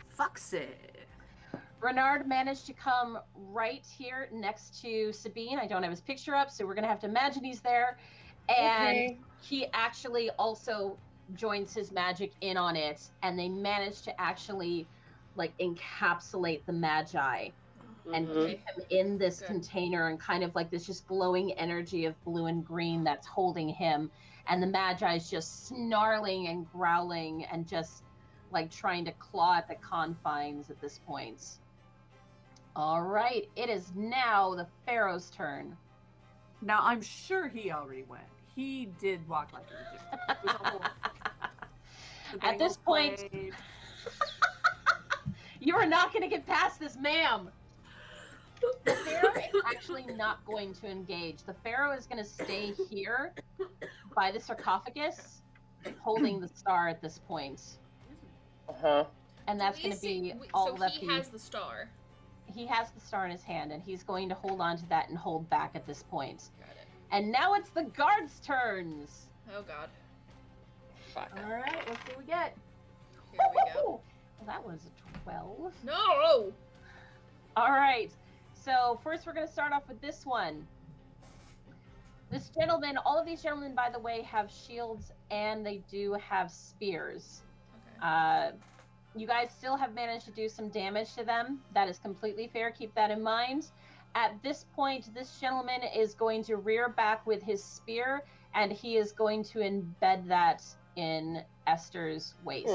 Speaker 6: Foxy.
Speaker 4: Reynard managed to come right here next to Sabine. I don't have his picture up, so we're going to have to imagine he's there. And
Speaker 1: Okay.
Speaker 4: he actually also joins his magic in on it, and they manage to actually like encapsulate the Magi and keep him in this container, and kind of like this just glowing energy of blue and green that's holding him, and the Magi is just snarling and growling and just like trying to claw at the confines at this point. All right, it is now the Pharaoh's turn.
Speaker 6: Now, I'm sure he already went. He did walk like a magician. It was a whole...
Speaker 4: At this point, you are not going to get past this, ma'am. The Pharaoh is actually not going to engage. The Pharaoh is going to stay here by the sarcophagus, holding the star at this point. And that's going to be all that
Speaker 2: he has the star.
Speaker 4: He has the star in his hand, and he's going to hold on to that and hold back at this point.
Speaker 2: Got it.
Speaker 4: And now it's the guards' turns.
Speaker 2: Oh god.
Speaker 1: Fuck.
Speaker 4: All right, let's see what we get.
Speaker 2: Here we go.
Speaker 4: Well, that was a 12.
Speaker 2: No!
Speaker 4: All right. So first we're going to start off with this one. This gentleman, all of these gentlemen, by the way, have shields and they do have spears.
Speaker 2: Okay.
Speaker 4: You guys still have managed to do some damage to them. That is completely fair. Keep that in mind. At this point, this gentleman is going to rear back with his spear, and he is going to embed that in Esther's waist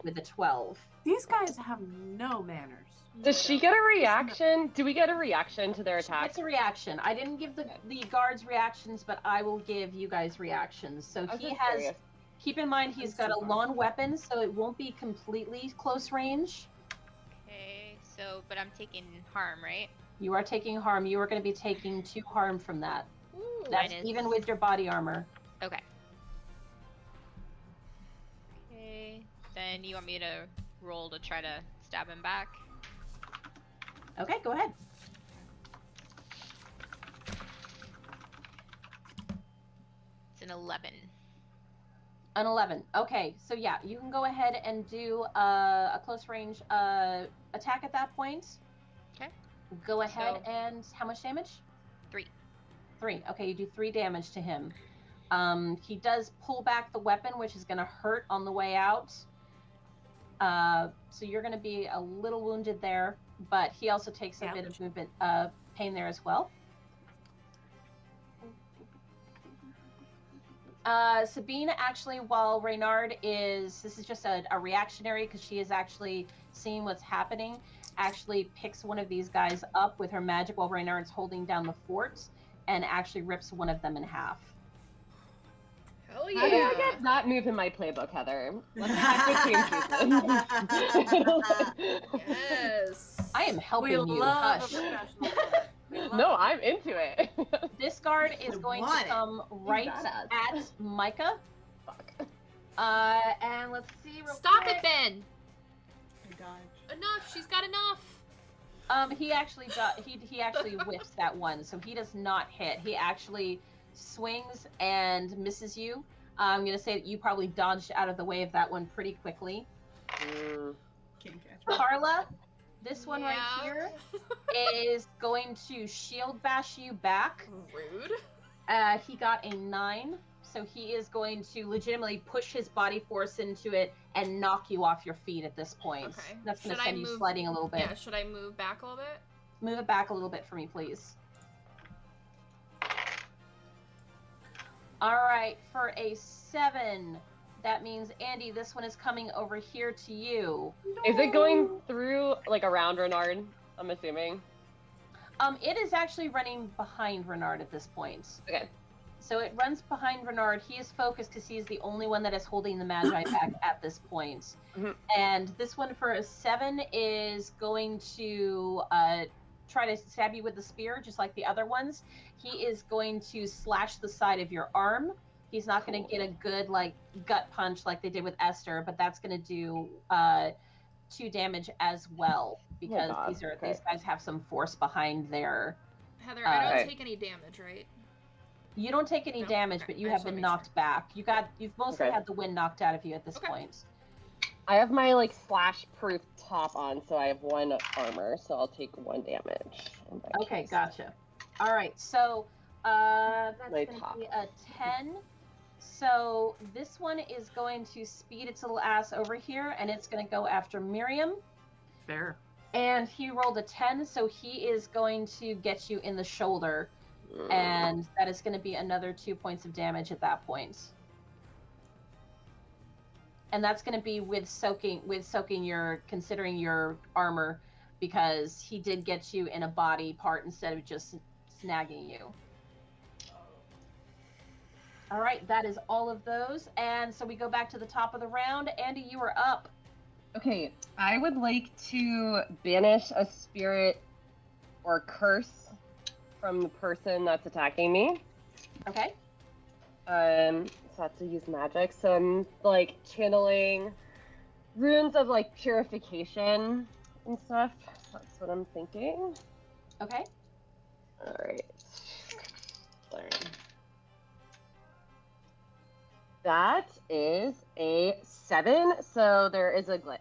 Speaker 4: with a 12.
Speaker 6: These guys have no manners.
Speaker 1: Does she get a reaction? Do we get a reaction to their attack?
Speaker 4: It's a reaction. I didn't give the guards reactions, but I will give you guys reactions. So he has...
Speaker 1: Curious.
Speaker 4: Keep in mind, he's got a long weapon, so it won't be completely close range.
Speaker 3: Okay, so, but I'm taking harm, right?
Speaker 4: You are taking harm. You are going to be taking 2 harm from that.
Speaker 2: Ooh.
Speaker 4: That's
Speaker 3: Minus-
Speaker 4: even with your body armor.
Speaker 3: Okay. Okay, then you want me to roll to try to stab him back?
Speaker 4: Okay, go ahead.
Speaker 3: It's an 11.
Speaker 4: An 11. Okay, so yeah, you can go ahead and do a close range attack at that point.
Speaker 3: Okay.
Speaker 4: Go ahead
Speaker 3: So-
Speaker 4: and how much damage?
Speaker 3: 3.
Speaker 4: 3. Okay, you do 3 damage to him. He does pull back the weapon, which is going to hurt on the way out. So you're going to be a little wounded there, but he also takes a bit of movement pain there as well. Sabine, actually, while Reynard this is just a reactionary because she is actually seeing what's happening, actually picks one of these guys up with her magic while Reynard's holding down the fort and actually rips one of them in half.
Speaker 2: Hell
Speaker 1: How did I
Speaker 2: yeah.
Speaker 1: get that move in my playbook, Heather? Let's hack between people.
Speaker 2: Yes.
Speaker 4: I am helping
Speaker 6: We
Speaker 4: you.
Speaker 6: love
Speaker 4: Hush.
Speaker 6: a professional player. We love
Speaker 1: No,
Speaker 6: it.
Speaker 1: I'm into it.
Speaker 4: This guard is
Speaker 5: I
Speaker 4: going
Speaker 5: want
Speaker 4: to
Speaker 5: it.
Speaker 4: come right
Speaker 1: badass.
Speaker 4: at Micah.
Speaker 1: Fuck.
Speaker 4: And let's see real
Speaker 2: Stop
Speaker 4: quick.
Speaker 2: it, Ben!
Speaker 5: I dodged.
Speaker 2: Enough! She's got enough!
Speaker 4: He actually he actually whiffs that one, so he does not hit. He actually swings and misses you. I'm gonna say that you probably dodged out of the way of that one pretty quickly.
Speaker 5: Can't catch me.
Speaker 4: Carla, this one right
Speaker 2: Yeah.
Speaker 4: here is going to shield bash you back.
Speaker 2: Rude.
Speaker 4: He got a 9, so he is going to legitimately push his body force into it and knock you off your feet at this point.
Speaker 2: Okay.
Speaker 4: That's going
Speaker 2: Should
Speaker 4: to
Speaker 2: I
Speaker 4: send you
Speaker 2: move-
Speaker 4: sliding a little bit.
Speaker 2: Yeah, should I move back a little bit?
Speaker 4: Move it back a little bit for me, please. All right, for a 7, that means, Andy, this one is coming over here to you.
Speaker 1: Is it going through, like, around Reynard? I'm assuming.
Speaker 4: It is actually running behind Reynard at this point.
Speaker 1: Okay.
Speaker 4: So it runs behind Reynard. He is focused because he's the only one that is holding the Magi back at this point.
Speaker 1: Mhm.
Speaker 4: And this one for a 7 is going to try to stab you with the spear, just like the other ones. He is going to slash the side of your arm. He's not going to get a good like gut punch like they did with Esther, but that's going to do 2 damage as well because
Speaker 1: God,
Speaker 4: these
Speaker 1: okay.
Speaker 4: guys have some force behind their.
Speaker 2: Heather, I don't
Speaker 1: Alright.
Speaker 2: take any damage, right?
Speaker 4: You don't take any
Speaker 2: No?
Speaker 4: damage,
Speaker 2: Okay,
Speaker 4: but you
Speaker 2: I
Speaker 4: have
Speaker 2: just wanna
Speaker 4: been
Speaker 2: make sure.
Speaker 4: knocked back. You've mostly
Speaker 1: Okay.
Speaker 4: had the wind knocked out of you at this
Speaker 2: Okay.
Speaker 4: point.
Speaker 1: I have my, like, slash-proof top on, so I have 1 armor, so I'll take 1 damage. in that
Speaker 4: Okay,
Speaker 1: case.
Speaker 4: gotcha. All right, so that's
Speaker 1: My
Speaker 4: going to
Speaker 1: top.
Speaker 4: be a 10. So this one is going to speed its little ass over here, and it's going to go after Miriam.
Speaker 6: Fair.
Speaker 4: And he rolled a 10, so he is going to get you in the shoulder, and that is going to be another 2 points of damage at that point. And that's going to be with soaking your, considering your armor, because he did get you in a body part instead of just snagging you. All right, that is all of those. And so we go back to the top of the round. Andy, you are up.
Speaker 1: Okay, I would like to banish a spirit or curse from the person that's attacking me.
Speaker 4: Okay.
Speaker 1: So I have to use magic. So I'm like channeling runes of like purification and stuff. That's what I'm thinking.
Speaker 4: Okay.
Speaker 1: All right. Sorry. That is a 7, so there is a glitch.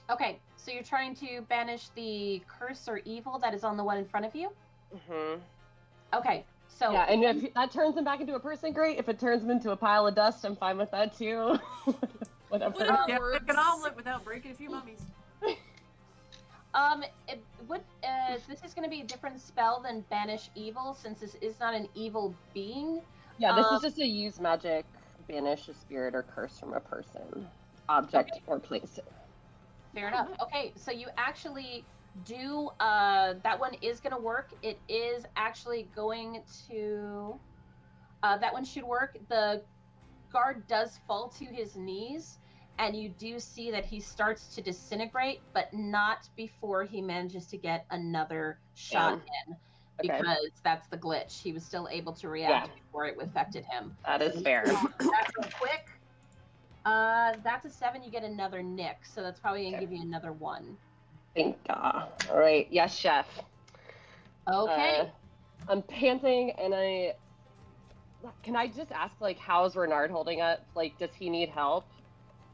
Speaker 4: Okay, so you're trying to banish the curse or evil that is on the one in front of you?
Speaker 1: Mm-hmm.
Speaker 4: Okay, so...
Speaker 1: Yeah, and if that turns him back into a person, great. If it turns him into a pile of dust, I'm fine with that too. Whatever.
Speaker 2: Whatever
Speaker 6: Yeah,
Speaker 2: works.
Speaker 6: we can all live without breaking a few mummies.
Speaker 4: This is going to be a different spell than banish evil, since this is not an evil being.
Speaker 1: Yeah, this is just a use magic, banish a spirit or curse from a person, object, or place.
Speaker 4: Fair enough. Okay, so you actually do, that one is going to work. It is actually going to, that one should work. The guard does fall to his knees, and you do see that he starts to disintegrate, but not before he manages to get another shot in.
Speaker 1: Okay.
Speaker 4: Because that's the glitch. He was still able to react before it affected him.
Speaker 1: That is fair.
Speaker 4: That's real quick. That's a 7. You get another nick, so that's probably gonna give you another 1.
Speaker 1: Thank God. All right. Yes, chef.
Speaker 4: Okay.
Speaker 1: I'm panting, and can I just ask, like, how's Reynard holding up? Like, does he need help?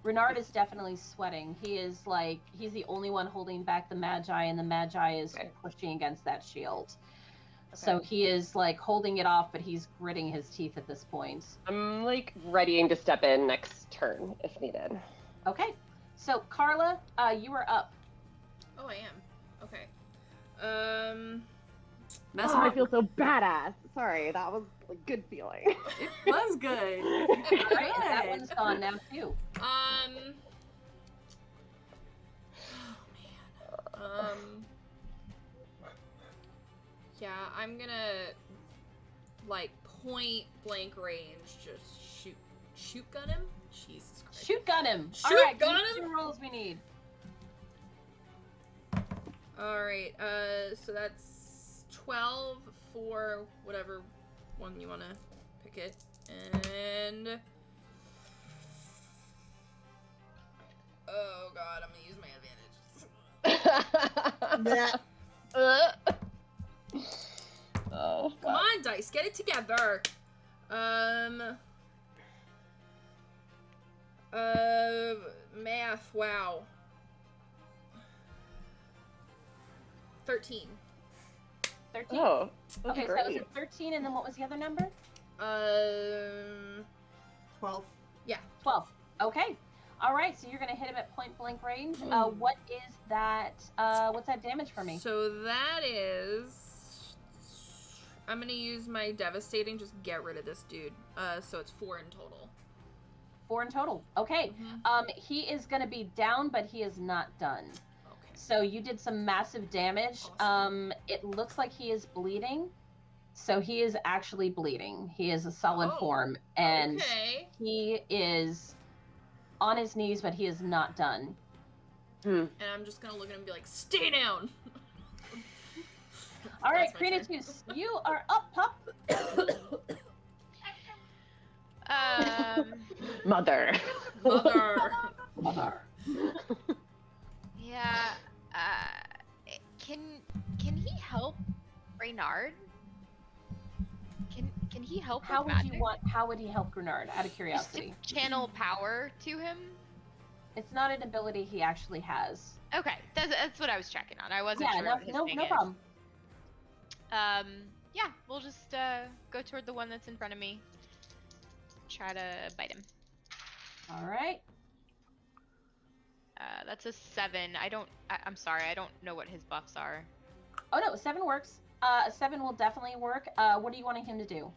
Speaker 4: Reynard is definitely sweating. He is like, he's the only one holding back the Magi, and the Magi is pushing against that shield. So he is like holding it off, but he's gritting his teeth at this point.
Speaker 1: I'm like readying to step in next turn if needed.
Speaker 4: Okay. So Carla, you are up.
Speaker 2: Oh, I am. Okay.
Speaker 1: I feel so badass. Sorry, that was a good feeling.
Speaker 6: It was good.
Speaker 4: All right, and that one's gone now too.
Speaker 2: Oh man. Yeah, I'm gonna like point blank range, just shoot gun him. Jesus Christ.
Speaker 4: Shoot gun him.
Speaker 2: Shoot
Speaker 4: All right,
Speaker 2: gun
Speaker 4: give me
Speaker 2: him?
Speaker 4: 2 rolls we need.
Speaker 2: All right. So that's 12 for whatever one you wanna pick it, and oh god, I'm gonna use my advantage.
Speaker 1: Oh,
Speaker 2: Come on, dice, get it together. Math, wow. 13.
Speaker 4: 13.
Speaker 1: Oh, that's
Speaker 4: Okay, so
Speaker 1: great.
Speaker 4: that was a 13, and then what was the other number?
Speaker 5: 12.
Speaker 4: 12. Okay. All right, so you're gonna hit him at point blank range. What is that? What's that damage for me?
Speaker 2: So that is, I'm gonna use my devastating, just get rid of this dude. So it's 4 in total.
Speaker 4: 4 in total. Okay. He is gonna be down, but he is not done.
Speaker 2: Okay.
Speaker 4: So you did some massive damage.
Speaker 2: Awesome.
Speaker 4: It looks like he is bleeding. So he is actually bleeding. He is a solid form, and
Speaker 2: Okay.
Speaker 4: he is on his knees, but he is not done.
Speaker 2: And I'm just gonna look at him and be like, stay down!
Speaker 4: All right,
Speaker 2: That's my turn.
Speaker 4: Creatus, you are up, pup.
Speaker 1: Mother.
Speaker 2: Mother.
Speaker 3: Yeah. Can he help Reynard? Can he help
Speaker 4: How
Speaker 3: with
Speaker 4: would
Speaker 3: magic?
Speaker 4: you want? How would he help Reynard? Out of
Speaker 3: Just to
Speaker 4: curiosity.
Speaker 3: channel power to him?
Speaker 4: It's not an ability he actually has.
Speaker 3: Okay, that's what I was checking on. I wasn't
Speaker 4: Yeah,
Speaker 3: sure.
Speaker 4: no,
Speaker 3: what his
Speaker 4: no,
Speaker 3: thing
Speaker 4: no
Speaker 3: is.
Speaker 4: problem.
Speaker 3: Yeah, we'll just go toward the one that's in front of me. try to bite him.
Speaker 4: All right.
Speaker 3: That's a 7. I'm sorry, I don't know what his buffs are.
Speaker 4: Oh no, 7 works. 7 will definitely work. What are you wanting him to do?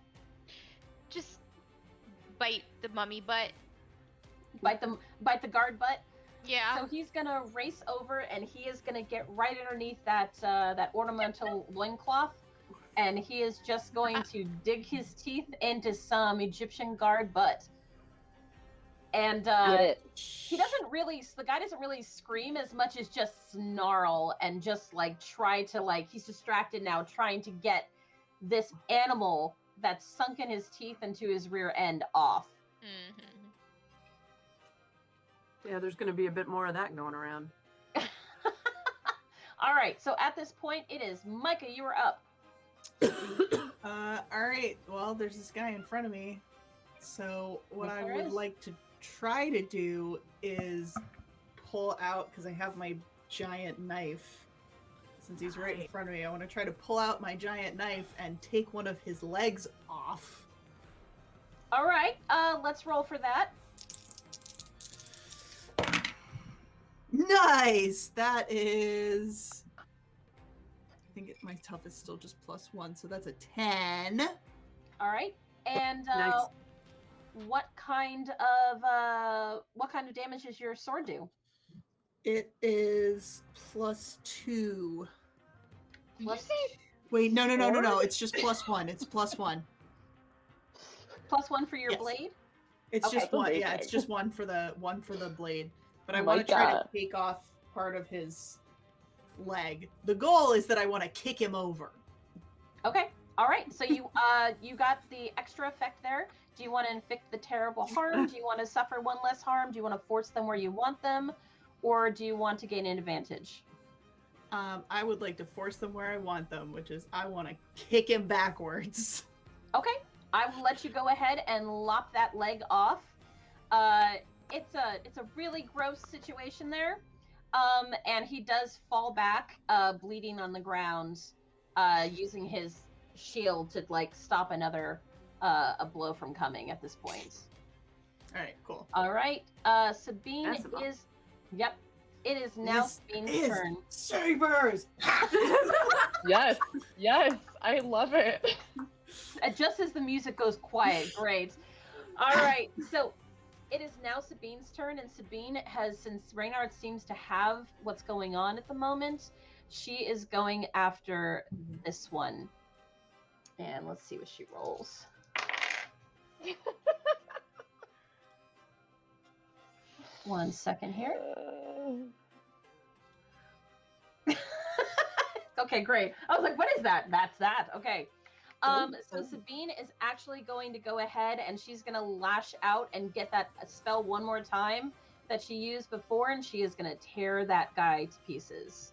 Speaker 3: Just bite the mummy butt.
Speaker 4: Bite the guard butt.
Speaker 3: Yeah.
Speaker 4: So he's gonna race over, and he is gonna get right underneath that ornamental loincloth, and he is just going to dig his teeth into some Egyptian guard butt. And the guy doesn't really scream as much as just snarl and just like try to he's distracted now, trying to get this animal that's sunken his teeth into his rear end off.
Speaker 3: Mm-hmm.
Speaker 6: Yeah, there's going to be a bit more of that going around.
Speaker 4: All right, so at this point, it is Micah. You are up.
Speaker 5: All right. Well, there's this guy in front of me. So what I would like to try to do is pull out, because I have my giant knife. Since he's right in front of me, I want to try to pull out my giant knife and take one of his legs off.
Speaker 4: All right, let's roll for that.
Speaker 5: Nice! That is... I think my tough is still just +1, so that's a 10.
Speaker 4: All right, and
Speaker 6: Nice.
Speaker 4: what kind of damage does your sword do?
Speaker 5: It is +2.
Speaker 1: Did you say
Speaker 5: Wait, no.
Speaker 1: Sword?
Speaker 5: It's just +1. It's +1.
Speaker 4: +1 for your
Speaker 5: Yes.
Speaker 4: blade?
Speaker 5: It's
Speaker 4: Okay.
Speaker 5: just one. Yeah,
Speaker 1: Amazing.
Speaker 5: it's just one for the blade. But I
Speaker 1: Oh
Speaker 5: want
Speaker 1: my
Speaker 5: to try
Speaker 1: God.
Speaker 5: to take off part of his leg. The goal is that I want to kick him over.
Speaker 4: Okay. All right. So you got the extra effect there. Do you want to inflict the terrible harm? Do you want to suffer one less harm? Do you want to force them where you want them, or do you want to gain an advantage?
Speaker 5: I would like to force them where I want them, which is I want to kick him backwards.
Speaker 4: Okay. I will let you go ahead and lop that leg off. It's a really gross situation there. And he does fall back, bleeding on the ground, using his shield to stop another a blow from coming at this point.
Speaker 5: All right, cool.
Speaker 4: All right, Sabine
Speaker 6: That's a bump.
Speaker 4: is. Yep, it is now
Speaker 5: This
Speaker 4: Sabine's
Speaker 5: is
Speaker 4: turn.
Speaker 5: Sabers!
Speaker 1: Yes, I love it.
Speaker 4: Just as the music goes quiet, great. All right, so it is now Sabine's turn, and Sabine has, since Reynard seems to have what's going on at the moment, she is going after this one. And let's see what she rolls. One second here. Okay, great. I was like, what is that? That's that. Okay. So Sabine is actually going to go ahead, and she's going to lash out and get that spell one more time that she used before, and she is going to tear that guy to pieces.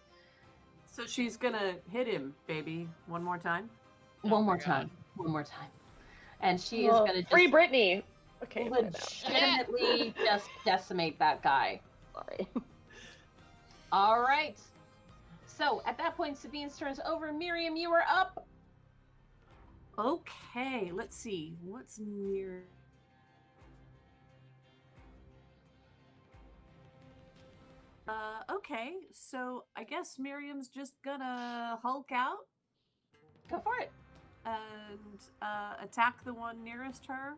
Speaker 6: So she's going to hit him, baby, one more time?
Speaker 4: One
Speaker 1: my
Speaker 4: more
Speaker 1: God.
Speaker 4: time. One more time. And she is going to just
Speaker 1: free Brittany. Okay.
Speaker 4: legitimately just decimate that guy.
Speaker 1: Sorry.
Speaker 4: All right. So at that point, Sabine's turn is over. Miriam, you are up.
Speaker 6: Okay, let's see. What's near? Okay, so I guess Miriam's just gonna Hulk out
Speaker 4: Go for it.
Speaker 6: and attack the one nearest her.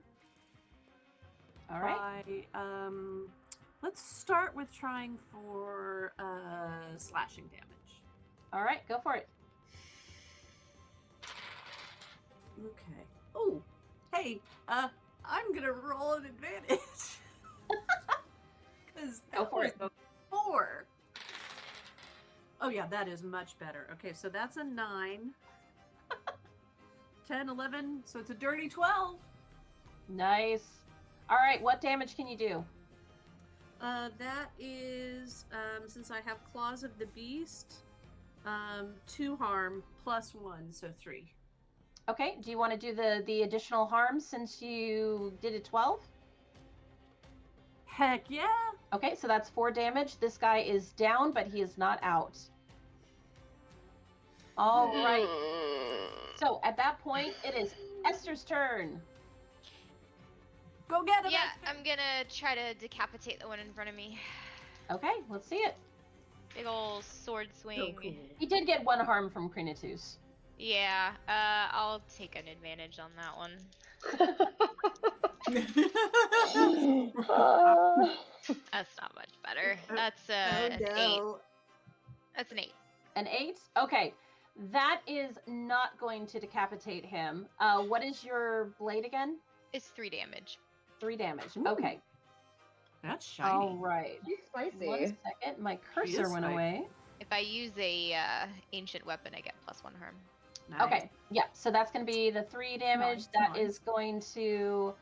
Speaker 4: All right.
Speaker 6: Let's start with trying for slashing damage.
Speaker 4: All right. Go for it.
Speaker 6: Okay. Oh, hey, I'm gonna roll an advantage. Because
Speaker 4: Go for it.
Speaker 6: 4. Oh yeah, that is much better. Okay, so that's a 9. 10, 11, so it's a dirty 12.
Speaker 4: Nice. All right. What damage can you do?
Speaker 6: That is, since I have Claws of the Beast, 2 harm plus 1, so 3.
Speaker 4: Okay. Do you want to do the additional harm since you did a 12?
Speaker 6: Heck yeah!
Speaker 4: Okay. So that's 4 damage. This guy is down, but he is not out. All right. So at that point, it is Esther's turn.
Speaker 6: Go get him.
Speaker 3: Yeah,
Speaker 6: Esther.
Speaker 3: I'm gonna try to decapitate the one in front of me.
Speaker 4: Okay, let's see it.
Speaker 3: Big ol' sword swing.
Speaker 6: So cool.
Speaker 4: He did get 1 harm from Crinitus.
Speaker 3: Yeah, I'll take an advantage on that one. That's not much better. That's an 8. That's an 8.
Speaker 4: An 8? Okay. That is not going to decapitate him. What is your blade again?
Speaker 3: It's 3 damage.
Speaker 4: 3 damage.
Speaker 6: Ooh.
Speaker 4: Okay.
Speaker 6: That's shiny.
Speaker 4: All right.
Speaker 1: He's spicy.
Speaker 4: 1 second. My cursor
Speaker 6: is
Speaker 4: went
Speaker 6: spicy.
Speaker 4: away.
Speaker 3: If I use a ancient weapon, I get +1 harm.
Speaker 6: Nice.
Speaker 4: Okay. Yeah. So that's going to be the 3 damage.
Speaker 6: Nice,
Speaker 4: That
Speaker 6: nice.
Speaker 4: is going to.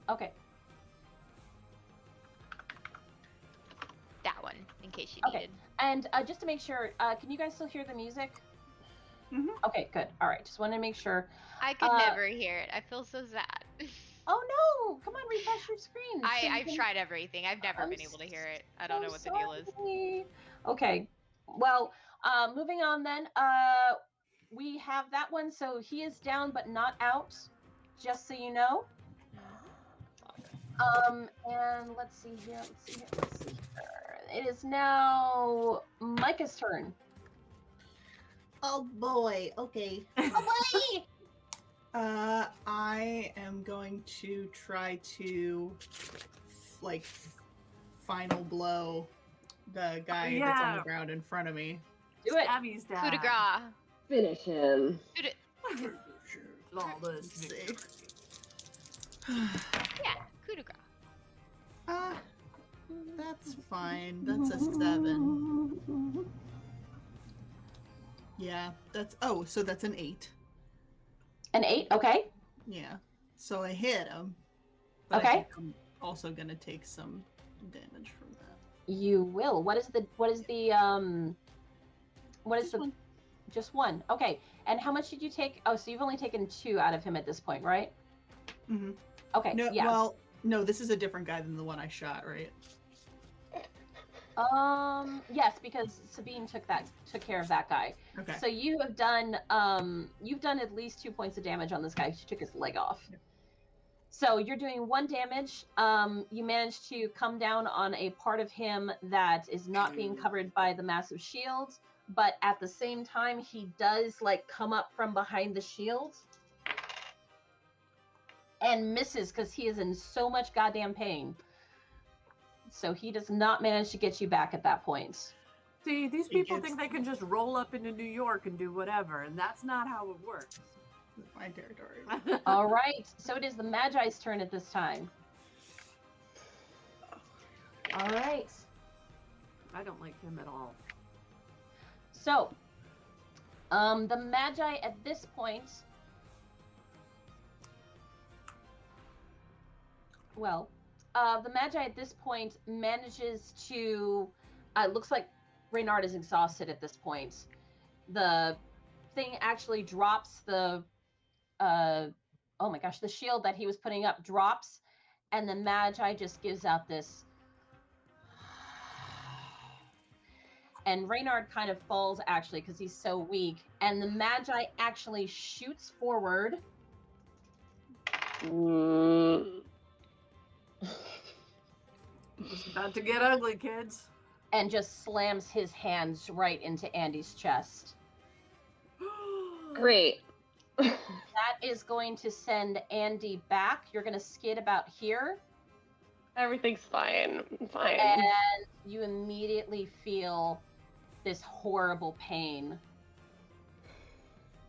Speaker 4: Okay.
Speaker 3: That one, in case you
Speaker 4: Okay.
Speaker 3: needed.
Speaker 4: And just to make sure, can you guys still hear the music?
Speaker 5: Mhm.
Speaker 4: Okay. Good. All right. Just wanted to make sure.
Speaker 3: I could never hear it. I feel so sad.
Speaker 4: Oh no! Come on, refresh your screen. so you
Speaker 3: I've
Speaker 4: can-
Speaker 3: tried everything. I've never
Speaker 4: I'm
Speaker 3: been able to hear it. I don't
Speaker 4: so
Speaker 3: know what the deal is.
Speaker 4: sorry. Okay. Well, moving on then. We have that one. So he is down but not out, just so you know. And let's see here. It is now Micah's turn.
Speaker 5: Oh boy. Okay.
Speaker 4: Away!
Speaker 5: I am going to try to, like, final blow the guy that's on the
Speaker 6: Yeah.
Speaker 5: ground in front of me.
Speaker 4: Do it.
Speaker 6: Abby's down.
Speaker 3: Coup de grace.
Speaker 1: Finish him.
Speaker 6: Flawless
Speaker 5: Let's see.
Speaker 6: victory.
Speaker 3: Yeah, coup de grace.
Speaker 5: That's fine. That's a 7. Yeah, that's. Oh, so that's an 8.
Speaker 4: An 8. Okay.
Speaker 5: Yeah. So I hit him. But
Speaker 4: Okay.
Speaker 5: I think I'm also gonna take some damage from that.
Speaker 4: You will. What is the
Speaker 5: Just one.
Speaker 4: just 1. Okay. And how much did you take? Oh, so you've only taken 2 out of him at this point, right?
Speaker 5: Mhm.
Speaker 4: Okay.
Speaker 5: No,
Speaker 4: yes.
Speaker 5: well, no, this is a different guy than the one I shot, right?
Speaker 4: Yes, because Sabine took care of that guy.
Speaker 5: Okay.
Speaker 4: So you have done at least 2 points of damage on this guy. She took his leg off.
Speaker 5: Yeah.
Speaker 4: So you're doing 1 damage. You managed to come down on a part of him that is not being covered by the massive shield, but at the same time he does like come up from behind the shield and misses because he is in so much goddamn pain. So he does not manage to get you back at that point.
Speaker 6: See, these
Speaker 5: He
Speaker 6: people
Speaker 5: gets-
Speaker 6: think they can just roll up into New York and do whatever, and that's not how it works.
Speaker 5: My territory.
Speaker 4: All right. So it is the Magi's turn at this time. All right.
Speaker 6: I don't like him at all.
Speaker 4: So, the Magi at this point. Well, the Magi at this point manages to. It looks like Reynard is exhausted at this point. The thing actually drops the. Oh my gosh, the shield that he was putting up drops, and the Magi just gives out this. And Reynard kind of falls actually because he's so weak, and the Magi actually shoots forward.
Speaker 6: It's about to get ugly, kids.
Speaker 4: And just slams his hands right into Andy's chest.
Speaker 1: Great.
Speaker 4: That is going to send Andy back. You're going to skid about here,
Speaker 1: Everything's fine. I'm fine.
Speaker 4: and you immediately feel this horrible pain.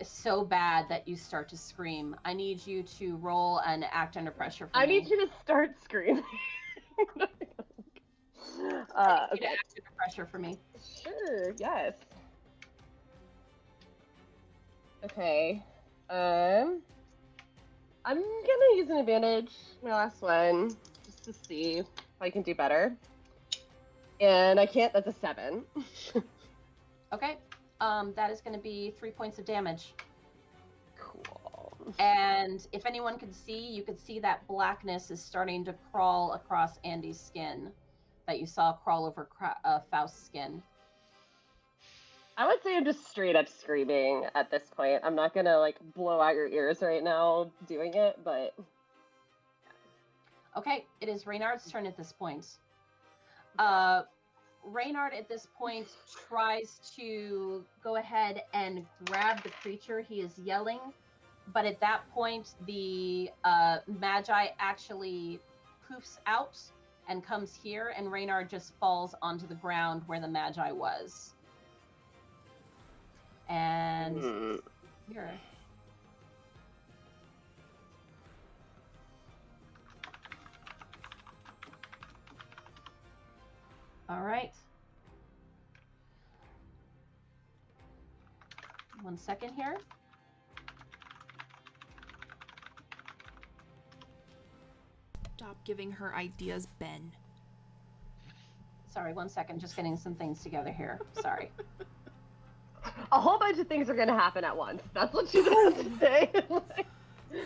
Speaker 4: It's so bad that you start to scream. I need you to roll an act under pressure for
Speaker 1: I
Speaker 4: me.
Speaker 1: need you to start screaming.
Speaker 4: I need you to
Speaker 1: Okay.
Speaker 4: act under pressure for me.
Speaker 1: Sure, yes. Okay. I'm gonna use an advantage, my last one, just to see if I can do better. And I can't, that's a 7.
Speaker 4: Okay. That is going to be 3 points of damage.
Speaker 1: Cool.
Speaker 4: And if anyone can see, you could see that blackness is starting to crawl across Andy's skin that you saw crawl over Faust's skin.
Speaker 1: I would say I'm just straight up screaming at this point. I'm not gonna like blow out your ears right now doing it, but
Speaker 4: Okay, it is Reynard's turn at this point. Reynard at this point tries to go ahead and grab the creature. He is yelling, but at that point, the Magi actually poofs out and comes here, and Reynard just falls onto the ground where the Magi was. And here. All right. 1 second here.
Speaker 2: Stop giving her ideas, Ben.
Speaker 4: Sorry, 1 second. Just getting some things together here. Sorry.
Speaker 1: a whole bunch of things are gonna happen at once. That's what she's about to say. Like,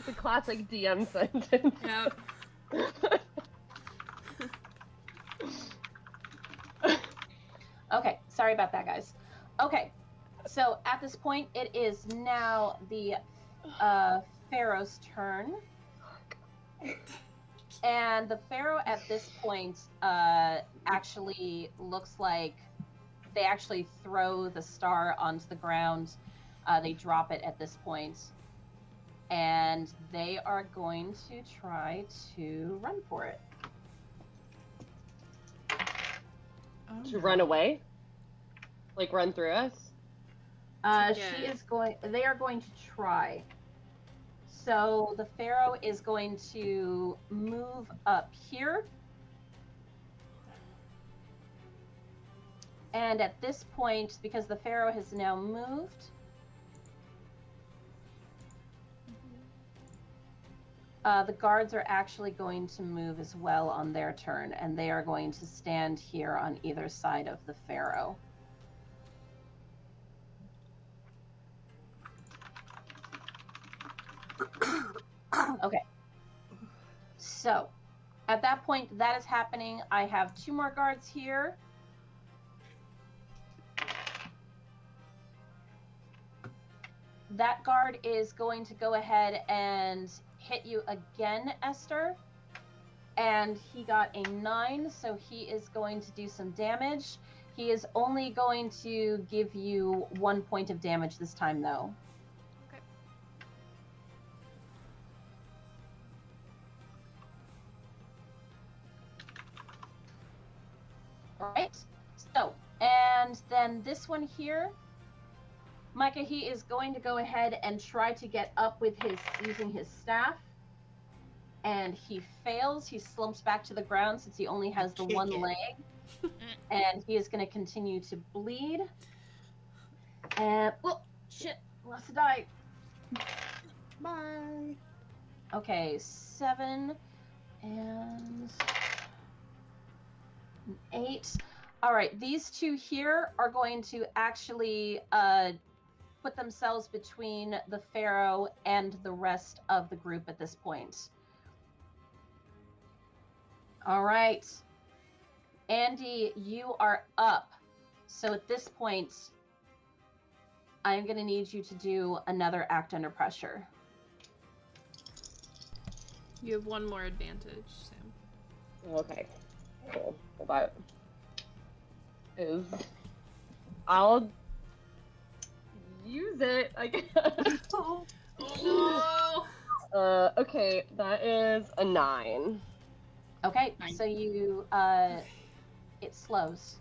Speaker 1: the classic DM sentence.
Speaker 2: Yep.
Speaker 4: Okay, sorry about that, guys. Okay, so at this point, it is now the Pharaoh's turn. And the Pharaoh at this point actually looks like they actually throw the star onto the ground. They drop it at this point. And they are going to try to run for it.
Speaker 1: To run away? Like run through us?
Speaker 4: They are going to try. So the Pharaoh is going to move up here. And at this point, because the Pharaoh has now moved, the guards are actually going to move as well on their turn, and they are going to stand here on either side of the Pharaoh. Okay. So, at that point, that is happening. I have 2 more guards here. That guard is going to go ahead and hit you again, Esther. And he got a 9, so he is going to do some damage. He is only going to give you 1 point of damage this time, though.
Speaker 3: Okay.
Speaker 4: All right. So, and then this one here, Micah, he is going to go ahead and try to get up with using his staff. And he fails. He slumps back to the ground since he only has the one leg. And he is going to continue to bleed. And, oh, shit, lost a die.
Speaker 5: Bye.
Speaker 4: Okay, 7 and 8. All right, these 2 here are going to actually put themselves between the Pharaoh and the rest of the group at this point. All right. Andy, you are up. So at this point, I'm going to need you to do another act under pressure.
Speaker 2: You have 1 more advantage, Sam.
Speaker 1: Okay. Cool. Well, that is. I'll use it, I guess.
Speaker 2: Oh no!
Speaker 1: Okay, that is a 9.
Speaker 4: Okay,
Speaker 2: 9.
Speaker 4: so you, it slows.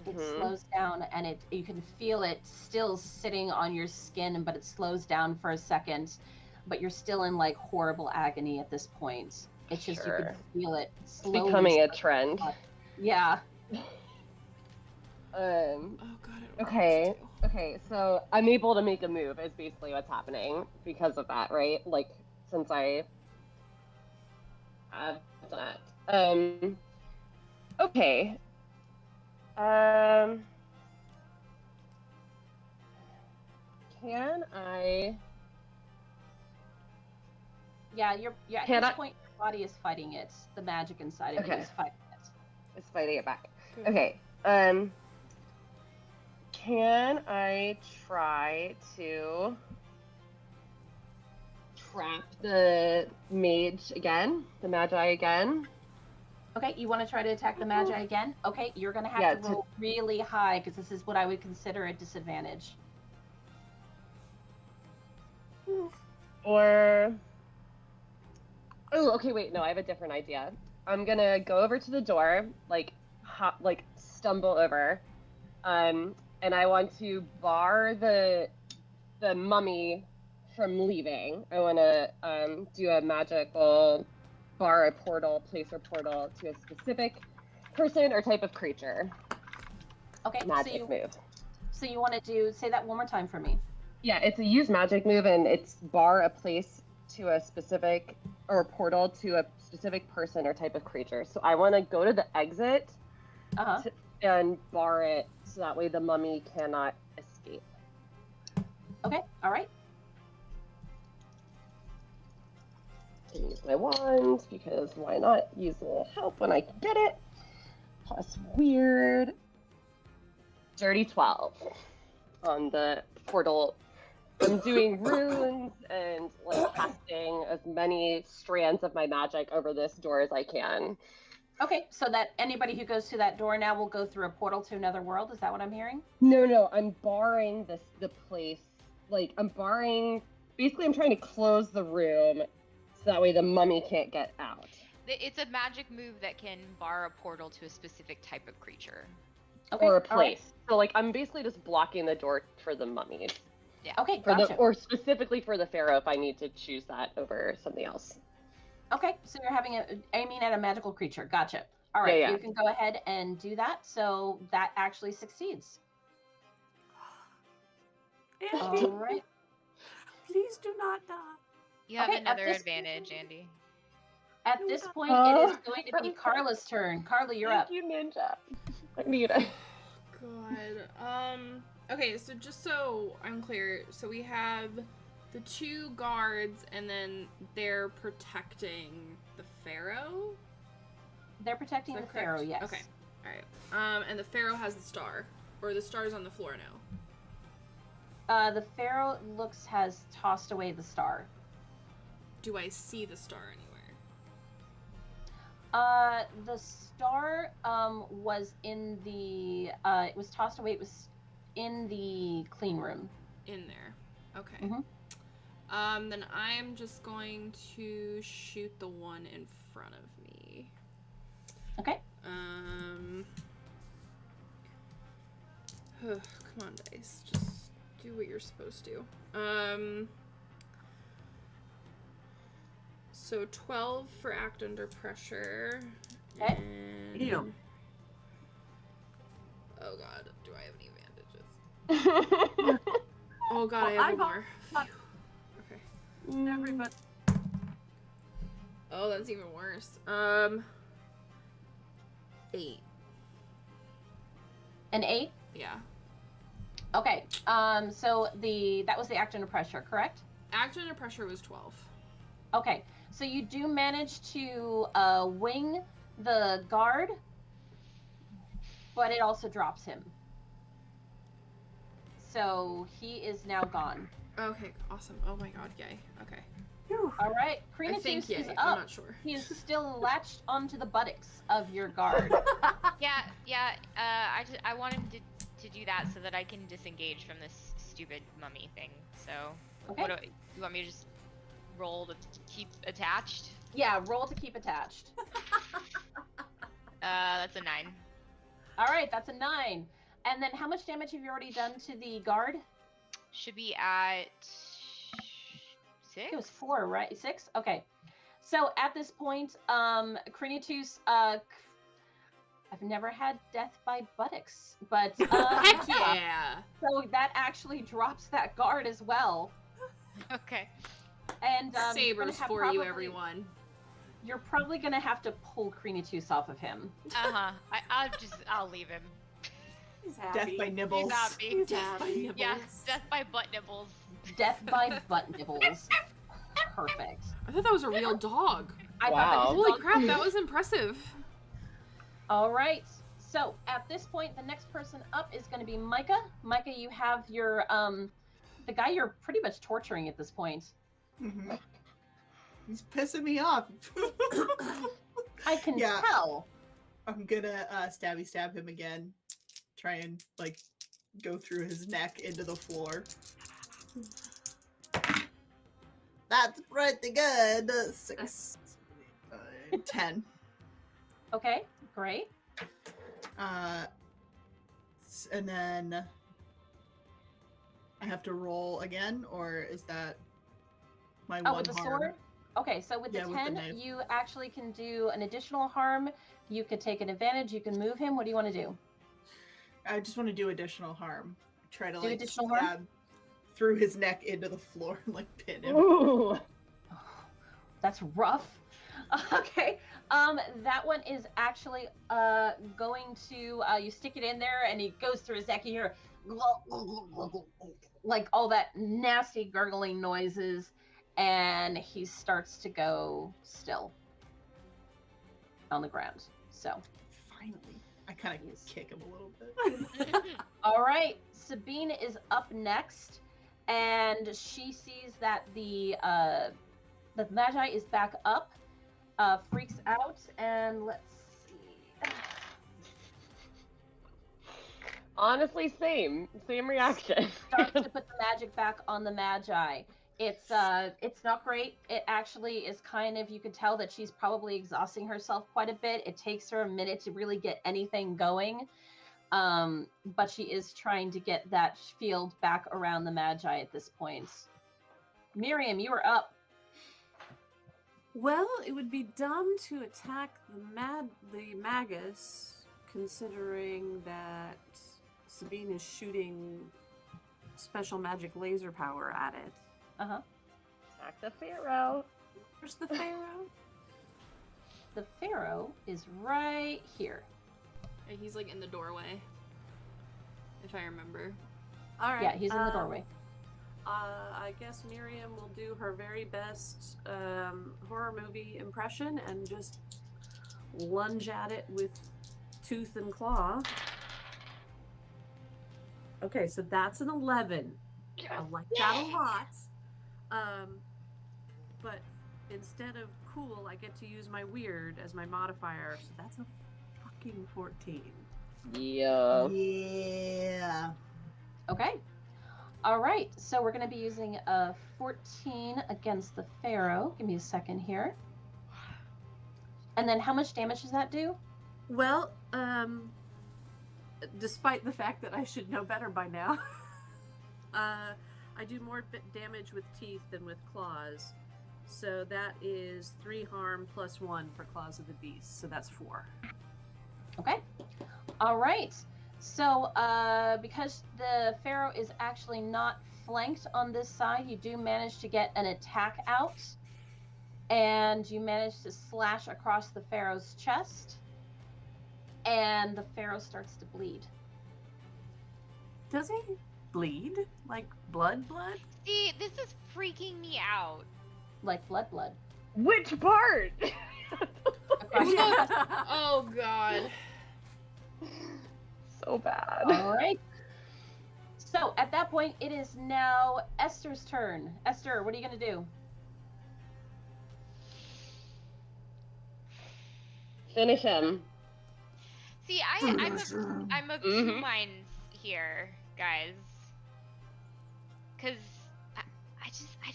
Speaker 4: It
Speaker 1: Mhm.
Speaker 4: slows down, and you can feel it still sitting on your skin, but it slows down for a second. But you're still in like horrible agony at this point. It's just you
Speaker 1: Sure.
Speaker 4: can feel it
Speaker 1: It's
Speaker 4: slowly.
Speaker 1: becoming a
Speaker 4: start to
Speaker 1: trend.
Speaker 4: up. Yeah.
Speaker 2: Oh god, it
Speaker 1: Okay.
Speaker 2: hurts too.
Speaker 1: Okay, so I'm able to make a move is basically what's happening because of that, right? Like, since I have that. Okay. Can I...
Speaker 4: Yeah, at
Speaker 1: Can
Speaker 4: this
Speaker 1: I-
Speaker 4: point your body is fighting it. The magic inside of
Speaker 1: Okay.
Speaker 4: you is fighting it.
Speaker 1: It's fighting it back.
Speaker 2: Good.
Speaker 1: Okay. Can I try to trap the mage again? The magi again?
Speaker 4: Okay, you want to try to attack the Magi again? Okay, you're going to have
Speaker 1: Yeah,
Speaker 4: to roll really high because this is what I would consider a disadvantage.
Speaker 1: Or... Oh, okay, wait, no, I have a different idea. I'm gonna go over to the door, like stumble over, and I want to bar the mummy from leaving. I want to do a magical bar a portal, place a portal to a specific person or type of creature.
Speaker 4: Okay,
Speaker 1: Magic move.
Speaker 4: So you want to say that one more time for me.
Speaker 1: Yeah, it's a use magic move, and it's bar a place to a specific, or a portal to a specific person or type of creature. So I want to go to the exit and bar it so that way the mummy cannot escape.
Speaker 4: Okay, all right.
Speaker 1: Use my wand, because why not use a little help when I can get it. Plus weird. Dirty 12 on the portal. I'm doing runes and casting as many strands of my magic over this door as I can.
Speaker 4: Okay, so that anybody who goes to that door now will go through a portal to another world. Is that what I'm hearing?
Speaker 1: No, I'm barring the place. Basically I'm trying to close the room so that way the mummy can't get out.
Speaker 3: It's a magic move that can bar a portal to a specific type of creature.
Speaker 4: Okay,
Speaker 1: or a place.
Speaker 4: Right.
Speaker 1: So I'm basically just blocking the door for the mummies.
Speaker 3: Yeah.
Speaker 4: Okay, gotcha.
Speaker 1: Or specifically for the Pharaoh if I need to choose that over something else.
Speaker 4: Okay, so you're aiming at a magical creature. Gotcha. All right,
Speaker 1: Yeah.
Speaker 4: You can go ahead and do that. So that actually succeeds.
Speaker 6: Andy,
Speaker 4: All right.
Speaker 6: please do not die.
Speaker 3: You have
Speaker 4: Okay, at
Speaker 3: another
Speaker 4: this
Speaker 3: advantage, Andy.
Speaker 4: At this point, it is going to be Carla's turn. Carla, you're up.
Speaker 1: Thank you, Ninja. I need it.
Speaker 2: God. Okay, so just so I'm clear, so we have the 2 guards, and then they're protecting the Pharaoh?
Speaker 4: They're protecting the Pharaoh, yes.
Speaker 2: Okay. Alright. And the Pharaoh has the star. Or the star's on the floor now.
Speaker 4: The Pharaoh has tossed away the star.
Speaker 2: Do I see the star anywhere?
Speaker 4: The star was in the it was tossed away. It was in the clean room.
Speaker 2: In there. Okay.
Speaker 4: Mm-hmm.
Speaker 2: Then I'm just going to shoot the one in front of me.
Speaker 4: Okay.
Speaker 2: Come on, dice. Just do what you're supposed to. So 12 for act under pressure.
Speaker 4: Okay.
Speaker 2: And...
Speaker 6: Heal.
Speaker 2: Oh god, do I have any advantages? Oh god,
Speaker 6: Well,
Speaker 2: I have one more.
Speaker 6: got-
Speaker 2: Okay.
Speaker 6: Everybody.
Speaker 2: Oh, that's even worse. 8.
Speaker 4: An 8.
Speaker 2: Yeah.
Speaker 4: Okay. So that was the act under pressure, correct?
Speaker 2: Act under pressure was 12.
Speaker 4: Okay. So you do manage to wing the guard, but it also drops him. So he is now gone.
Speaker 2: Okay, awesome. Oh my god, yay. Okay.
Speaker 6: Phew.
Speaker 4: All right,
Speaker 2: I
Speaker 4: Krinatus
Speaker 2: think yay.
Speaker 4: is
Speaker 2: I'm
Speaker 4: up.
Speaker 2: not sure.
Speaker 4: He is still latched onto the buttocks of your guard.
Speaker 3: I wanted to do that so that I can disengage from this stupid mummy thing. So,
Speaker 4: Okay.
Speaker 3: You want me to just roll to keep attached?
Speaker 4: Yeah, roll to keep attached.
Speaker 3: That's a 9.
Speaker 4: All right, that's a 9. And then how much damage have you already done to the guard?
Speaker 3: Should be at 6.
Speaker 4: It was 4, right? 6? Okay. So at this point, Krinatus, I've never had death by buttocks, but
Speaker 2: Heck yeah!
Speaker 4: So that actually drops that guard as well.
Speaker 3: Okay.
Speaker 4: And
Speaker 2: Sabers for you, everyone.
Speaker 4: You're probably gonna have to pull Krinatus off of him.
Speaker 3: I'll leave him.
Speaker 6: He's happy.
Speaker 5: Death by nibbles.
Speaker 3: He's happy.
Speaker 6: He's
Speaker 2: Death by
Speaker 6: happy.
Speaker 2: nibbles.
Speaker 3: Yeah, death by butt nibbles.
Speaker 4: Death by butt nibbles. Perfect.
Speaker 2: I thought that was a real dog.
Speaker 4: I thought that
Speaker 1: Wow.
Speaker 4: was
Speaker 2: Holy
Speaker 4: dog
Speaker 2: crap,
Speaker 4: too.
Speaker 2: that was impressive.
Speaker 4: All right. So at this point, the next person up is going to be Micah. Micah, you have your the guy you're pretty much torturing at this point.
Speaker 5: Mhm. He's pissing me off.
Speaker 4: I can
Speaker 5: Yeah.
Speaker 4: tell.
Speaker 5: I'm gonna stab him again. Try and like go through his neck into the floor. That's pretty good. 6, 10.
Speaker 4: Okay, great.
Speaker 5: And then I have to roll again, or is that my one
Speaker 4: with the
Speaker 5: harm?
Speaker 4: sword? Okay, so with the
Speaker 5: Yeah, with the
Speaker 4: 10,
Speaker 5: knife.
Speaker 4: you actually can do an additional harm. You could take an advantage. You can move him. What do you want to do?
Speaker 5: I just want to do additional harm. Try to
Speaker 4: Do
Speaker 5: like
Speaker 4: additional
Speaker 5: stab
Speaker 4: harm?
Speaker 5: through his neck into the floor and like pin him.
Speaker 1: Ooh.
Speaker 4: That's rough. Okay. That one is actually going to you stick it in there and he goes through his neck. You hear like all that nasty gurgling noises, and he starts to go still on the ground. So
Speaker 5: Finally, I kind of
Speaker 4: Yes.
Speaker 5: kick him a little bit.
Speaker 4: all right, Sabine is up next, and she sees that the Magi is back up. Freaks out, and let's see.
Speaker 1: Honestly, same reaction.
Speaker 4: Starts to put the magic back on the Magi. It's not great. It actually is kind of, you could tell that she's probably exhausting herself quite a bit. It takes her a minute to really get anything going. But she is trying to get that field back around the Magi at this point. Miriam, you are up.
Speaker 6: Well, it would be dumb to attack the Magus, considering that Sabine is shooting special magic laser power at it.
Speaker 4: Uh-huh.
Speaker 1: Attack the Pharaoh.
Speaker 6: Where's the Pharaoh?
Speaker 4: The Pharaoh is right here.
Speaker 2: He's like in the doorway, if I remember.
Speaker 6: All right.
Speaker 4: Yeah, he's in the doorway.
Speaker 6: I guess Miriam will do her very best horror movie impression and just lunge at it with tooth and claw. Okay, so that's an 11. I like that a lot. But instead of cool, I get to use my weird as my modifier, so that's a fucking 14.
Speaker 1: Yeah.
Speaker 5: Yeah.
Speaker 4: Okay. All right, so we're going to be using a 14 against the Pharaoh. Give me a second here. And then how much damage does that do?
Speaker 6: Well, despite the fact that I should know better by now, I do more damage with teeth than with claws. So that is 3 harm plus 1 for Claws of the Beast. So that's 4.
Speaker 4: Okay. All right. So because the Pharaoh is actually not flanked on this side, you do manage to get an attack out. And you manage to slash across the Pharaoh's chest. And the Pharaoh starts to bleed.
Speaker 6: Does he bleed? Like blood?
Speaker 3: See, this is freaking me out.
Speaker 4: Like blood.
Speaker 1: Which part?
Speaker 4: Across the chest.
Speaker 2: Oh god.
Speaker 1: So bad.
Speaker 4: All right. So at that point, it is now Esther's turn. Esther, what are you going to do?
Speaker 1: Finish him.
Speaker 3: See, I'm of 2
Speaker 1: Mhm.
Speaker 3: minds here, guys. Cause I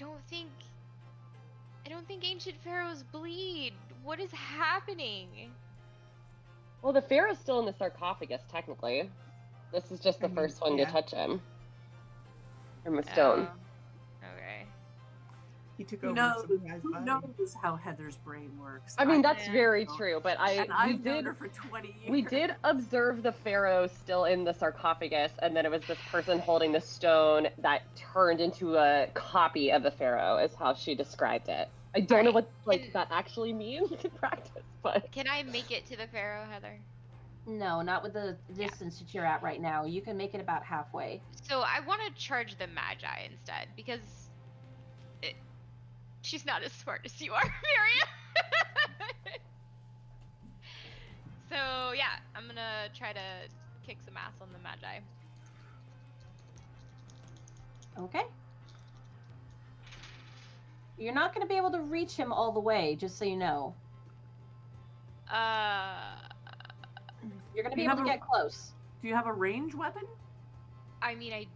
Speaker 3: don't think ancient pharaohs bleed. What is happening?
Speaker 1: Well, the Pharaoh's still in the sarcophagus, technically. This is just the first one
Speaker 5: yeah.
Speaker 1: to touch him. From a stone.
Speaker 3: Oh, okay.
Speaker 5: He took
Speaker 6: Who
Speaker 5: over
Speaker 6: knows,
Speaker 5: some guy's
Speaker 6: who
Speaker 5: body.
Speaker 6: knows how Heather's brain works?
Speaker 1: I mean, that's
Speaker 3: Yeah.
Speaker 1: very true, but
Speaker 6: And
Speaker 1: we
Speaker 6: I've known
Speaker 1: did
Speaker 6: her for 20 years.
Speaker 1: we did observe the Pharaoh still in the sarcophagus, and then it was this person holding the stone that turned into a copy of the Pharaoh, is how she described it. I don't know
Speaker 3: Alright,
Speaker 1: what
Speaker 3: and-
Speaker 1: that actually means in practice, but
Speaker 3: Can I make it to the pharaoh, Heather?
Speaker 4: No, not with the distance that you're at right now. You can make it about halfway.
Speaker 3: So I want to charge the Magi instead because she's not as smart as you are, Miriam. So yeah, I'm gonna try to kick some ass on the Magi.
Speaker 4: Okay. You're not going to be able to reach him all the way, just so you know. You're going to be able to get close.
Speaker 6: Do you have a range weapon?
Speaker 3: I mean, I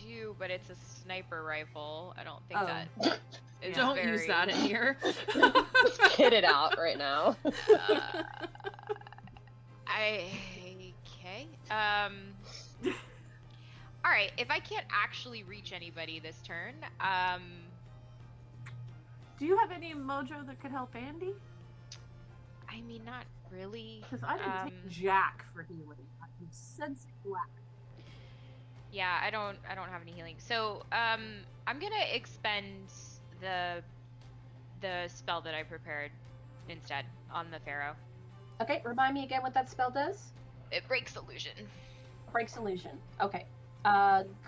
Speaker 3: do, but it's a sniper rifle. I don't think
Speaker 6: Oh.
Speaker 3: that is
Speaker 2: Don't
Speaker 3: very...
Speaker 2: use that in here.
Speaker 1: Just kid it out right now.
Speaker 3: Okay. All right. If I can't actually reach anybody this turn,
Speaker 6: Do you have any mojo that could help Andy?
Speaker 3: I mean, not really.
Speaker 6: Because I didn't take Jack for healing. I'm sensing black.
Speaker 3: Yeah, I don't have any healing. So, I'm gonna expend the spell that I prepared instead on the Pharaoh.
Speaker 4: Okay, remind me again what that spell does.
Speaker 3: It breaks illusion.
Speaker 4: Breaks illusion. Okay.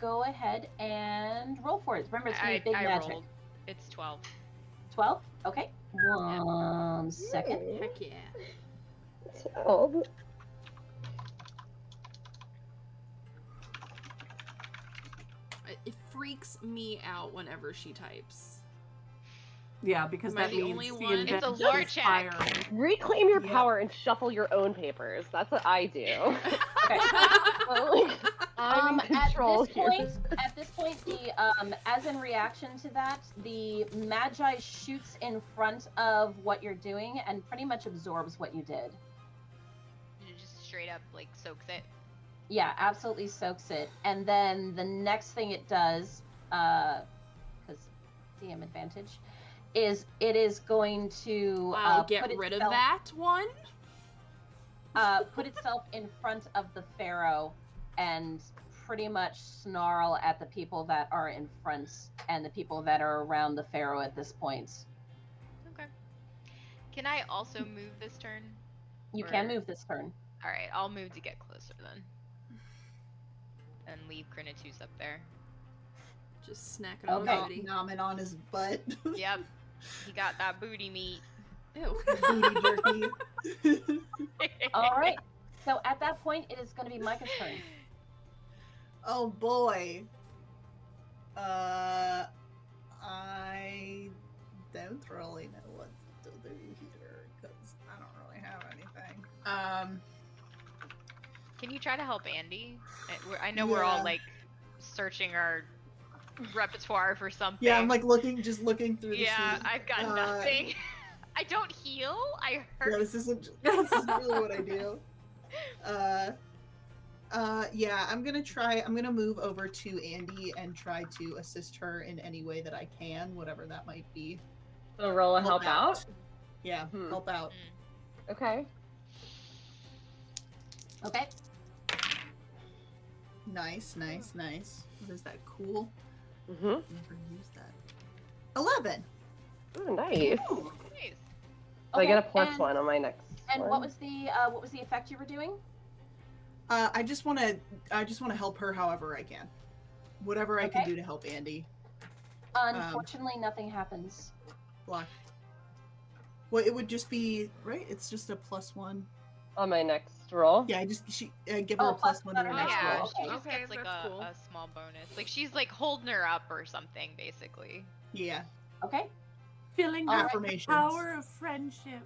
Speaker 4: Go ahead and roll for it. Remember, it's going to be big
Speaker 3: I
Speaker 4: magic.
Speaker 3: rolled. It's 12.
Speaker 4: 12? Okay. 1 second.
Speaker 2: Heck yeah.
Speaker 1: 12.
Speaker 2: It freaks me out whenever she types.
Speaker 6: Yeah, because
Speaker 2: Am I
Speaker 6: that
Speaker 2: the
Speaker 6: means
Speaker 2: only
Speaker 6: the
Speaker 2: one?
Speaker 3: It's a
Speaker 6: invention
Speaker 3: lore
Speaker 6: is
Speaker 3: check.
Speaker 6: firing.
Speaker 1: Reclaim your
Speaker 5: Yep.
Speaker 1: power and shuffle your own papers. That's what I do.
Speaker 4: Okay.
Speaker 1: I'm in control here.
Speaker 4: At this point, the as in reaction to that, the Magi shoots in front of what you're doing and pretty much absorbs what you did.
Speaker 3: It just straight up like soaks it.
Speaker 4: Yeah, absolutely soaks it. And then the next thing it does, because DM advantage, is it is going to
Speaker 2: Wow, get rid of that one?
Speaker 4: put itself in front of the Pharaoh and pretty much snarl at the people that are in front and the people that are around the Pharaoh at this point.
Speaker 3: Okay. Can I also move this turn?
Speaker 4: You can move this turn.
Speaker 3: All right, I'll move to get closer then. And leave Krinatus up there.
Speaker 2: Just snacking on
Speaker 4: Okay.
Speaker 2: the booty.
Speaker 5: Nomming on his butt.
Speaker 3: Yep. He got that booty meat.
Speaker 2: Ew.
Speaker 5: Booty jerky.
Speaker 4: All right. So at that point, it is going to be Micah's turn.
Speaker 5: Oh boy. I don't really know what to do here because I don't really have anything.
Speaker 3: Can you try to help Andy? I know we're all
Speaker 5: Yeah.
Speaker 3: like searching our repertoire for something.
Speaker 5: Yeah, I'm like just looking through the
Speaker 3: Yeah,
Speaker 5: sheet.
Speaker 3: I've got nothing. I don't heal. I
Speaker 5: Yeah,
Speaker 3: hurt.
Speaker 5: this isn't really what I do. Yeah, I'm gonna move over to Andy and try to assist her in any way that I can, whatever that might be.
Speaker 1: So roll a help out.
Speaker 5: Yeah, help out.
Speaker 1: Okay.
Speaker 4: Okay.
Speaker 5: Nice. What is that? Cool.
Speaker 1: Mm-hmm.
Speaker 5: Never used that. 11.
Speaker 1: Ooh, nice.
Speaker 3: Nice.
Speaker 1: So I get a
Speaker 4: Okay,
Speaker 1: plus
Speaker 4: and-
Speaker 1: 1 on my next
Speaker 4: And
Speaker 1: one.
Speaker 4: what was the effect you were doing?
Speaker 5: I just want to help her however I can. Whatever I can
Speaker 4: Okay.
Speaker 5: do to help Andy.
Speaker 4: Unfortunately, nothing happens.
Speaker 5: Block. Well, it would just be right. It's just a +1.
Speaker 1: On my next roll?
Speaker 5: Yeah, give her a +1 to her
Speaker 4: Oh,
Speaker 5: next
Speaker 3: Yeah,
Speaker 5: roll.
Speaker 3: she just
Speaker 2: Okay,
Speaker 3: gets like
Speaker 2: that's cool.
Speaker 3: a small bonus. Like she's like holding her up or something, basically.
Speaker 5: Yeah,
Speaker 4: Okay.
Speaker 6: Feeling
Speaker 4: All
Speaker 6: the
Speaker 4: right.
Speaker 5: affirmations.
Speaker 6: power of friendship.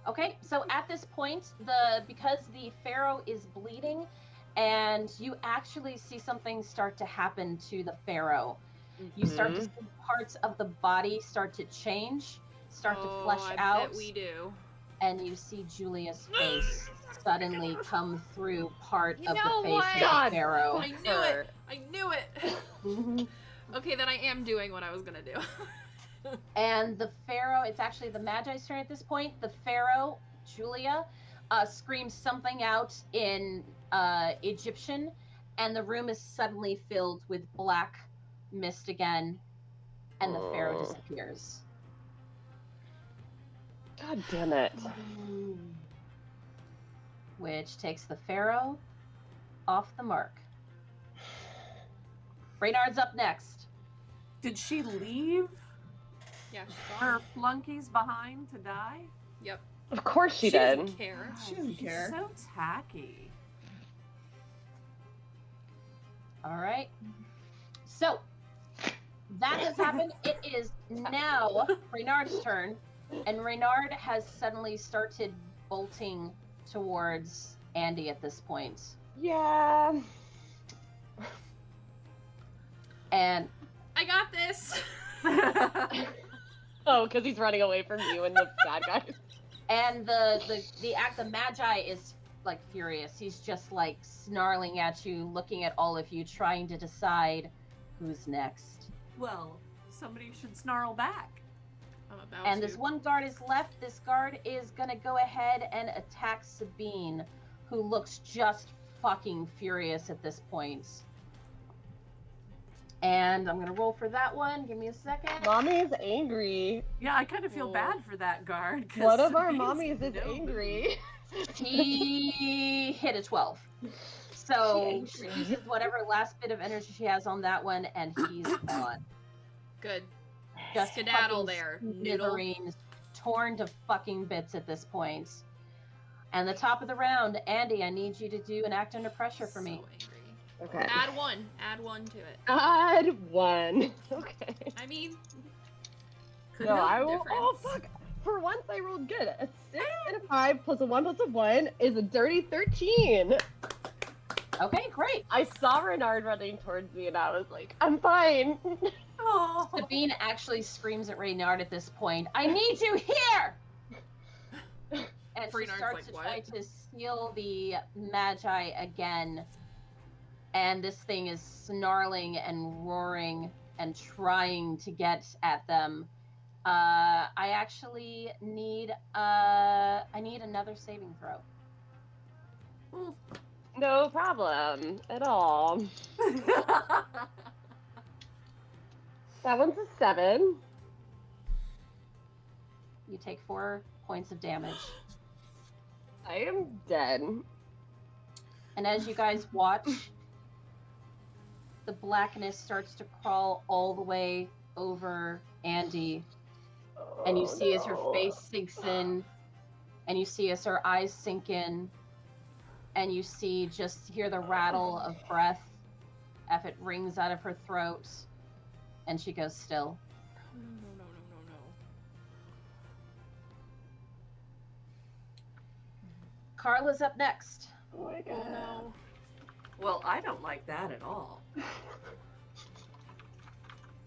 Speaker 4: Okay, so at this point, because the Pharaoh is bleeding, and you actually see something start to happen to the Pharaoh. You start to see parts of the body start to change, start to flesh
Speaker 2: I
Speaker 4: out,
Speaker 2: bet we do.
Speaker 4: and you see Julia's face suddenly come through part
Speaker 3: You
Speaker 4: of
Speaker 3: know
Speaker 4: the face
Speaker 3: what?
Speaker 4: of
Speaker 1: God.
Speaker 4: the Pharaoh.
Speaker 2: I knew it. I knew it. Okay, then I am doing what I was gonna do.
Speaker 4: And the Pharaoh, it's actually the Magi's turn at this point. The Pharaoh, Julia, screams something out in Egyptian, and the room is suddenly filled with black mist again, and the Pharaoh
Speaker 1: Oh.
Speaker 4: disappears.
Speaker 1: God damn it.
Speaker 4: Which takes the Pharaoh off the mark. Reynard's up next.
Speaker 6: Did she leave
Speaker 2: Yeah, she's
Speaker 6: her
Speaker 2: gone.
Speaker 6: flunkies behind to die?
Speaker 2: Yep.
Speaker 1: Of course she
Speaker 2: doesn't
Speaker 1: did.
Speaker 2: care.
Speaker 5: She doesn't
Speaker 6: She's
Speaker 5: care.
Speaker 6: so tacky.
Speaker 4: All right. So that has happened. It is now Reynard's turn, and Reynard has suddenly started bolting towards Andy at this point.
Speaker 1: Yeah.
Speaker 4: And
Speaker 2: I got this.
Speaker 1: Oh, because he's running away from you and the bad guys.
Speaker 4: and the Magi is like furious. He's just like snarling at you, looking at all of you, trying to decide who's next.
Speaker 6: Well, somebody should snarl back.
Speaker 2: I'm about
Speaker 4: And
Speaker 2: to.
Speaker 4: this one guard is left. This guard is gonna go ahead and attack Sabine, who looks just fucking furious at this point. And I'm gonna roll for that one. Give me a second.
Speaker 1: Mommy's angry.
Speaker 6: Yeah, I kind of feel
Speaker 2: Oh.
Speaker 6: bad for that guard. 'cause
Speaker 1: One of our
Speaker 6: Sabine's
Speaker 1: mommies is
Speaker 6: no
Speaker 1: angry.
Speaker 4: He hit a 12. So she uses whatever last bit of energy she has on that one, and he's gone.
Speaker 2: Good.
Speaker 4: Just
Speaker 2: Skedaddle
Speaker 4: fucking
Speaker 2: there, noodle.
Speaker 4: smithereens, torn to fucking bits at this point. And the top of the round, Andy, I need you to do an act under pressure for me.
Speaker 2: So angry.
Speaker 1: Okay.
Speaker 2: Add one. Add one to it.
Speaker 1: Add 1. Okay.
Speaker 2: I mean,
Speaker 6: Could
Speaker 1: No,
Speaker 6: help.
Speaker 1: I will. Oh,
Speaker 2: difference.
Speaker 1: fuck. For once, I rolled good. A 6 and a 5 plus a 1 plus a 1 is a dirty 13.
Speaker 4: Okay, great.
Speaker 1: I saw Reynard running towards me and I was like, I'm fine.
Speaker 6: Oh.
Speaker 4: Sabine actually screams at Reynard at this point, I need you here! And she
Speaker 2: Reynard's
Speaker 4: starts
Speaker 2: like,
Speaker 4: to
Speaker 2: "What?"
Speaker 4: try to steal the Magi again. And this thing is snarling and roaring and trying to get at them. I actually need another saving throw.
Speaker 1: No problem at all. That one's a 7.
Speaker 4: You take 4 points of damage.
Speaker 1: I am dead.
Speaker 4: And as you guys watch, the blackness starts to crawl all the way over Andy. And you see as her face sinks in, and you see as her eyes sink in, and you see just hear the rattle of breath as it rings out of her throat, and she goes still.
Speaker 2: no.
Speaker 4: Carla's up next.
Speaker 1: Oh my
Speaker 2: Oh
Speaker 1: god.
Speaker 2: no.
Speaker 6: Well, I don't like that at all.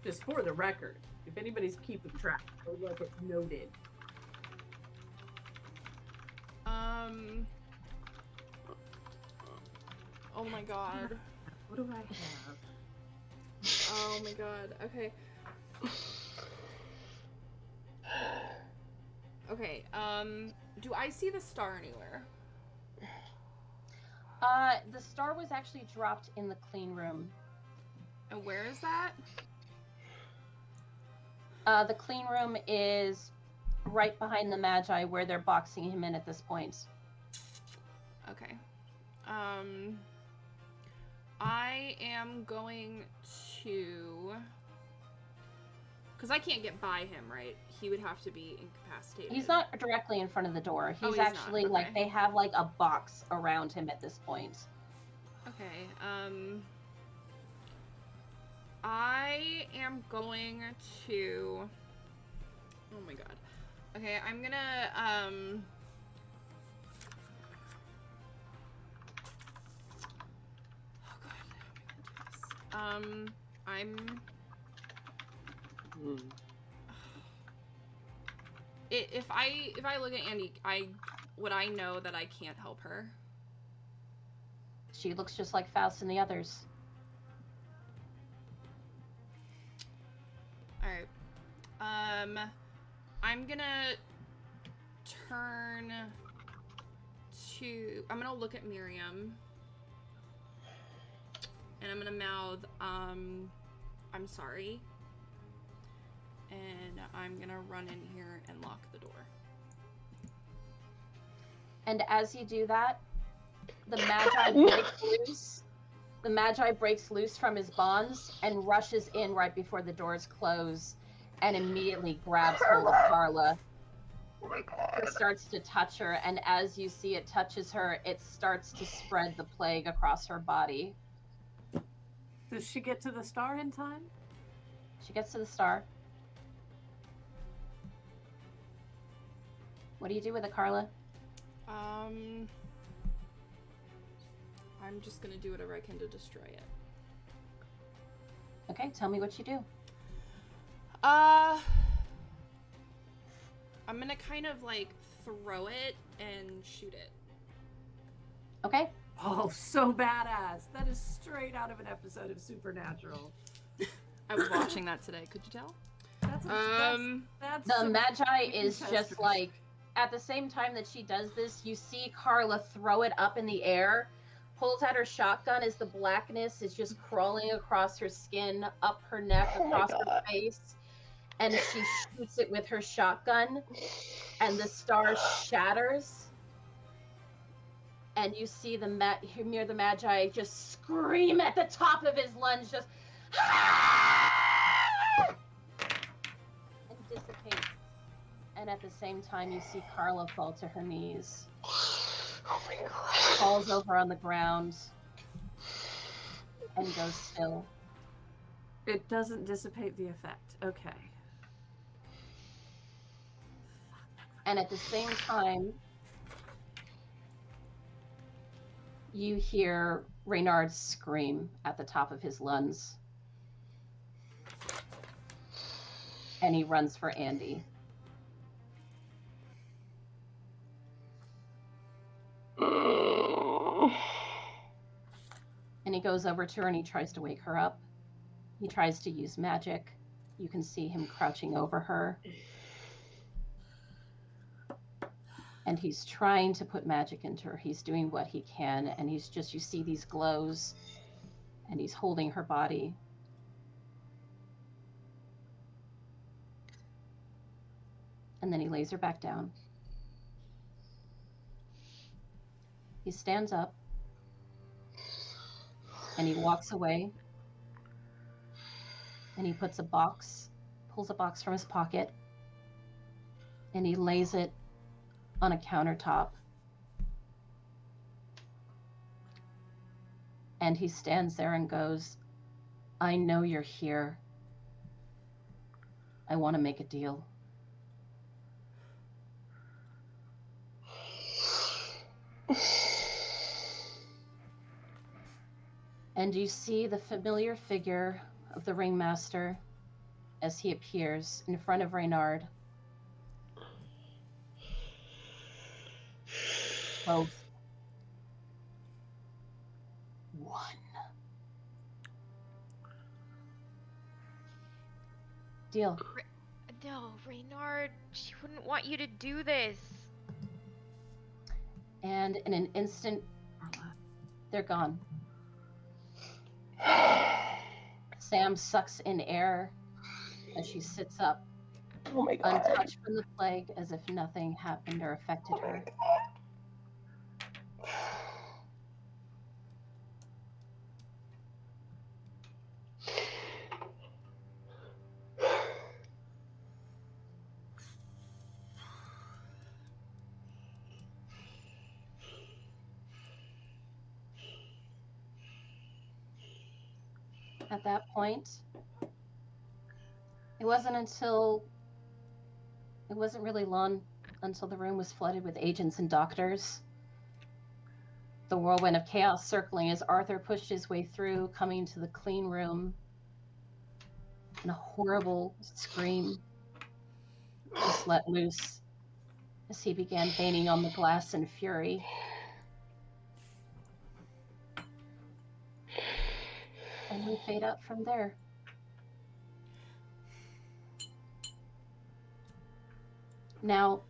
Speaker 6: Just for the record, if anybody's keeping track, I would like it noted.
Speaker 2: Oh my god.
Speaker 6: What do I have?
Speaker 2: Oh my god. Okay. Okay. Do I see the star anywhere?
Speaker 4: The star was actually dropped in the clean room.
Speaker 2: And where is that?
Speaker 4: The clean room is right behind the Magi where they're boxing him in at this point.
Speaker 2: Okay. I am going to... Because I can't get by him, right? He would have to be incapacitated.
Speaker 4: He's not directly in front of the door.
Speaker 2: Oh,
Speaker 4: He's
Speaker 2: he's not,
Speaker 4: actually like,
Speaker 2: okay.
Speaker 4: they have like a box around him at this point.
Speaker 2: Okay, I am going to... Oh my god. Okay, I'm gonna, Oh god, how am I gonna do this? I'm... If I look at Andy, would I know that I can't help her?
Speaker 4: She looks just like Faust and the others.
Speaker 2: Alright. I'm gonna turn to... I'm gonna look at Miriam. And I'm gonna mouth, I'm sorry. And I'm gonna run in here and lock the door.
Speaker 4: And as you do that, the Magi breaks loose. The Magi breaks loose from his bonds and rushes in right before the doors close and immediately grabs hold of Carla It starts to touch her, and as you see it touches her, it starts to spread the plague across her body.
Speaker 6: Does she get to the star in time?
Speaker 4: She gets to the star. What do you do with it, Carla?
Speaker 2: I'm just gonna do whatever I can to destroy it.
Speaker 4: Okay, tell me what you do.
Speaker 2: I'm gonna kind of like throw it and shoot it.
Speaker 4: Okay.
Speaker 6: Oh, so badass. That is straight out of an episode of Supernatural.
Speaker 2: I was watching that today. Could you tell?
Speaker 6: That's
Speaker 4: The
Speaker 6: some
Speaker 4: Magi
Speaker 6: freaking
Speaker 4: is just
Speaker 6: testers.
Speaker 4: like, at the same time that she does this, you see Carla throw it up in the air, pulls out her shotgun as the blackness is just crawling across her skin, up her neck,
Speaker 1: Oh my
Speaker 4: across her
Speaker 1: God.
Speaker 4: face, and she shoots it with her shotgun, and the star shatters, and you see the Magi just scream at the top of his lungs, just and dissipates. And at the same time, you see Carla fall to her knees,
Speaker 1: Oh my God.
Speaker 4: falls over on the ground, and goes still.
Speaker 6: It doesn't dissipate the effect. Okay.
Speaker 4: And at the same time, you hear Reynard scream at the top of his lungs. And he runs for Andy. And he goes over to her and he tries to wake her up. He tries to use magic. You can see him crouching over her. And he's trying to put magic into her. He's doing what he can. And you see these glows. And he's holding her body. And then he lays her back down. He stands up. And he walks away. And he pulls a box from his pocket. And he lays it on a countertop. And he stands there and goes, I know you're here. I want to make a deal. And you see the familiar figure of the ringmaster as he appears in front of Reynard. Both. One. Deal.
Speaker 3: No, Reynard, she wouldn't want you to do this.
Speaker 4: And in an instant, they're gone. Sam sucks in air as she sits up,
Speaker 1: Oh my God.
Speaker 4: untouched from the plague, as if nothing happened or affected her. At that point, it wasn't really long until the room was flooded with agents and doctors. The whirlwind of chaos circling as Arthur pushed his way through, coming to the clean room, and a horrible scream just let loose as he began banging on the glass in fury. And we fade out from there. Now,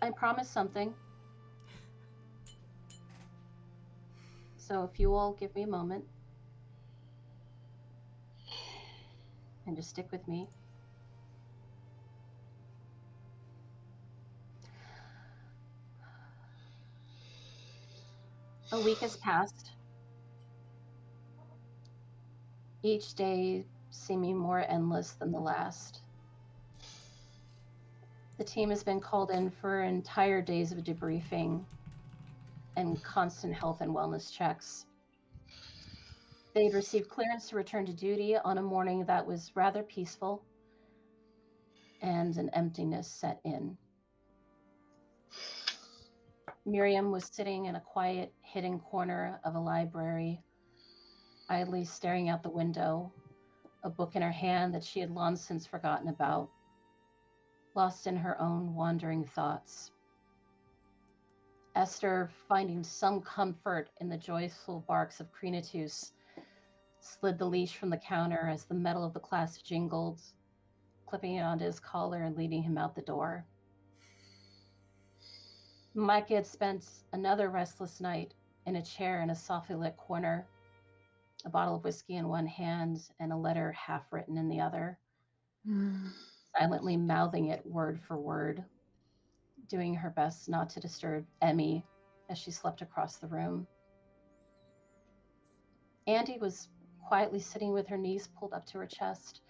Speaker 4: I promised something. So if you all give me a moment and just stick with me. A week has passed. Each day seeming more endless than the last. The team has been called in for entire days of debriefing and constant health and wellness checks. They'd received clearance to return to duty on a morning that was rather peaceful, and an emptiness set in. Miriam was sitting in a quiet, hidden corner of a library, idly staring out the window, a book in her hand that she had long since forgotten about, lost in her own wandering thoughts. Esther, finding some comfort in the joyful barks of Crenatus, slid the leash from the counter as the metal of the clasp jingled, clipping it onto his collar and leading him out the door. Micah had spent another restless night in a chair in a softly lit corner, a bottle of whiskey in one hand and a letter half written in the other, silently mouthing it word for word, doing her best not to disturb Emmy as she slept across the room. Andy was quietly sitting with her knees pulled up to her chest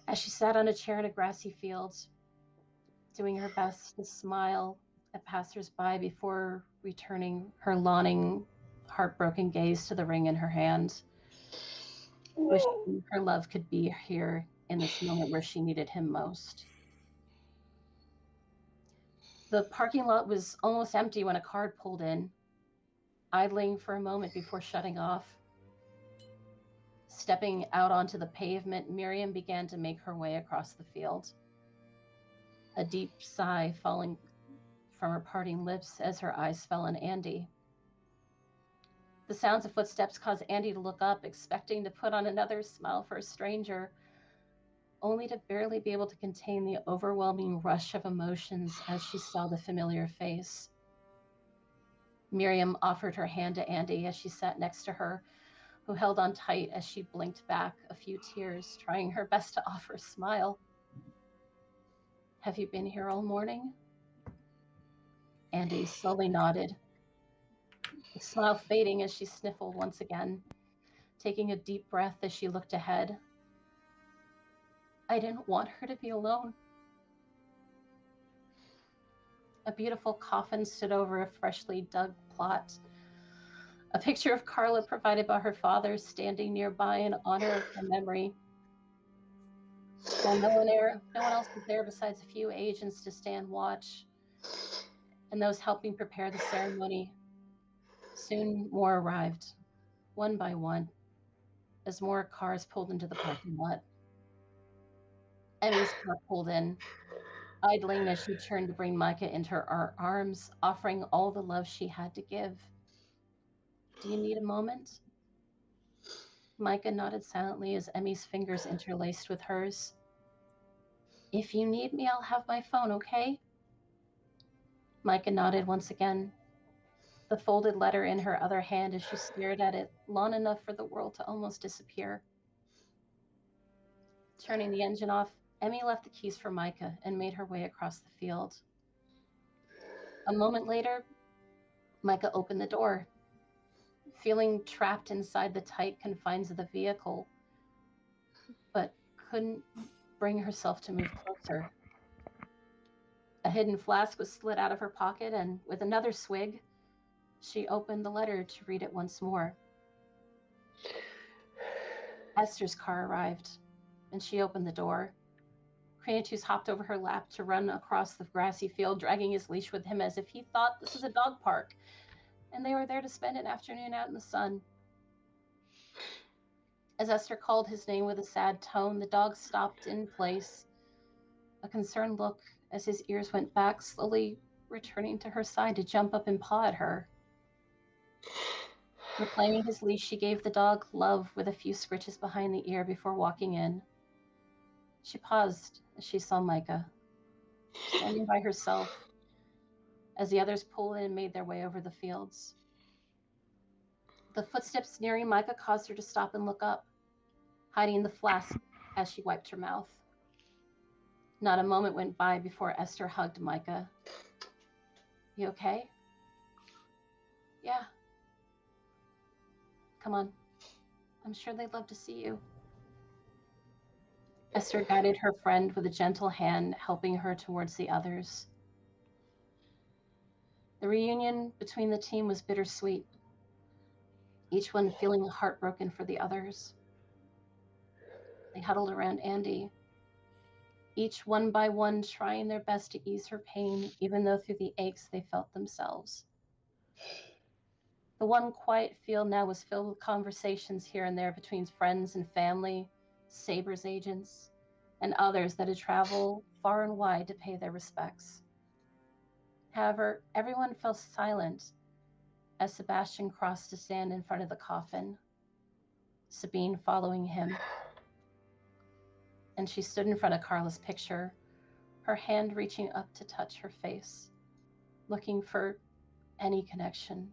Speaker 4: as she sat on a chair in a grassy field, doing her best to smile at passersby before returning her longing, heartbroken gaze to the ring in her hand, wishing her love could be here in this moment where she needed him most. The parking lot was almost empty when a car pulled in, idling for a moment before shutting off. Stepping out onto the pavement, Miriam began to make her way across the field, a deep sigh falling from her parting lips as her eyes fell on Andy. The sounds of footsteps caused Andy to look up, expecting to put on another smile for a stranger, only to barely be able to contain the overwhelming rush of emotions as she saw the familiar face. Miriam offered her hand to Andy as she sat next to her, who held on tight as she blinked back a few tears, trying her best to offer a smile. "Have you been here all morning?" Andy slowly nodded, the smile fading as she sniffled once again, taking a deep breath as she looked ahead. "I didn't want her to be alone." A beautiful coffin stood over a freshly dug plot. A picture of Carla provided by her father standing nearby in honor of her memory. While no one else was there besides a few agents to stand watch and those helping prepare the ceremony, soon more arrived, one by one, as more cars pulled into the parking lot. Emmy's car pulled in, idling as she turned to bring Micah into her arms, offering all the love she had to give. "Do you need a moment?" Micah nodded silently as Emmy's fingers interlaced with hers. "If you need me, I'll have my phone, okay?" Micah nodded once again, the folded letter in her other hand as she stared at it long enough for the world to almost disappear. Turning the engine off, Emmy left the keys for Micah and made her way across the field. A moment later, Micah opened the door, feeling trapped inside the tight confines of the vehicle, but couldn't bring herself to move closer. A hidden flask was slid out of her pocket, and with another swig, she opened the letter to read it once more. Esther's car arrived, and she opened the door. Crenatus hopped over her lap to run across the grassy field, dragging his leash with him as if he thought this was a dog park, and they were there to spend an afternoon out in the sun. As Esther called his name with a sad tone, the dog stopped in place, a concerned look as his ears went back, slowly returning to her side to jump up and paw at her. Reclaiming his leash, she gave the dog love with a few scritches behind the ear before walking in. She paused as she saw Micah, standing by herself, as the others pulled in and made their way over the fields. The footsteps nearing Micah caused her to stop and look up, hiding the flask as she wiped her mouth. Not a moment went by before Esther hugged Micah. "You okay?" "Yeah." "Come on. I'm sure they'd love to see you." Esther guided her friend with a gentle hand, helping her towards the others. The reunion between the team was bittersweet, each one feeling heartbroken for the others. They huddled around Andy, each one by one trying their best to ease her pain, even though through the aches they felt themselves. The one quiet field now was filled with conversations here and there between friends and family, Sabers agents, and others that had traveled far and wide to pay their respects. However, everyone fell silent as Sebastian crossed to stand in front of the coffin, Sabine following him. And she stood in front of Carla's picture, her hand reaching up to touch her face, looking for any connection,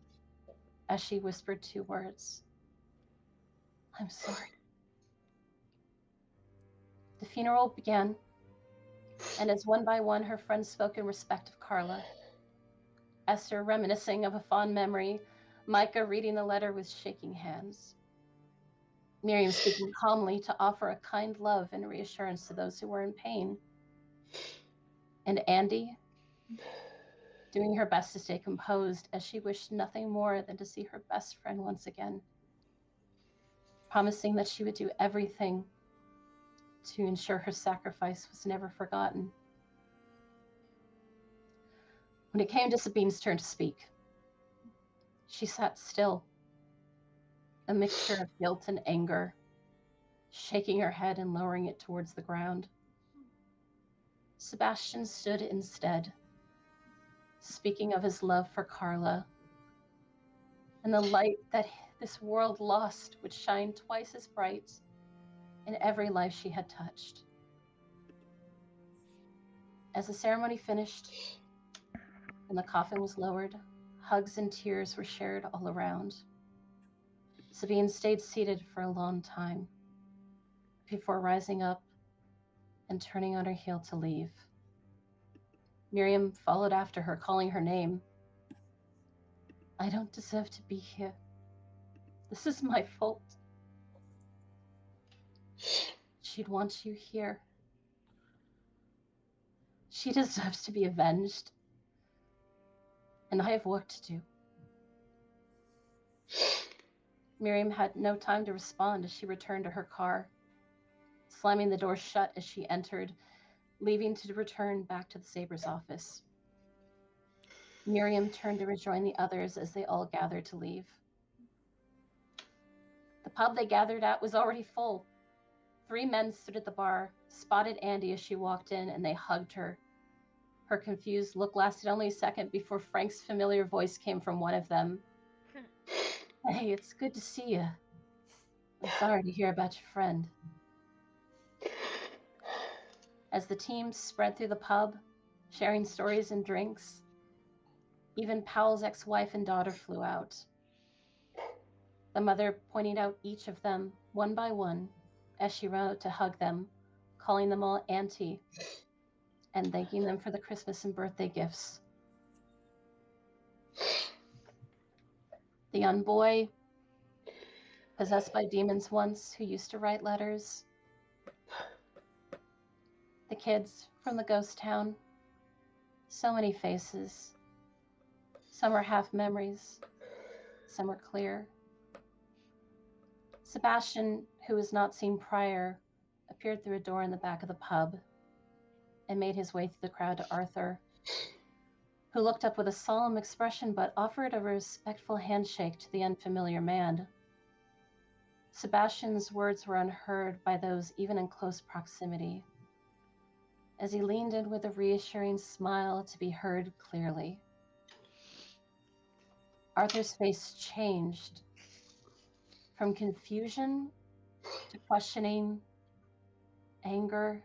Speaker 4: as she whispered 2 words. I'm sorry. The funeral began, and as one by one her friends spoke in respect of Carla, Esther reminiscing of a fond memory, Micah reading the letter with shaking hands, Miriam speaking calmly to offer a kind love and reassurance to those who were in pain, and Andy doing her best to stay composed as she wished nothing more than to see her best friend once again, promising that she would do everything to ensure her sacrifice was never forgotten. When it came to Sabine's turn to speak, she sat still, a mixture of guilt and anger, shaking her head and lowering it towards the ground. Sebastian stood instead, speaking of his love for Carla, and the light that this world lost would shine twice as bright in every life she had touched. As the ceremony finished and the coffin was lowered, hugs and tears were shared all around. Sabine stayed seated for a long time before rising up and turning on her heel to leave. Miriam followed after her, calling her name. I don't deserve to be here. This is my fault. She'd want you here. She deserves to be avenged. And I have work to do. Miriam had no time to respond as she returned to her car, slamming the door shut as she entered, leaving to return back to the Sabers office. Miriam turned to rejoin the others as they all gathered to leave. The pub they gathered at was already full. 3 men stood at the bar, spotted Andy as she walked in, and they hugged her. Her confused look lasted only a second before Frank's familiar voice came from one of them. Hey, it's good to see you. I'm sorry to hear about your friend. As the team spread through the pub, sharing stories and drinks, even Powell's ex-wife and daughter flew out. The mother pointing out each of them, one by one, as she ran out to hug them, calling them all auntie, and thanking them for the Christmas and birthday gifts. The young boy, possessed by demons once, who used to write letters. The kids from the ghost town. So many faces. Some are half memories. Some are clear. Sebastian, who was not seen prior, appeared through a door in the back of the pub and made his way through the crowd to Arthur, who looked up with a solemn expression but offered a respectful handshake to the unfamiliar man. Sebastian's words were unheard by those even in close proximity, as he leaned in with a reassuring smile to be heard clearly. Arthur's face changed from confusion to questioning, anger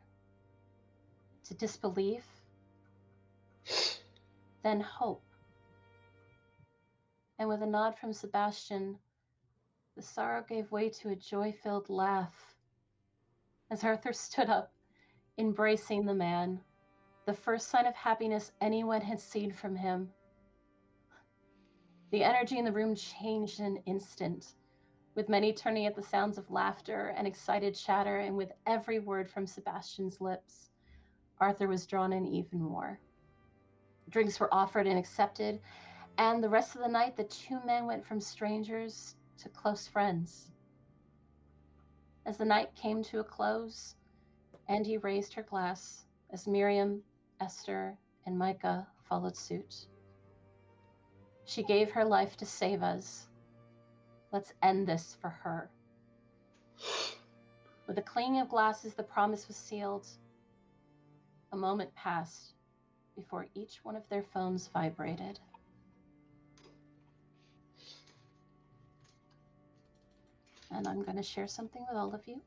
Speaker 4: to disbelief, then hope. And with a nod from Sebastian, the sorrow gave way to a joy-filled laugh as Arthur stood up, embracing the man, the first sign of happiness anyone had seen from him. The energy in the room changed in an instant, with many turning at the sounds of laughter and excited chatter, and with every word from Sebastian's lips, Arthur was drawn in even more. Drinks were offered and accepted, and the rest of the night the two men went from strangers to close friends. As the night came to a close, Andy raised her glass as Miriam, Esther, and Micah followed suit. She gave her life to save us. Let's end this for her. With a clanging of glasses, the promise was sealed. A moment passed before each one of their phones vibrated. And I'm going to share something with all of you.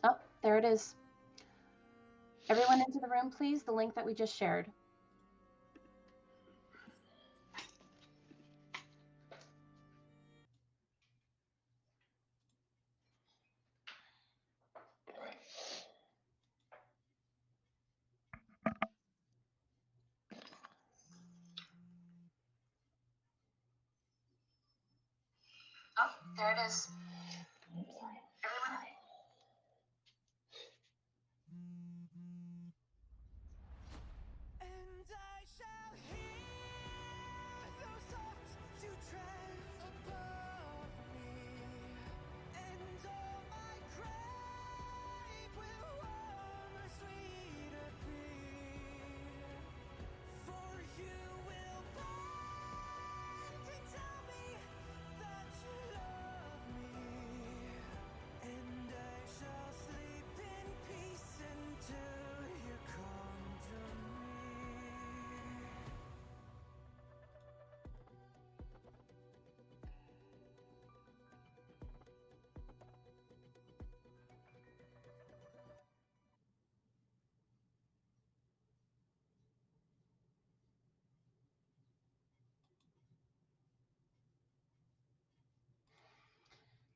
Speaker 4: Oh, there it is. Everyone into the room, please. The link that we just shared. Oh, there it is. Everyone.
Speaker 7: And I shall hear those thoughts you tread above me, and all my grave will warmer, sweeter be. For you will bend to tell me that you love me, and I shall sleep in peace until you come to me.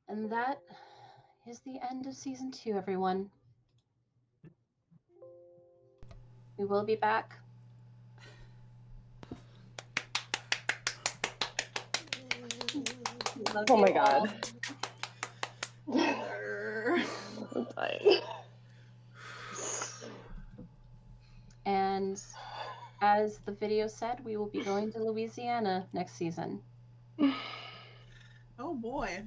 Speaker 4: And that is the end of season 2, everyone. We will be back. Love
Speaker 1: Oh my
Speaker 4: you all.
Speaker 1: god. I'm dying.
Speaker 4: And as the video said, we will be going to Louisiana next season.
Speaker 5: Oh boy.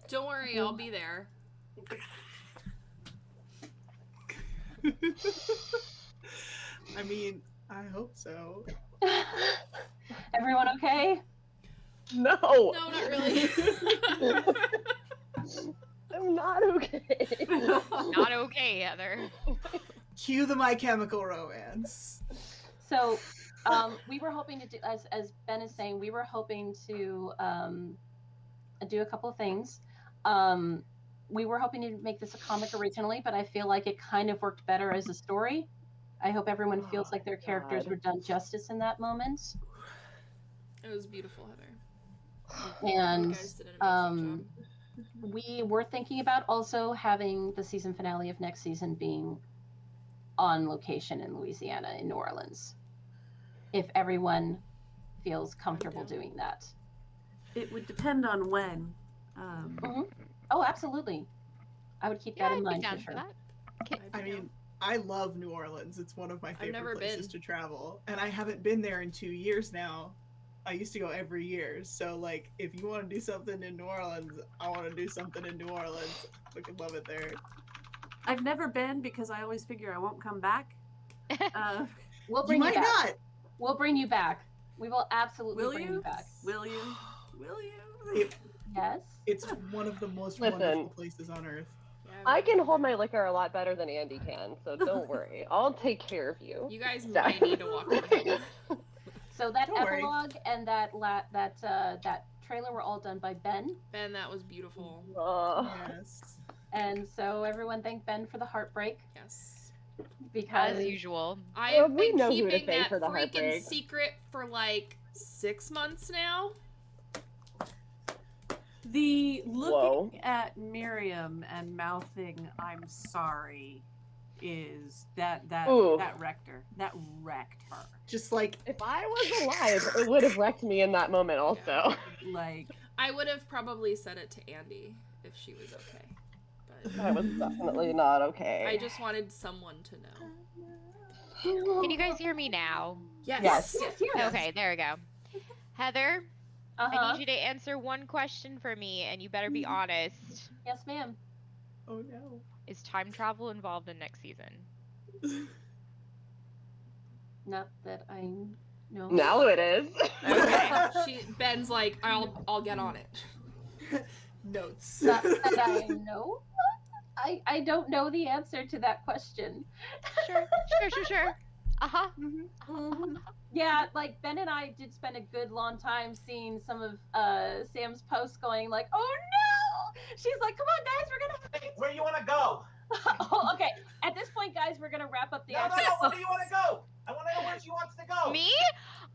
Speaker 2: Don't worry, I'll be there.
Speaker 5: I mean, I hope so.
Speaker 4: Everyone okay?
Speaker 1: No!
Speaker 2: No, not really.
Speaker 1: I'm not okay.
Speaker 3: Not okay, Heather.
Speaker 5: Cue the My Chemical Romance.
Speaker 4: So, we were hoping to do, as Ben is saying, we were hoping to do a couple of things. We were hoping to make this a comic originally, but I feel like it kind of worked better as a story. I hope everyone feels like their characters
Speaker 1: God.
Speaker 4: were done justice in that moment.
Speaker 2: It was beautiful, Heather.
Speaker 4: And
Speaker 2: You guys did an amazing job.
Speaker 4: we were thinking about also having the season finale of next season being on location in Louisiana, in New Orleans, if everyone feels comfortable doing that.
Speaker 6: It would depend on when.
Speaker 4: Oh, absolutely. I would keep that in
Speaker 3: I'd be
Speaker 4: mind
Speaker 3: down
Speaker 4: for
Speaker 3: for
Speaker 4: sure.
Speaker 3: that.
Speaker 5: I mean, I love New Orleans. It's one of my
Speaker 2: never
Speaker 5: favorite places
Speaker 2: been.
Speaker 5: to travel. And I haven't been there in 2 years now. I used to go every year. So, like, if you want to do something in New Orleans, I want to do something in New Orleans. I could love it there.
Speaker 6: I've never been because I always figure I won't come back.
Speaker 4: We'll
Speaker 5: You
Speaker 4: bring you
Speaker 5: might
Speaker 4: back.
Speaker 5: not.
Speaker 4: We'll bring you back. We will absolutely
Speaker 6: Will
Speaker 4: bring
Speaker 6: you?
Speaker 4: you back.
Speaker 6: Will you? Will you?
Speaker 4: Yes.
Speaker 5: It's one of the most
Speaker 1: Listen.
Speaker 5: wonderful places on earth.
Speaker 2: Yeah,
Speaker 1: I can hold my liquor a lot better than Andy can, so don't worry. I'll take care of you.
Speaker 2: You guys
Speaker 1: So-
Speaker 2: might need to walk away.
Speaker 4: So that
Speaker 5: Don't worry.
Speaker 4: epilogue and that trailer were all done by Ben.
Speaker 2: Ben, that was beautiful.
Speaker 5: Yes.
Speaker 4: And so everyone thank Ben for the heartbreak,
Speaker 2: Yes.
Speaker 4: because
Speaker 3: As usual.
Speaker 2: I
Speaker 1: Well,
Speaker 2: have
Speaker 1: we
Speaker 2: been
Speaker 1: know who to
Speaker 2: keeping
Speaker 1: thank
Speaker 2: that
Speaker 1: for the
Speaker 2: freaking
Speaker 1: heartbreak.
Speaker 2: secret for like 6 months now.
Speaker 6: The
Speaker 1: Whoa.
Speaker 6: looking at Miriam and mouthing "I'm sorry" is that
Speaker 1: Ooh.
Speaker 6: wrecked her. That wrecked her.
Speaker 5: Just like
Speaker 1: If I was alive, it would have wrecked me in that moment also.
Speaker 6: Like,
Speaker 2: I would have probably said it to Andy if she was okay. But
Speaker 1: I was definitely not okay.
Speaker 2: I just wanted someone to know.
Speaker 3: Can you guys hear me now?
Speaker 2: Yes.
Speaker 1: Yes.
Speaker 4: Yes.
Speaker 3: Okay, there we go. Heather, I
Speaker 4: Uh-huh.
Speaker 3: need you to answer one question for me, and you better be honest.
Speaker 4: Yes, ma'am.
Speaker 5: oh no.
Speaker 3: Is time travel involved in next season?
Speaker 4: Not that I know.
Speaker 1: Now it is.
Speaker 2: Okay. Ben's like, I'll get on it.
Speaker 5: Notes.
Speaker 4: Not that I know. I don't know the answer to that question.
Speaker 3: Sure. Uh-huh.
Speaker 4: Yeah, like Ben and I did spend a good long time seeing some of Sam's posts going like, oh no! She's like, come on guys, we're gonna
Speaker 8: Where you want to go?
Speaker 4: Oh, okay. At this point, guys, we're gonna wrap up the
Speaker 8: No,
Speaker 4: episode.
Speaker 8: where do you want to go? I want to know where she wants to go.
Speaker 3: Me?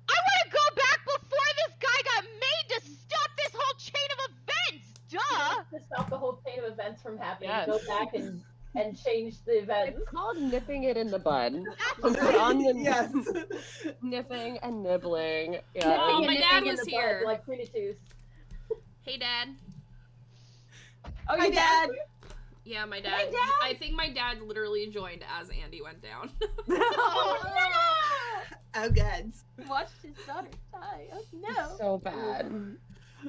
Speaker 3: I want to go back before this guy got made to stop this whole chain of events. Duh.
Speaker 4: To stop the whole chain of events from happening,
Speaker 1: Yes.
Speaker 4: go back and change the events.
Speaker 1: It's called nipping it in the bud. Put on the
Speaker 5: Yes.
Speaker 1: nipping and nibbling.
Speaker 2: Oh,
Speaker 1: Yeah.
Speaker 2: my
Speaker 4: Nipping
Speaker 2: dad
Speaker 4: in
Speaker 2: was
Speaker 4: the bud,
Speaker 2: here.
Speaker 4: like Pretty Tooth.
Speaker 2: Hey, Dad.
Speaker 4: Oh,
Speaker 5: Hi,
Speaker 4: your
Speaker 5: Dad.
Speaker 2: Yeah, my dad.
Speaker 4: Hey, Dad.
Speaker 2: I think my dad literally joined as Andy went down.
Speaker 5: Oh god.
Speaker 4: Watched his daughter die. Oh no.
Speaker 1: So bad.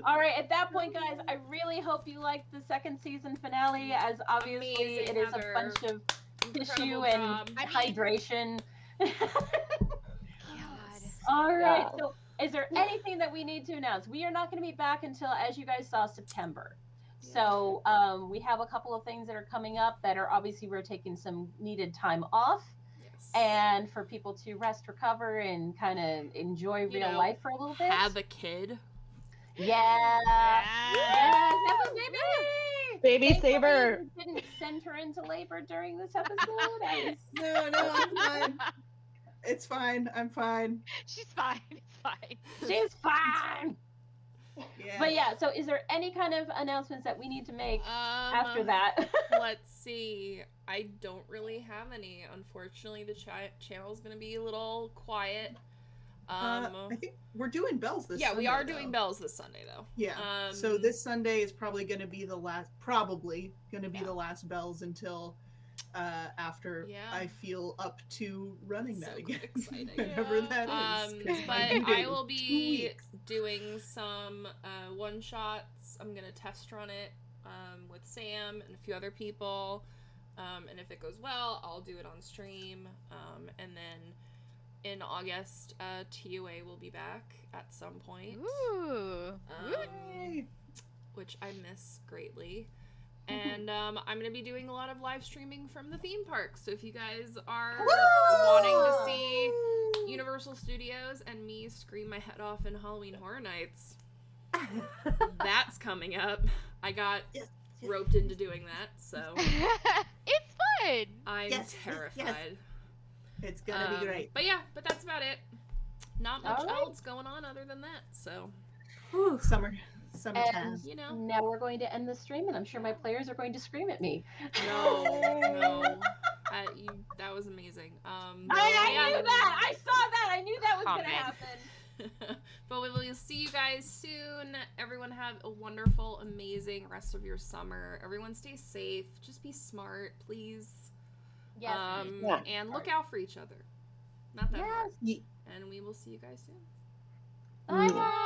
Speaker 4: All right, at that point, guys, I really hope you liked the second season finale, as obviously
Speaker 2: Amazing,
Speaker 4: it is
Speaker 2: Heather.
Speaker 4: a bunch of tissue
Speaker 2: Incredible
Speaker 4: and
Speaker 2: job.
Speaker 4: hydration.
Speaker 3: God.
Speaker 4: All right,
Speaker 1: Yeah.
Speaker 4: so is there anything that we need to announce? We are not going to be back until, as you guys saw, September. So we have a couple of things that are coming up that are obviously we're taking some needed time off.
Speaker 2: Yes.
Speaker 4: And for people to rest, recover, and kind of enjoy
Speaker 2: You
Speaker 4: real
Speaker 2: know,
Speaker 4: life for a little bit.
Speaker 2: Have a kid.
Speaker 4: Yeah. Yes, have a baby.
Speaker 1: Baby
Speaker 4: Thankfully,
Speaker 1: Saber.
Speaker 4: we didn't send her into labor during this episode. I was-
Speaker 5: No, I'm fine. It's fine. I'm fine.
Speaker 3: She's fine. It's fine.
Speaker 4: She's fine.
Speaker 5: Yeah.
Speaker 4: But yeah, so is there any kind of announcements that we need to make after that?
Speaker 2: Let's see. I don't really have any. Unfortunately, the channel's gonna be a little quiet.
Speaker 5: I think we're doing bells this
Speaker 2: yeah,
Speaker 5: Sunday,
Speaker 2: we are
Speaker 5: though.
Speaker 2: doing bells this Sunday though.
Speaker 5: Yeah. So this Sunday is probably going to be the last. Probably going to be the last bells until after
Speaker 2: Yeah.
Speaker 5: I feel up to running that
Speaker 2: So
Speaker 5: again.
Speaker 2: exciting.
Speaker 5: Whenever that is. 'cause
Speaker 2: But
Speaker 5: my due
Speaker 2: I
Speaker 5: date
Speaker 2: will
Speaker 5: is 2
Speaker 2: be
Speaker 5: weeks.
Speaker 2: doing some one shots. I'm gonna test run it with Sam and a few other people, and if it goes well, I'll do it on stream. And then in August, TUA will be back at some point,
Speaker 3: Ooh.
Speaker 5: Yay.
Speaker 2: which I miss greatly. And I'm going to be doing a lot of live streaming from the theme park. So if you guys are wanting to see Universal Studios and me scream my head off in Halloween Horror Nights, that's coming up. I got
Speaker 5: Yes.
Speaker 2: roped into doing that, so
Speaker 3: It's fun.
Speaker 2: I'm
Speaker 5: Yes,
Speaker 2: terrified.
Speaker 5: It's going to be great.
Speaker 2: But yeah, but that's about it. Not much
Speaker 4: All right.
Speaker 2: else going on other than that. So,
Speaker 5: Whew, summertime.
Speaker 4: And
Speaker 2: you know.
Speaker 4: now we're going to end the stream, and I'm sure my players are going to scream at me.
Speaker 2: No. That was amazing.
Speaker 4: I
Speaker 2: yeah.
Speaker 4: knew that! I saw that! I knew that was going to
Speaker 3: Comment.
Speaker 4: happen.
Speaker 2: But we will see you guys soon. Everyone have a wonderful, amazing rest of your summer. Everyone stay safe. Just be smart, please.
Speaker 4: Yes.
Speaker 1: Yeah.
Speaker 2: And look out for each other. Not that hard.
Speaker 4: Yes.
Speaker 2: And we will see you guys soon.
Speaker 4: Bye-bye!